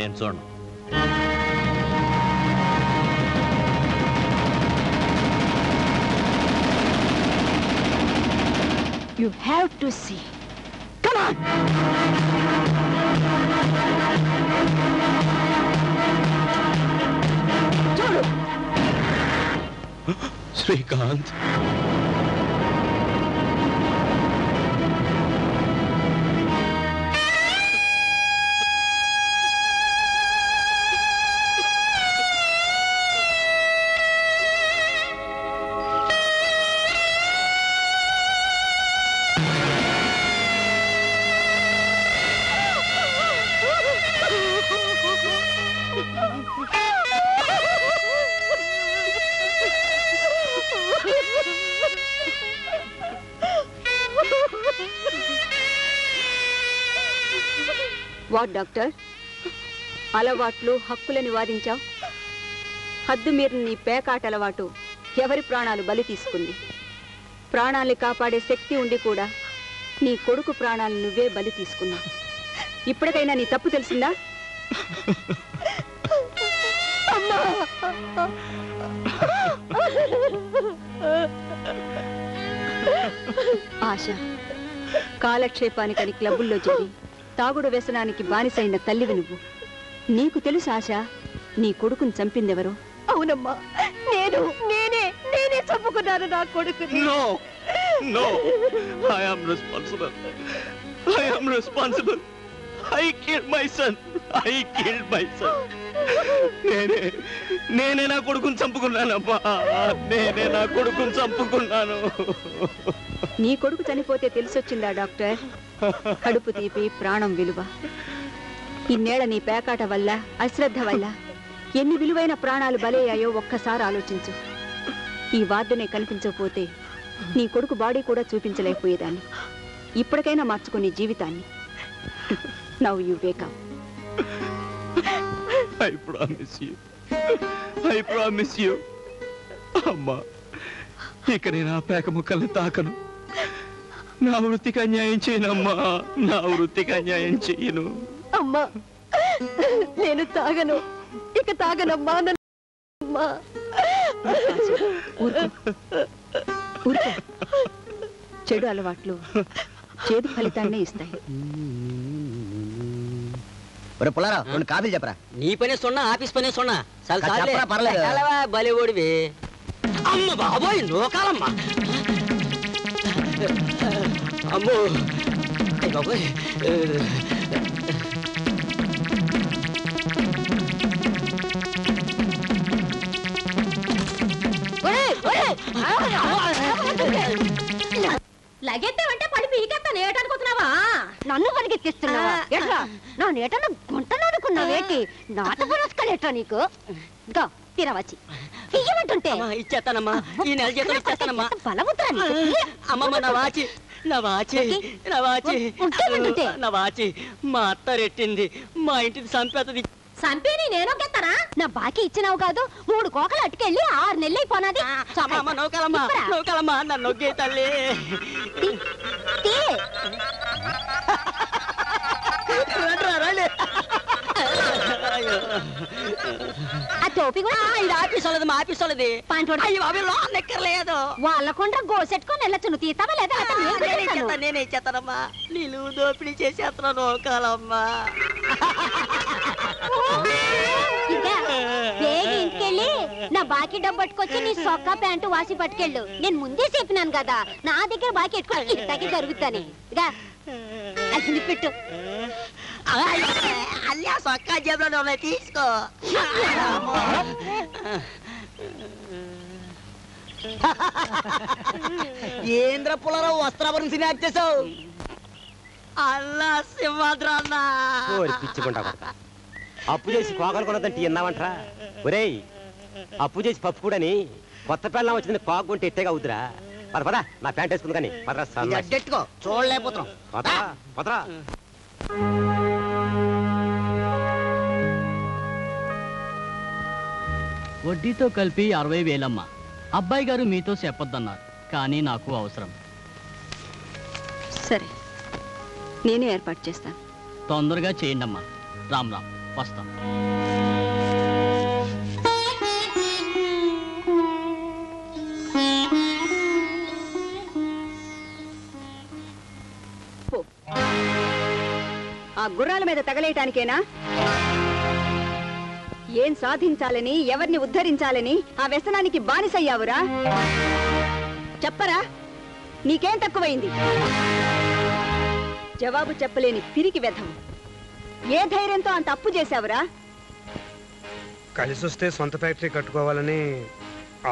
నేను చూడను.
You have to see. Come on! చూడు.
శ్రీకాంత్,
వాట్ డాక్టర్, అలవాట్లు, హక్కులని వాదించావు. హద్దు మీరు నీ పేకాట అలవాటు ఎవరి ప్రాణాలు బలి తీసుకుంది? ప్రాణాల్ని కాపాడే శక్తి ఉండి కూడా నీ కొడుకు ప్రాణాలు నువ్వే బలి తీసుకున్నావు. ఇప్పటికైనా నీ తప్పు తెలిసిందా? ఆశ, కాలక్షేపానికని క్లబ్బుల్లో చేరి తాగుడు వ్యసనానికి బానిసైన తల్లివి నువ్వు. నీకు తెలుసు ఆశ, నీ కొడుకుని చంపిందెవరో?
అవునమ్మా, నేనే చంపుకున్నాను నా కొడుకుని.
No, no, I am responsible. I am responsible. I killed my son. I killed my son. నేనే నా కొడుకుని చంపుకున్నానమ్మా. నేనే నా కొడుకుని చంపుకున్నాను.
నీ కొడుకు చనిపోతే తెలిసొచ్చిందా డాక్టర్? కడుపు తీపి, ప్రాణం విలువ. ఇన్నేళ్ల నీ పేకాట వల్ల, అశ్రద్ధ వల్ల ఎన్ని విలువైన ప్రాణాలు బలయ్యాయో ఒక్కసారి ఆలోచించు. ఈ వార్డునే కనిపించకపోతే నీ కొడుకు బాడీ కూడా చూపించలేకపోయేదాన్ని. ఇప్పటికైనా మార్చుకుని జీవితాన్ని. Now you Wake up.
I promise you. I promise you. అమ్మా, ఇక నేను ఆ పేక ముక్కల్ని తాకను. నా వృత్తికి అన్యాయం చేయనమ్మా. నా వృత్తికి అన్యాయం చేయను.
అమ్మా, నేను తాగను, ఇక తాగనమ్మా.
చెడు అలవాట్లు చేదు ఫలితాన్నే ఇస్తాయి.
పుల్లారావు, రెండు కాఫీలు చెప్పరా.
నీ పనే సున్నా, ఆఫీస్ పనే సున్నా.
చెప్పరా, పర్లేదు.
బలి ఓడివి. అమ్మ బాబోయ్, నోకాలమ్మా. అమ్మో, అయ్య బాబోయ్.
లగెత్తావంటే పడి పీకెత్తాను. ఏటనుకుంటున్నావా? నన్ను పరిగెత్తిస్తున్నావా? ఎట్లా నా నేటను గుంటననుకున్నావేటి? నాట పురస్కలేట్రా నీకు? గా తిరవచ్చి ఇయ్యమంటుంటే
ఇచ్చేస్తానమ్మా. ఈ నెల జీతం ఇచ్చేస్తానమ్మా.
బలముద్రా నీకు.
అమ్మమ్మ, నా వాచి, నా వాచి, నా వాచి, నా వాచి మా అత్త రెట్టింది. మా ఇంటిని సంపేతది.
సంపేని నేనొకెత్తానా? నా బాకీ ఇచ్చినావు కాదు. 3 కోకలు అట్టుకెళ్ళి 6 నెలలు అయిపోనాది.
నౌకలమ్మా, నౌకలమ్మా, నన్ను నొక్కే తల్లి.
ఆ టోపీ కూడా
ఇది ఆఫీస్ వాళ్ళది, మా ఆఫీస్ వాళ్ళది. ఎక్కర్లేదు.
వాళ్ళకుండా గోసెట్టుకొని వెళ్ళొచ్చు. నువ్వు తీస్తావా లేదా?
నేనే ఇచ్చేస్తానమ్మా. నీళ్ళు దోపిడీ చేసేస్తున్నా. నోకాలమ్మా.
ఇంటికెళ్ళి నా బాకీ డబ్బు పట్టుకొచ్చి నీ సొక్కా ప్యాంటు వాసి పట్టుకెళ్ళు. నేను ముందే చెప్పినాను కదా, నా దగ్గర బాకీ ఎట్టుకొని ఇంతకి జరుగుతాని. అది పెట్టు.
అల్లా సొక్కా జేబులో ఉన్నాయి, తీసుకో.
ఏంద్ర పుల్లారావు, వస్త్రాభరణ సినీ యాక్ట్ చేసావు.
అల్లా సింహాద్రన్న.
పిచ్చుకుంటా అప్పు చేసి కోకలు కొనదంటే ఎన్నావంటరా? ఒరేయ్, అప్పు చేసి పప్పు కూడాని కొత్త పెళ్ళం వచ్చింది. కోక కొంటే ఎట్టేగా అవుతురా. పద పద, నా ప్యాంట్ వేసుకుంది కానీ
పదరా. చూడలేకపోతున్నాం.
పదరా.
వడ్డీతో కలిపి 60,000 అబ్బాయి గారు మీతో చెప్పొద్దన్నారు, కానీ నాకు అవసరం.
సరే, నేనే ఏర్పాటు చేస్తాను.
తొందరగా చేయండి అమ్మా. రామ్ రామ్, వస్తాం.
ఆ గుర్రాల మీద తగలేయటానికేనా? ఏం సాధించాలని, ఎవరిని ఉద్ధరించాలని ఆ వ్యసనానికి బానిసయ్యావురా? చెప్పరా, నీకేం తక్కువైంది? జవాబు చెప్పలేని పిరికి వెధవు. ఏ ధైర్యంతో అంత అప్పు చేశావురా?
కలిసి వస్తే సొంత ఫ్యాక్టరీ కట్టుకోవాలని,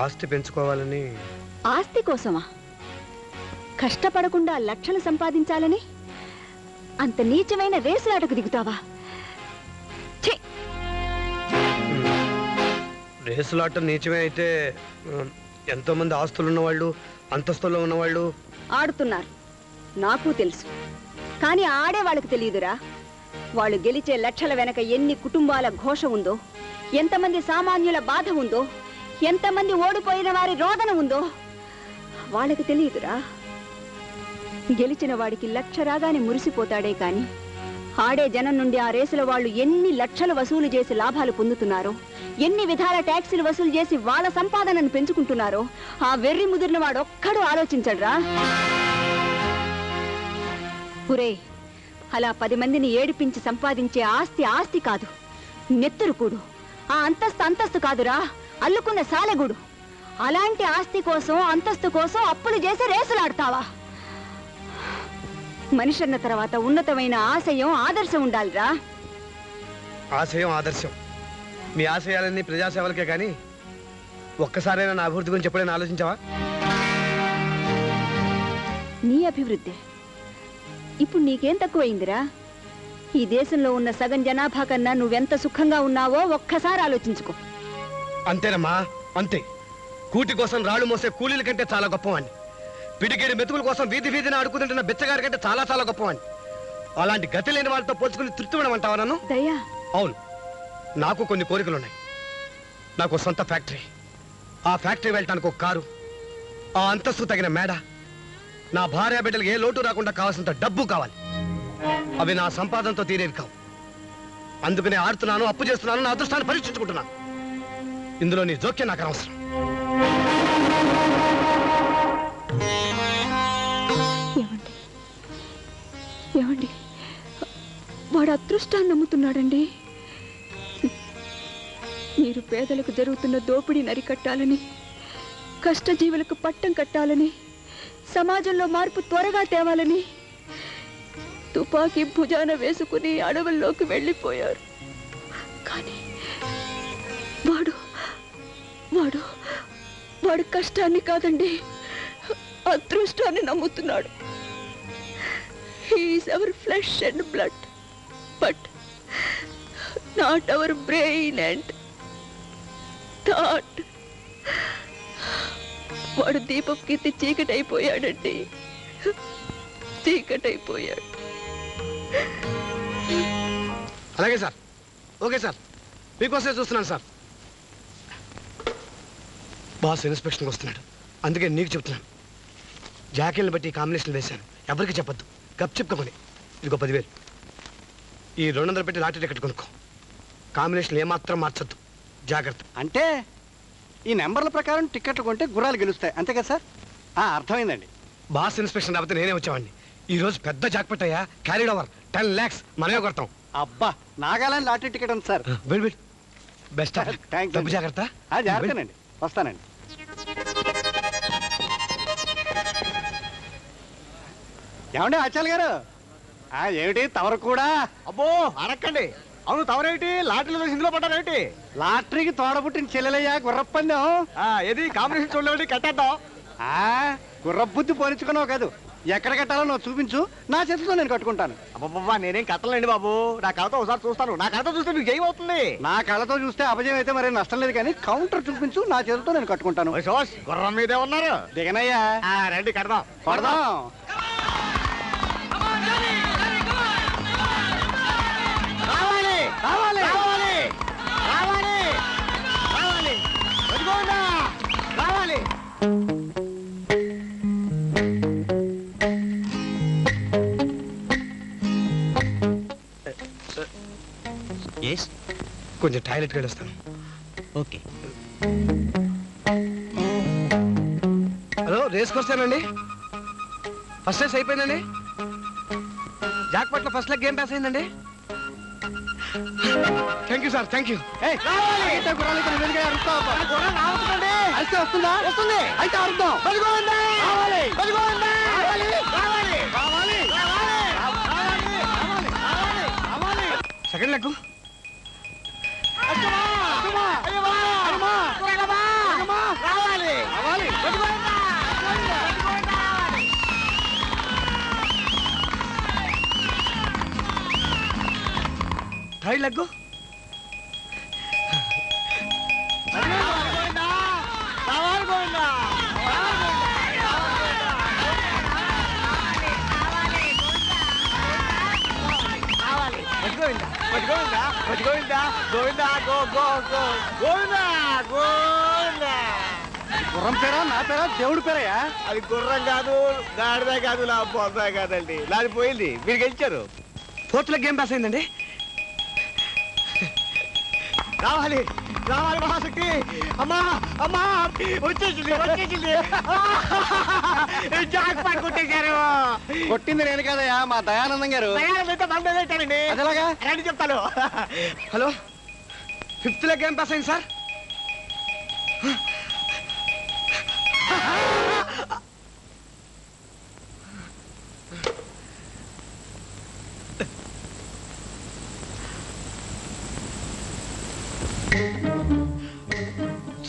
ఆస్తి పెంచుకోవాలని.
ఆస్తి కోసమా? కష్టపడకుండా లక్షలు సంపాదించాలని అంత నీచమైన రేసులాటకు దిగుతావా?
రేసులాట నీచమే అయితే ఎంతో మంది ఆస్తులు ఉన్నవాళ్ళు, అంతస్తుల్లో ఉన్నవాళ్ళు
ఆడుతున్నారు. నాకు తెలుసు, కానీ ఆడే వాళ్ళకి తెలియదురా. వాళ్ళు గెలిచే లక్షల వెనక ఎన్ని కుటుంబాల ఘోష ఉందో, ఎంతమంది సామాన్యుల బాధ ఉందో, ఎంతమంది ఓడిపోయిన వారి రోదన ఉందో వాళ్ళకి తెలియదురా. గెలిచిన వాడికి లక్ష రాగానే మురిసిపోతాడే కాని ఆడే జనం నుండి ఆ రేసుల వాళ్ళు ఎన్ని లక్షలు వసూలు చేసి లాభాలు పొందుతున్నారో, ఎన్ని విధాల ట్యాక్సీలు వసూలు చేసి వాళ్ళ సంపాదనను పెంచుకుంటున్నారో ఆ వెర్రి ముదిరిన వాడొక్కడూ ఆలోచించడ్రా. పురే, అలా 10 మందిని ఏడిపించి సంపాదించే ఆస్తి ఆస్తి కాదు, నెత్తురుకూడు. ఆ అంతస్తు కాదురా, అల్లుకున్న సాలెగూడు. అలాంటి ఆస్తి కోసం అంతస్తు కోసం అప్పులు చేసి రేసులాడతావా? మనిషి అన్న తర్వాత ఉన్నతమైన ఆశయం ఆదర్శం ఉండాలిరా.
ఆశయం ఆదర్శం మీ ఆశయాలన్నీ ప్రజాసేవలకే కానీ ఒక్కసారైనా నా అభివృద్ధి గురించి ఎప్పుడైనా ఆలోచించావా?
నీ అభివృద్ధి ఇప్పుడు నీకేం తక్కువైందిరా? ఈ దేశంలో ఉన్న సగం జనాభా కన్నా నువ్వెంత సుఖంగా ఉన్నావో ఒక్కసారి ఆలోచించుకో.
అంతేనమ్మా, అంతే. కూటి కోసం రాళ్ళు మోసే కూలీల కంటే చాలా గొప్పవాణ్ణి. పిడికేడి మెతుకుల కోసం వీధి వీధిని ఆడుకుంటున్న బిచ్చగారి కంటే చాలా చాలా గొప్పవాణ్ణి. అలాంటి గతి లేని వాళ్ళతో పోల్చుకుని తృప్తిపడమంటావా నన్ను?
దయ్యా,
అవును, నాకు కొన్ని కోరికలున్నాయి. నాకు సొంత ఫ్యాక్టరీ, ఆ ఫ్యాక్టరీ వెళ్ళటానికి ఒక కారు, ఆ అంతస్తు తగిన మేడ, నా భార్య బిడ్డలకు ఏ లోటు రాకుండా కావాల్సినంత డబ్బు కావాలి. అవి నా సంపాదనతో తీరేవి కావు. అందుకనే ఆడుతున్నాను, అప్పు చేస్తున్నాను, నా అదృష్టాన్ని పరీక్షించుకుంటున్నాను. ఇందులో నీ జోక్యం నాకు అవసరం.
ఏమండి, వాడు అదృష్టాన్ని నమ్ముతున్నాడండి. మీరు పేదలకు జరుగుతున్న దోపిడీ నరికట్టాలని, కష్టజీవులకు పట్టం కట్టాలని, సమాజంలో మార్పు త్వరగా తేవాలని తుపాకీ భుజాన వేసుకుని అడవుల్లోకి వెళ్ళిపోయారు. కానీ వాడు వాడు వాడు కష్టాన్ని కాదండి, అదృష్టాన్ని నమ్ముతున్నాడు. He is our flesh and blood, but not our brain and thought. వాడు దీపం కింద చీకటైపోయాడండి, చీకటైపోయాడు.
అలాగే సార్, ఓకే సార్, మీకోసమే చూస్తున్నాను సార్. బాస్ ఇన్స్పెక్షన్కి వస్తున్నాడు, అందుకే నీకు చెప్తున్నాను. జాకీలను బట్టి కాంబినేషన్ వేశాను, ఎవరికి చెప్పొద్దు, గప్ చెప్పుకొని. ఇదిగో 10,000. ఈ 200 పెట్టి లాటరీ టికెట్ కొనుక్కో. కాంబినేషన్ ఏమాత్రం మార్చొద్దు, జాగ్రత్త.
అంటే ఈ నెంబర్ల ప్రకారం టికెట్లు కొంటే గుర్రాలు గెలుస్తాయి, అంతే కదా సార్? అర్థమైందండి.
బాస్ ఇన్స్పెక్షన్ రాకపోతే నేనే వచ్చేవాడిని. ఈ రోజు పెద్ద జాక్పట్ అయ్యా, క్యారీడ్ ఓవర్ 10 lakhs మనమే కొడతాం.
అబ్బా, నాగాలాండ్ లాటరీ టికెట్ ఉంది సార్.
Well best.
థ్యాంక్స్.
జాగ్రత్త.
జాగ్రత్తనండి, వస్తానండి. ఏమండి ఆచార్య గారు, ఏమిటి తవరు కూడా?
అబ్బో అడక్కండి. అవును, తవరేమిటి? లాటరీలో ఇందులో పడ్డారేమిటి?
లాటరీకి తోడబుట్టిన చెల్లెలయ్యా గుర్రప్పందెం.
ఏది కాంబినేషన్ చూడలేండి, కట్టేద్దాం.
గుర్రబుద్ధి పోనించుకున్నావు కాదు, ఎక్కడ కట్టాలో నువ్వు చూపించు, నా చేతితో నేను కట్టుకుంటాను.
అబ్బబ్బా, నేనేం కట్టలేండి బాబు, నా కళతో ఒకసారి చూస్తాను. నా కళతో చూస్తే మీకు ఏమవుతుంది?
నా కళతో చూస్తే అపజయం అయితే మరి నష్టం లేదు, కానీ కౌంటర్ చూపించు, నా చేతితో నేను కట్టుకుంటాను.
గుర్రం మీదే ఉన్నారు,
దిగనయ్యా.
రండి కడదాం.
కొడదాం.
రావాలి రావాలి రావాలి రావాలి రావాలి రావాలి.
కొంచెం టాయిలెట్కి వెళ్ళొస్తాను.
ఓకే.
హలో, రేస్ కోర్సేనండి? ఫస్ట్ రేస్ అయిపోయిందండి. జాక్పట్లో ఫస్ట్ లెగ్ గేమ్ పాస్ అయిందండి. Thank you sir, thank you.
వస్తుందా? వస్తుంది. అయితే అర్థం.
Second leg third leg
Govinda Govinda go go go Govinda Govinda
గుర్రం పేరా నా పేరా దేవుడి పేరయ్యా?
అది గుర్రం కాదు, గాడిద కాదు, నా బొంద కాదండి. నాది పోయింది, మీరు గెలిచారు.
ఫోర్త్లో గేమ్ పాస్ అయిందండి.
రావాలి రావాలి మహాశక్తి. అమ్మా అమ్మా వచ్చేసింది వచ్చేసింది. జాక్ పాట్ కొట్టేశారు.
కొట్టింది నేను కాదయ్యా, మా దయానందం గారు.
పెట్టానండి.
అదేలాగా
రండి చెప్తాను.
హలో, 5th గేమ్ పాస్ అయింది sir.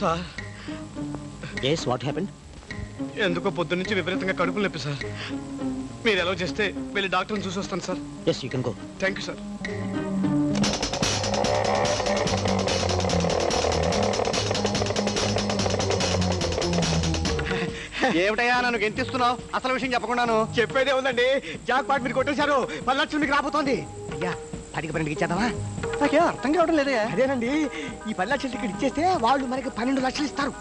Sir
yes what happened
ఎందుకో పొద్దున్న నుంచి విపరీతంగా కడుపులు నొప్పి సార్. మీరు ఎలా చేస్తే వెళ్ళి డాక్టర్ని చూసి వస్తాను sir.
yes you can go
thank you sir.
ఏమిటయ్యా నన్ను గెంటిస్తున్నావు? అసలు విషయం చెప్పకుండాను.
చెప్పేదే ఉందండి, జాక్ పాట్ మీరు కొట్టేశారు. 10 లక్షలు మీకు రాబోతోంది. అయ్యా 10కి 12 ఇచ్చేద్దామా?
నాకేం అర్థం కావడం లేదయ్యా.
అదేనండి, ఈ 10 లక్షలు టికెట్ ఇచ్చేస్తే వాళ్ళు మనకి 12 లక్షలు ఇస్తారు.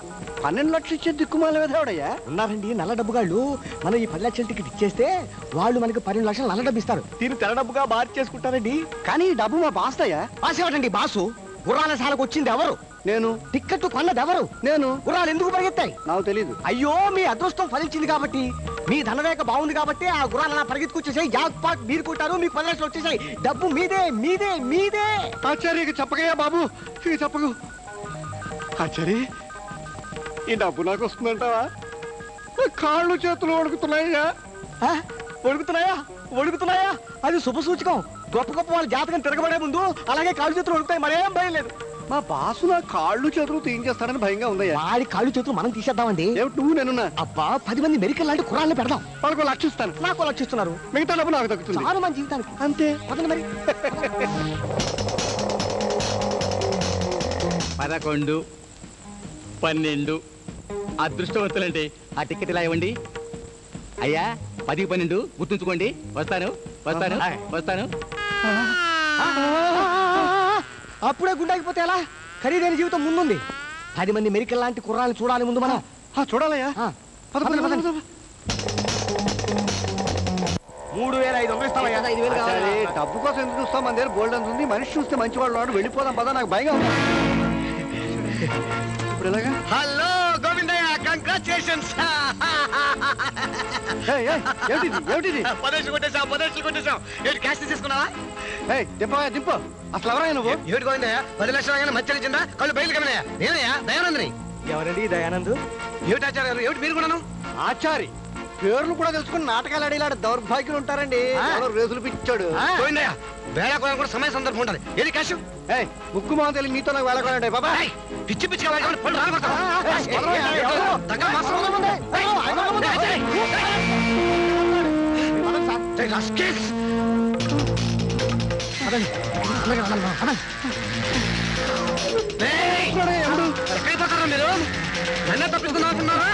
12 లక్షలు ఇచ్చే దిక్కుమాల వేదేవాడయ్యా.
ఉన్నారండి నల్ల డబ్బుగాళ్ళు. మనం ఈ 10 లక్షల టికెట్ ఇచ్చేస్తే వాళ్ళు మనకి 12 లక్షలు నల్ల డబ్బు ఇస్తారు. దీన్ని తెల్ల డబ్బుగా మార్చేసుకుంటారండి.
కానీ ఈ డబ్బు మా బాస్తయ్యా.
బాసేవాడండి బాసు. గుర్రాల శాలకు వచ్చింది ఎవరు?
నేను.
టిక్కెట్ కొన్నది ఎవరు?
నేను.
గుర్రాలు ఎందుకు పరిగెత్తాయి?
నాకు తెలీదు.
అయ్యో, మీ అదృష్టం ఫలించింది కాబట్టి, మీ ధనరేఖ బాగుంది కాబట్టి ఆ గుర్రాలు అలా పరిగెత్తుకొచ్చేసాయి. జాక్ పాట్ మీరు కొట్టారు, మీకు 10 లక్షలు వచ్చేసాయి. డబ్బు మీదే మీదే మీదే.
ఆచార్య చెప్పకయ్యా బాబు, ఇక చెప్పకు. ఆచార్య, ఈ డబ్బు నాకు వస్తుందంటావా? కాళ్ళు చేతులు వణుకుతున్నాయ్యా.
వణుకుతున్నాయా? వణుకుతున్నాయా? అది శుభ సూచకం. గొప్ప గొప్ప వాళ్ళ జాతకం తిరగబడే ముందు అలాగే కాళ్ళు చేతులు వణుకుతాయి. మరేం భయం లేదు.
మా బాసు నా కాళ్ళు చేతులు తీయించేస్తాడని భయంగా ఉందయ్యా.
వాడి కాళ్ళు చేతులు మనం తీసేద్దామండి.
నువ్వు నేనున్నా.
అబ్బా, 10 మంది మెరికల్ లాంటి కుర్రాళ్ళు పెడదాం.
వాళ్ళకు లక్షిస్తాను.
నాకు లక్షిస్తున్నారు.
మిగతా డబ్బు నాకు దక్కుతుంది.
చాలు మన జీవితానికి.
అంతే.
వదండి మరి.
11, 12 అదృష్టవంతులండి. ఆ టికెట్ ఇలా ఇవ్వండి. అయ్యా 10కి 12 గుర్తుంచుకోండి. వస్తాను వస్తాను వస్తాను.
అప్పుడే గుండాకిపోతే ఎలా? ఖరీదైన జీవితం ముందుంది. 10 మంది మెరికల్ లాంటి కుర్రాలను చూడాలి ముందు మనం.
చూడాలయ్యా.
3,500 ఇస్తామయ్యా.
డబ్బు కోసం ఎందుకు చూస్తాం? మన దగ్గర గోల్డ్ అంత ఉంది. మనిషి చూస్తే మంచి వాళ్ళు వాడు. వెళ్ళిపోదాం పదా, నాకు భయంగా ఉంది. ఇప్పుడు ఎలాగా?
Hello Govindaiah, congratulations.
ఏమిటిది?
10 లక్షలు కొట్టేశాం, 10 లక్షలు కొట్టేశాం. ఏంటి క్యాష్ తీసుకున్నావా?
దింపవా దింపు. అసలు ఎవరైనా నువ్వు?
ఏమిటి గోవిందయ్య, 10 లక్షలు మధ్య ఇచ్చిందా? కళ్ళు బయలు కమనయ్యా. నేనయ్యా దయానందని.
ఎవరండి దయానంద్?
ఏమిటి ఆచార్య గారు? ఏమిటి మీరు కూడాను?
ఆచారి పేర్లు కూడా తెలుసుకుని నాటకాలు ఆడేలాడు దౌర్భాగ్యులు ఉంటారండి. రేసులు పిచ్చాడు.
గోవిందయ్య, వేళాకోళం కూడా సమయ సందర్భం ఉండాలి. ఏది క్యాష్?
ముక్కు మొహం తెలియదు మీతో నాకు వేళకోళండి బాబా.
పిచ్చి పిచ్చిగా వాళ్ళకి పళ్ళు రాలగొడతావా? ఎక్కడిపోతారా మీరు? నన్నే తప్పించుకుందాం అనుకున్నారా?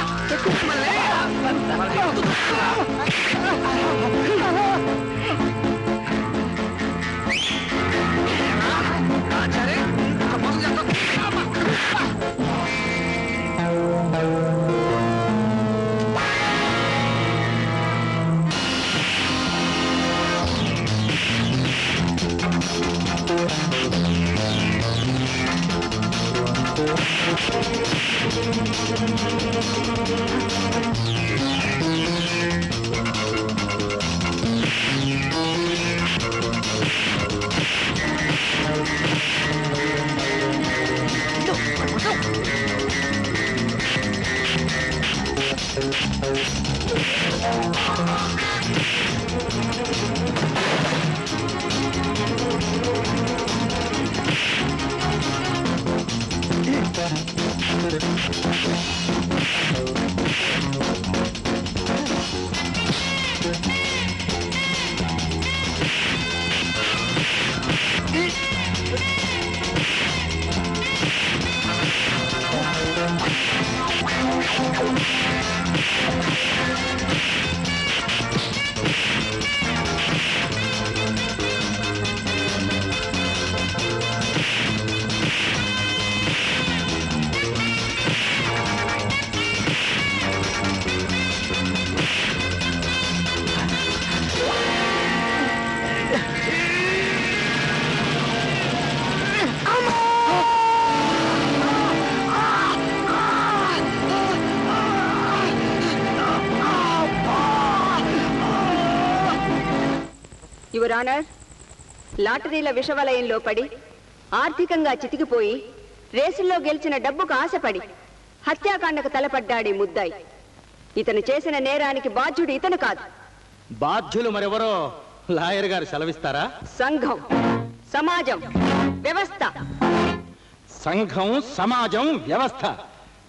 యువర్ ఆనర్, లాటరీల విషవలయంలో పడి ఆర్థికంగా చితికిపోయి రేసుల్లో గెలిచిన డబ్బుకు ఆశపడి హత్యాకాండకు తలపడ్డాడి ముద్దాయి. ఇతను చేసిన నేరానికి బాధ్యుడు ఇతను కాదు.
బాధ్యులు మరెవరో లాయర్ గారు సెలవిస్తారా?
సంఘం, సమాజం, వ్యవస్థ.
సంఘం, సమాజం, వ్యవస్థ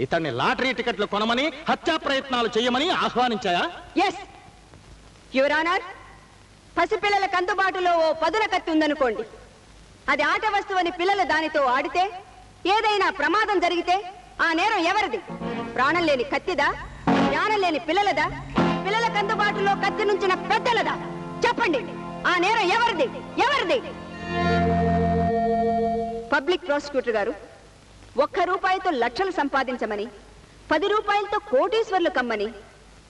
ఇతన్ని లాటరీ టికెట్లు కొనమని, హత్యా ప్రయత్నాలు చేయమని ఆహ్వానించాయా?
Yes your honour. పసిపిల్లలకు అందుబాటులో ఓ పదుల కత్తి ఉందనుకోండి. అది ఆట వస్తువని పిల్లలు దానితో ఆడితే ఏదైనా ప్రమాదం జరిగితే ఆ నేరం ఎవరిది? ప్రాణం లేని కత్తిదా? జ్ఞానం లేని పిల్లలదా? పిల్లలకు అందుబాటులో కత్తి నుంచిన పెద్దలదా? చెప్పండి, ఆ నేరం ఎవరిది? ఎవరిది? పబ్లిక్ ప్రాసిక్యూటర్ గారు, 1 రూపాయితో లక్షలు సంపాదించమని, 10 రూపాయలతో కోటీశ్వర్లు కమ్మని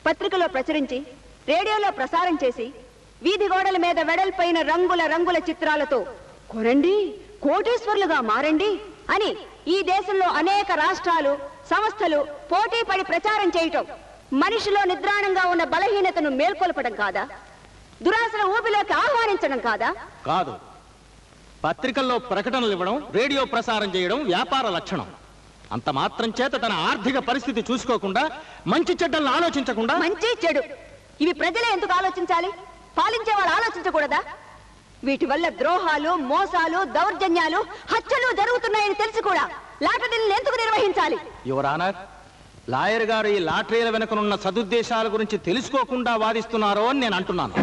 పత్రికలో ప్రచురించి, రేడియోలో ప్రసారం చేసి, వీధి గోడల మీద వెడల్పైన రంగుల రంగుల చిత్రాలతో కొనండి, కోటీశ్వర్లుగా మారండి అని ఈ దేశంలో అనేక రాష్ట్రాలు, సంస్థలు పోటీ పడి ప్రచారం చేయటం మనిషిలో నిద్రాణంగా ఉన్న బలహీనతను మేల్కొల్పడం కాదా? దురాశల ఊబిలోకి ఆహ్వానించడం కాదా?
కాదు. పత్రికల్లో ప్రకటనలు ఇవ్వడం, రేడియో ప్రసారం చేయడం వ్యాపార లక్షణం. అంత మాత్రం చేత తన ఆర్థిక పరిస్థితి చూసుకోకుండా, మంచి చెడ్డలను ఆలోచించకుండా.
మంచి చెడు ఇవి ప్రజలే ఎందుకు ఆలోచించాలి? పాలించే వాళ్ళు ఆలోచించకూడదా? వీటి వల్ల ద్రోహాలు, మోసాలు, దౌర్జన్యాలు, హత్యలు జరుగుతున్నాయని తెలిసి కూడా లాటరీలను ఎందుకు నిర్వహించాలి?
యువర్ ఆనర్, లాయర్ గారు ఈ లాటరీల వెనుకనున్న సదుద్దేశాల గురించి తెలుసుకోకుండా వాదిస్తున్నారో అని నేను అంటున్నాను.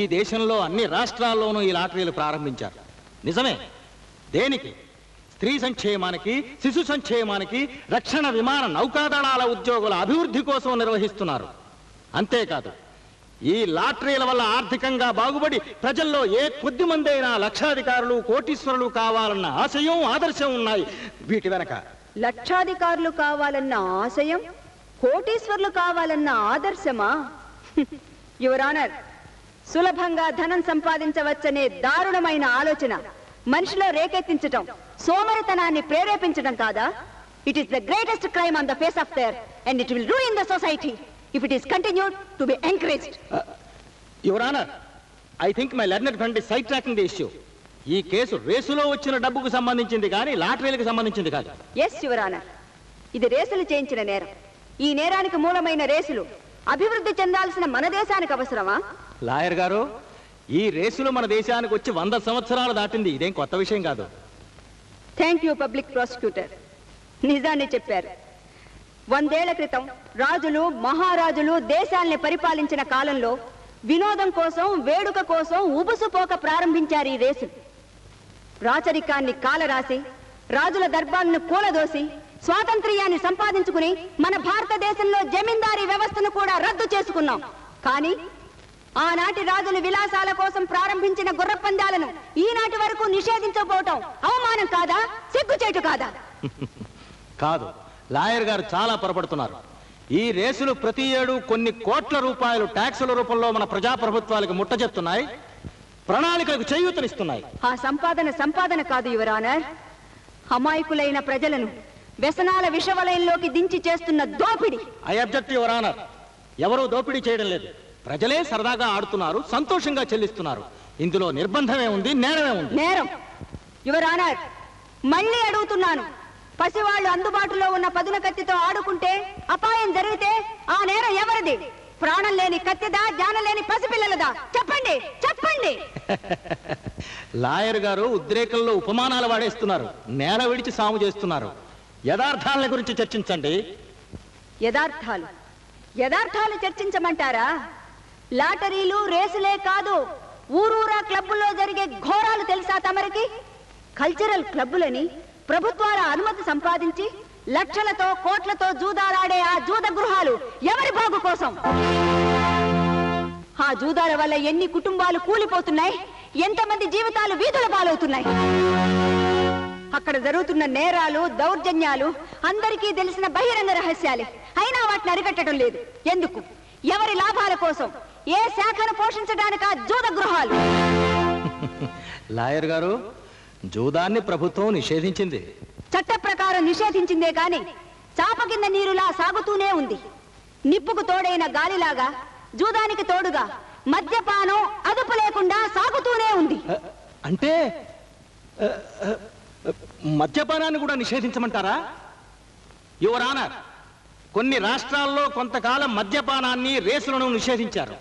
ఈ దేశంలో అన్ని రాష్ట్రాల్లోనూ ఈ లాటరీలు ప్రారంభించారు. నిజమే. దేనికి? స్త్రీ సంక్షేమానికి, శిశు సంక్షేమానికి, రక్షణ విమాన నౌకాదళాల ఉద్యోగుల అభివృద్ధి కోసం నిర్వహిస్తున్నారు. అంతేకాదు, ఈ లాటరీల వల్ల ఆర్థికంగా బాగుపడి ప్రజల్లో ఏ కొద్ది మంది అయినా లక్షాధికారులు, కోటీశ్వరులు కావాలన్న ఆశయం, ఆదర్శం ఉన్నాయి వీటి వెనక.
లక్షాధికారులు కావాలన్న ఆశయం, కోటీశ్వర్లు కావాలన్న ఆదర్శమా? యువర్ ఆనర్, సులభంగా ధనం సంపాదించవచ్చనే దారుణమైన ఆలోచన మనిషిలో రేకెత్తించటం, సోమరితనాన్ని ప్రేరేపించడం కాదా? It is the greatest crime on the face of the earth and it will ruin the society if it is continued to be encouraged.
Your Honor, I think my learned friend is sidetracking the issue. ఈ case రేసులో వచ్చిన డబ్బుకు సంబంధించింది కానీ లాటరీలకు సంబంధించింది కాదు.
Yes your honour, ఇది రేసులు చేయించిన నేరం. ఈ నేరానికి మూలమైన రేసులు అభివృద్ధి చెందాల్సిన మన దేశానికి అవసరమా?
లాయర్ గారు, ఈ రేసులు మన దేశానికి వచ్చి 100 సంవత్సరాలు దాటింది. ఇదేం కొత్త విషయం కాదు.
థ్యాంక్ యూ పబ్లిక్ ప్రాసిక్యూటర్, నిజాన్ని చెప్పారు. 100 ఏళ్ల క్రితం రాజులు, మహారాజులు దేశాల్ని పరిపాలించిన కాలంలో వినోదం కోసం, వేడుక కోసం ఉబుసుపోక ప్రారంభించారు ఈ రేసులు. రాచరికాన్ని కాలరాసి, రాజుల దర్బార్ను కూలదోసి, స్వాతంత్ర్యాన్ని సంపాదించుకుని మన భారతదేశంలో జమీందారీ వ్యవస్థను కూడా రద్దు చేసుకున్నాం. కానీ ఆనాటి రాజులు విలాసాల కోసం ప్రారంభించిన గుర్రపందాలను ఈనాటి వరకు నిషేధించకపోవటం అవమానం కాదా? సిగ్గుచేటు కాదా?
కాదు, లాయర్ గారు చాలా పొరపడుతున్నారు. ఈ రేసులు ప్రతి ఏడు కొన్ని కోట్ల రూపాయలు ట్యాక్సుల రూపంలో మన ప్రజాప్రభుత్వాలకు ముట్టజెప్తున్నాయి, ప్రణాళికలకు చేయూతనిస్తున్నాయి.
ఆ సంపాదన కాదు యువర్ ఆనర్, అమాయకులైన ప్రజలను వ్యసనాల విషవలయంలోకి దించి చేస్తున్న దోపిడీ.
I object your honour. ఎవరూ దోపిడీ చేయడం లేదు. ప్రజలే సరదాగా ఆడుతున్నారు, సంతోషంగా చెల్లిస్తున్నారు. ఇందులో నిర్బంధమే ఉంది, నేరమే ఉంది.
నేరం యువర్ ఆనర్, మళ్ళీ అడుగుతున్నాను. పసివాళ్లు అందుబాటులో ఉన్న పదుల కత్తితో ఆడుకుంటే అపాయం జరిగితే ఆ నేరం ఎవరిది? ప్రాణం లేని కత్తిదా? జ్ఞానం లేని పసిపిల్లలదా? చెప్పండి, చెప్పండి.
లాయర్ గారు ఉద్రేకంలో ఉపమానాలు వాడేస్తున్నారు, నేల విడిచి సాము చేస్తున్నారు. యథార్థాల గురించి చర్చించండి.
యథార్థాలు చర్చించమంటారా? లాటరీలు, రేసులే కాదు, ఊరూరా క్లబ్బుల్లో జరిగే ఘోరాలు తెలుసా తమరికి? కల్చరల్ క్లబ్బులని ప్రభుత్వాల అనుమతి సంపాదించి లక్షలతో, కోట్లతో జూదాలాడే ఆ జూద గృహాలు ఎవరి బాగు కోసం? ఆ జూదాల వల్ల ఎన్ని కుటుంబాలు కూలిపోతున్నాయి, ఎంతమంది జీవితాలు వీధుల పాలవుతున్నాయి. అక్కడ జరుగుతున్న నేరాలు, దౌర్జన్యాలు అందరికీ తెలిసిన బహిరంగ రహస్యాలే. అయినా వాటిని అరికట్టడం లేదు. ఎందుకు? ఎవరి లాభాల కోసం? ఏ శాఖను పోషించడానికి ఆ జూద గృహాలు?
లాయర్ గారు, జూదాన్ని ప్రభుత్వం నిషేధించింది.
చట్ట ప్రకారం నిషేధించిందే కాని, చాప కింద నీరులా సాగుతూనే ఉంది. నిప్పుకు తోడైన గాలిలాగా జూదానికి తోడుగా మద్యపానం అదుపు లేకుండా సాగుతూనే ఉంది.
అంటే మద్యపానాన్ని కూడా నిషేధించమంటారా? యువర్ ఆనర్, కొన్ని రాష్ట్రాల్లో కొంతకాలం మద్యపానాన్ని, రేసులను నిషేధించారు.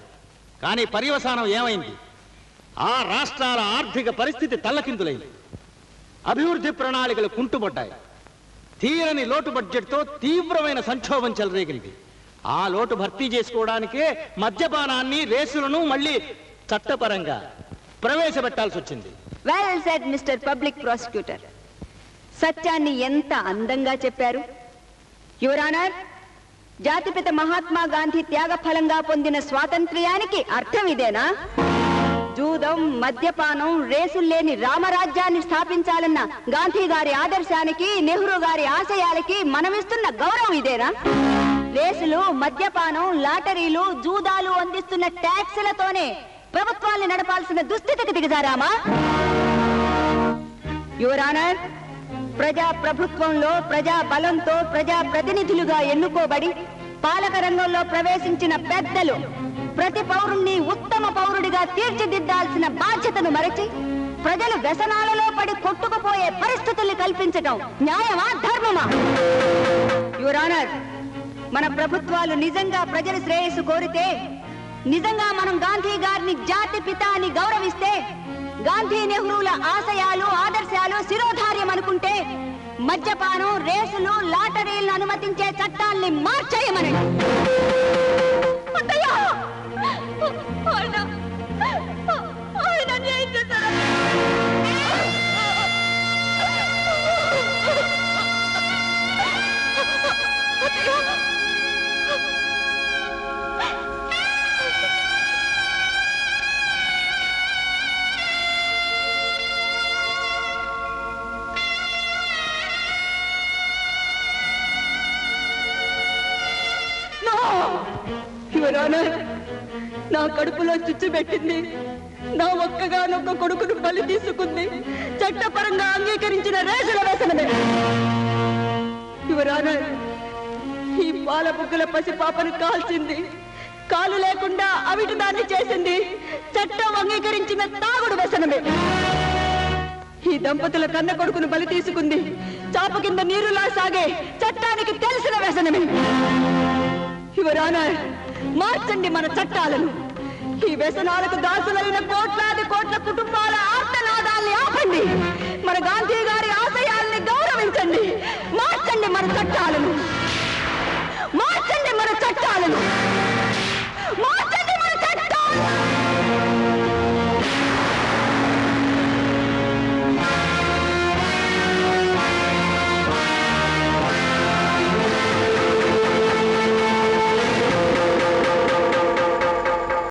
కానీ పర్యవసానం ఏమైంది? ఆ రాష్ట్రాల ఆర్థిక పరిస్థితి తల్లకిందులైంది. అభివృద్ధి ప్రణాళికలు కుంటుపడ్డాయి. తీరని లోటు బడ్జెట్తో తీవ్రమైన సంక్షోభం చెలరేగింది. ఆ లోటు భర్తీ చేసుకోవడానికే మద్యపానాన్ని, రేసులను మళ్ళీ చట్టపరంగా ప్రవేశపెట్టాల్సి వచ్చింది.
Well said mister public prosecutor. సత్యాన్ని ఎంత అందంగా చెప్పారు. యువర్ ఆనర్, జాతిపిత మహాత్మా గాంధీ త్యాగ ఫలంగా పొందిన స్వాతంత్ర్యానికి అర్థం ఇదేనా? జూదం, మద్యపానం, రేసుల్లేని రామరాజ్యాన్ని స్థాపించాలన్న గాంధీ గారి ఆదర్శానికి, నెహ్రూ గారి ఆశయాలకి మనమిస్తున్న గౌరవం ఇదేనా? రేసులు, మద్యపానం, లాటరీలు, జూదాలు అందిస్తున్న ట్యాక్సులతోనే ప్రభుత్వాన్ని నడపాల్సిన దుస్థితికి దిగజారామా? యువర్ ఆనర్, ప్రజా ప్రభుత్వంలో ప్రజా బలంతో ప్రజా ప్రతినిధులుగా ఎన్నుకోబడి పాలక రంగంలో ప్రవేశించిన పెద్దలు ప్రతి పౌరుణ్ణి ఉత్తమ పౌరుడిగా తీర్చిదిద్దాల్సిన బాధ్యతను మరచి ప్రజలు వ్యసనాలలో పడి కొట్టుకుపోయే పరిస్థితుల్ని కల్పించటం న్యాయమా, ధర్మమా? యువర్ ఆనర్, మన ప్రభుత్వాలు నిజంగా ప్రజల శ్రేయస్సు కోరితే, నిజంగా మనం గాంధీ గారిని జాతి పిత అని గౌరవిస్తే, గాంధీ నెహ్రూల ఆశయాలు, ఆదర్శాలు శిరోధార్యం అనుకుంటే మద్యపానం, రేసులు, లాటరీలను అనుమతించే చట్టాల్ని మార్చేయమనండి. నా కడుపులో చుచ్చు పెట్టింది, నా ఒక్కగానొక్క కొడుకును బలి తీసుకుంది చట్టపరంగా అంగీకరించిన రేసుల వ్యసనమే. యువర్ ఆనర్, ఈ పాల బుగ్గల పసిపాపను కాల్చింది, కాలు లేకుండా అవిటి దాన్ని చేసింది చట్టం అంగీకరించిన తాగుడు వ్యసనమే. ఈ దంపతుల కన్న కొడుకును బలి తీసుకుంది చాప కింద నీరులా సాగే చట్టానికి తెలిసిన వ్యసనమే. యువర్ ఆనర్, మార్చండి మన చట్టాలను. ఈ వ్యసనాలకు దాసులైన కోట్లాది కోట్ల కుటుంబాల ఆర్తనాదాల్ని ఆపండి. మన గాంధీ గారి ఆశయాల్ని గౌరవించండి. మార్చండి మన చట్టాలను, మార్చండి మన చట్టాలను.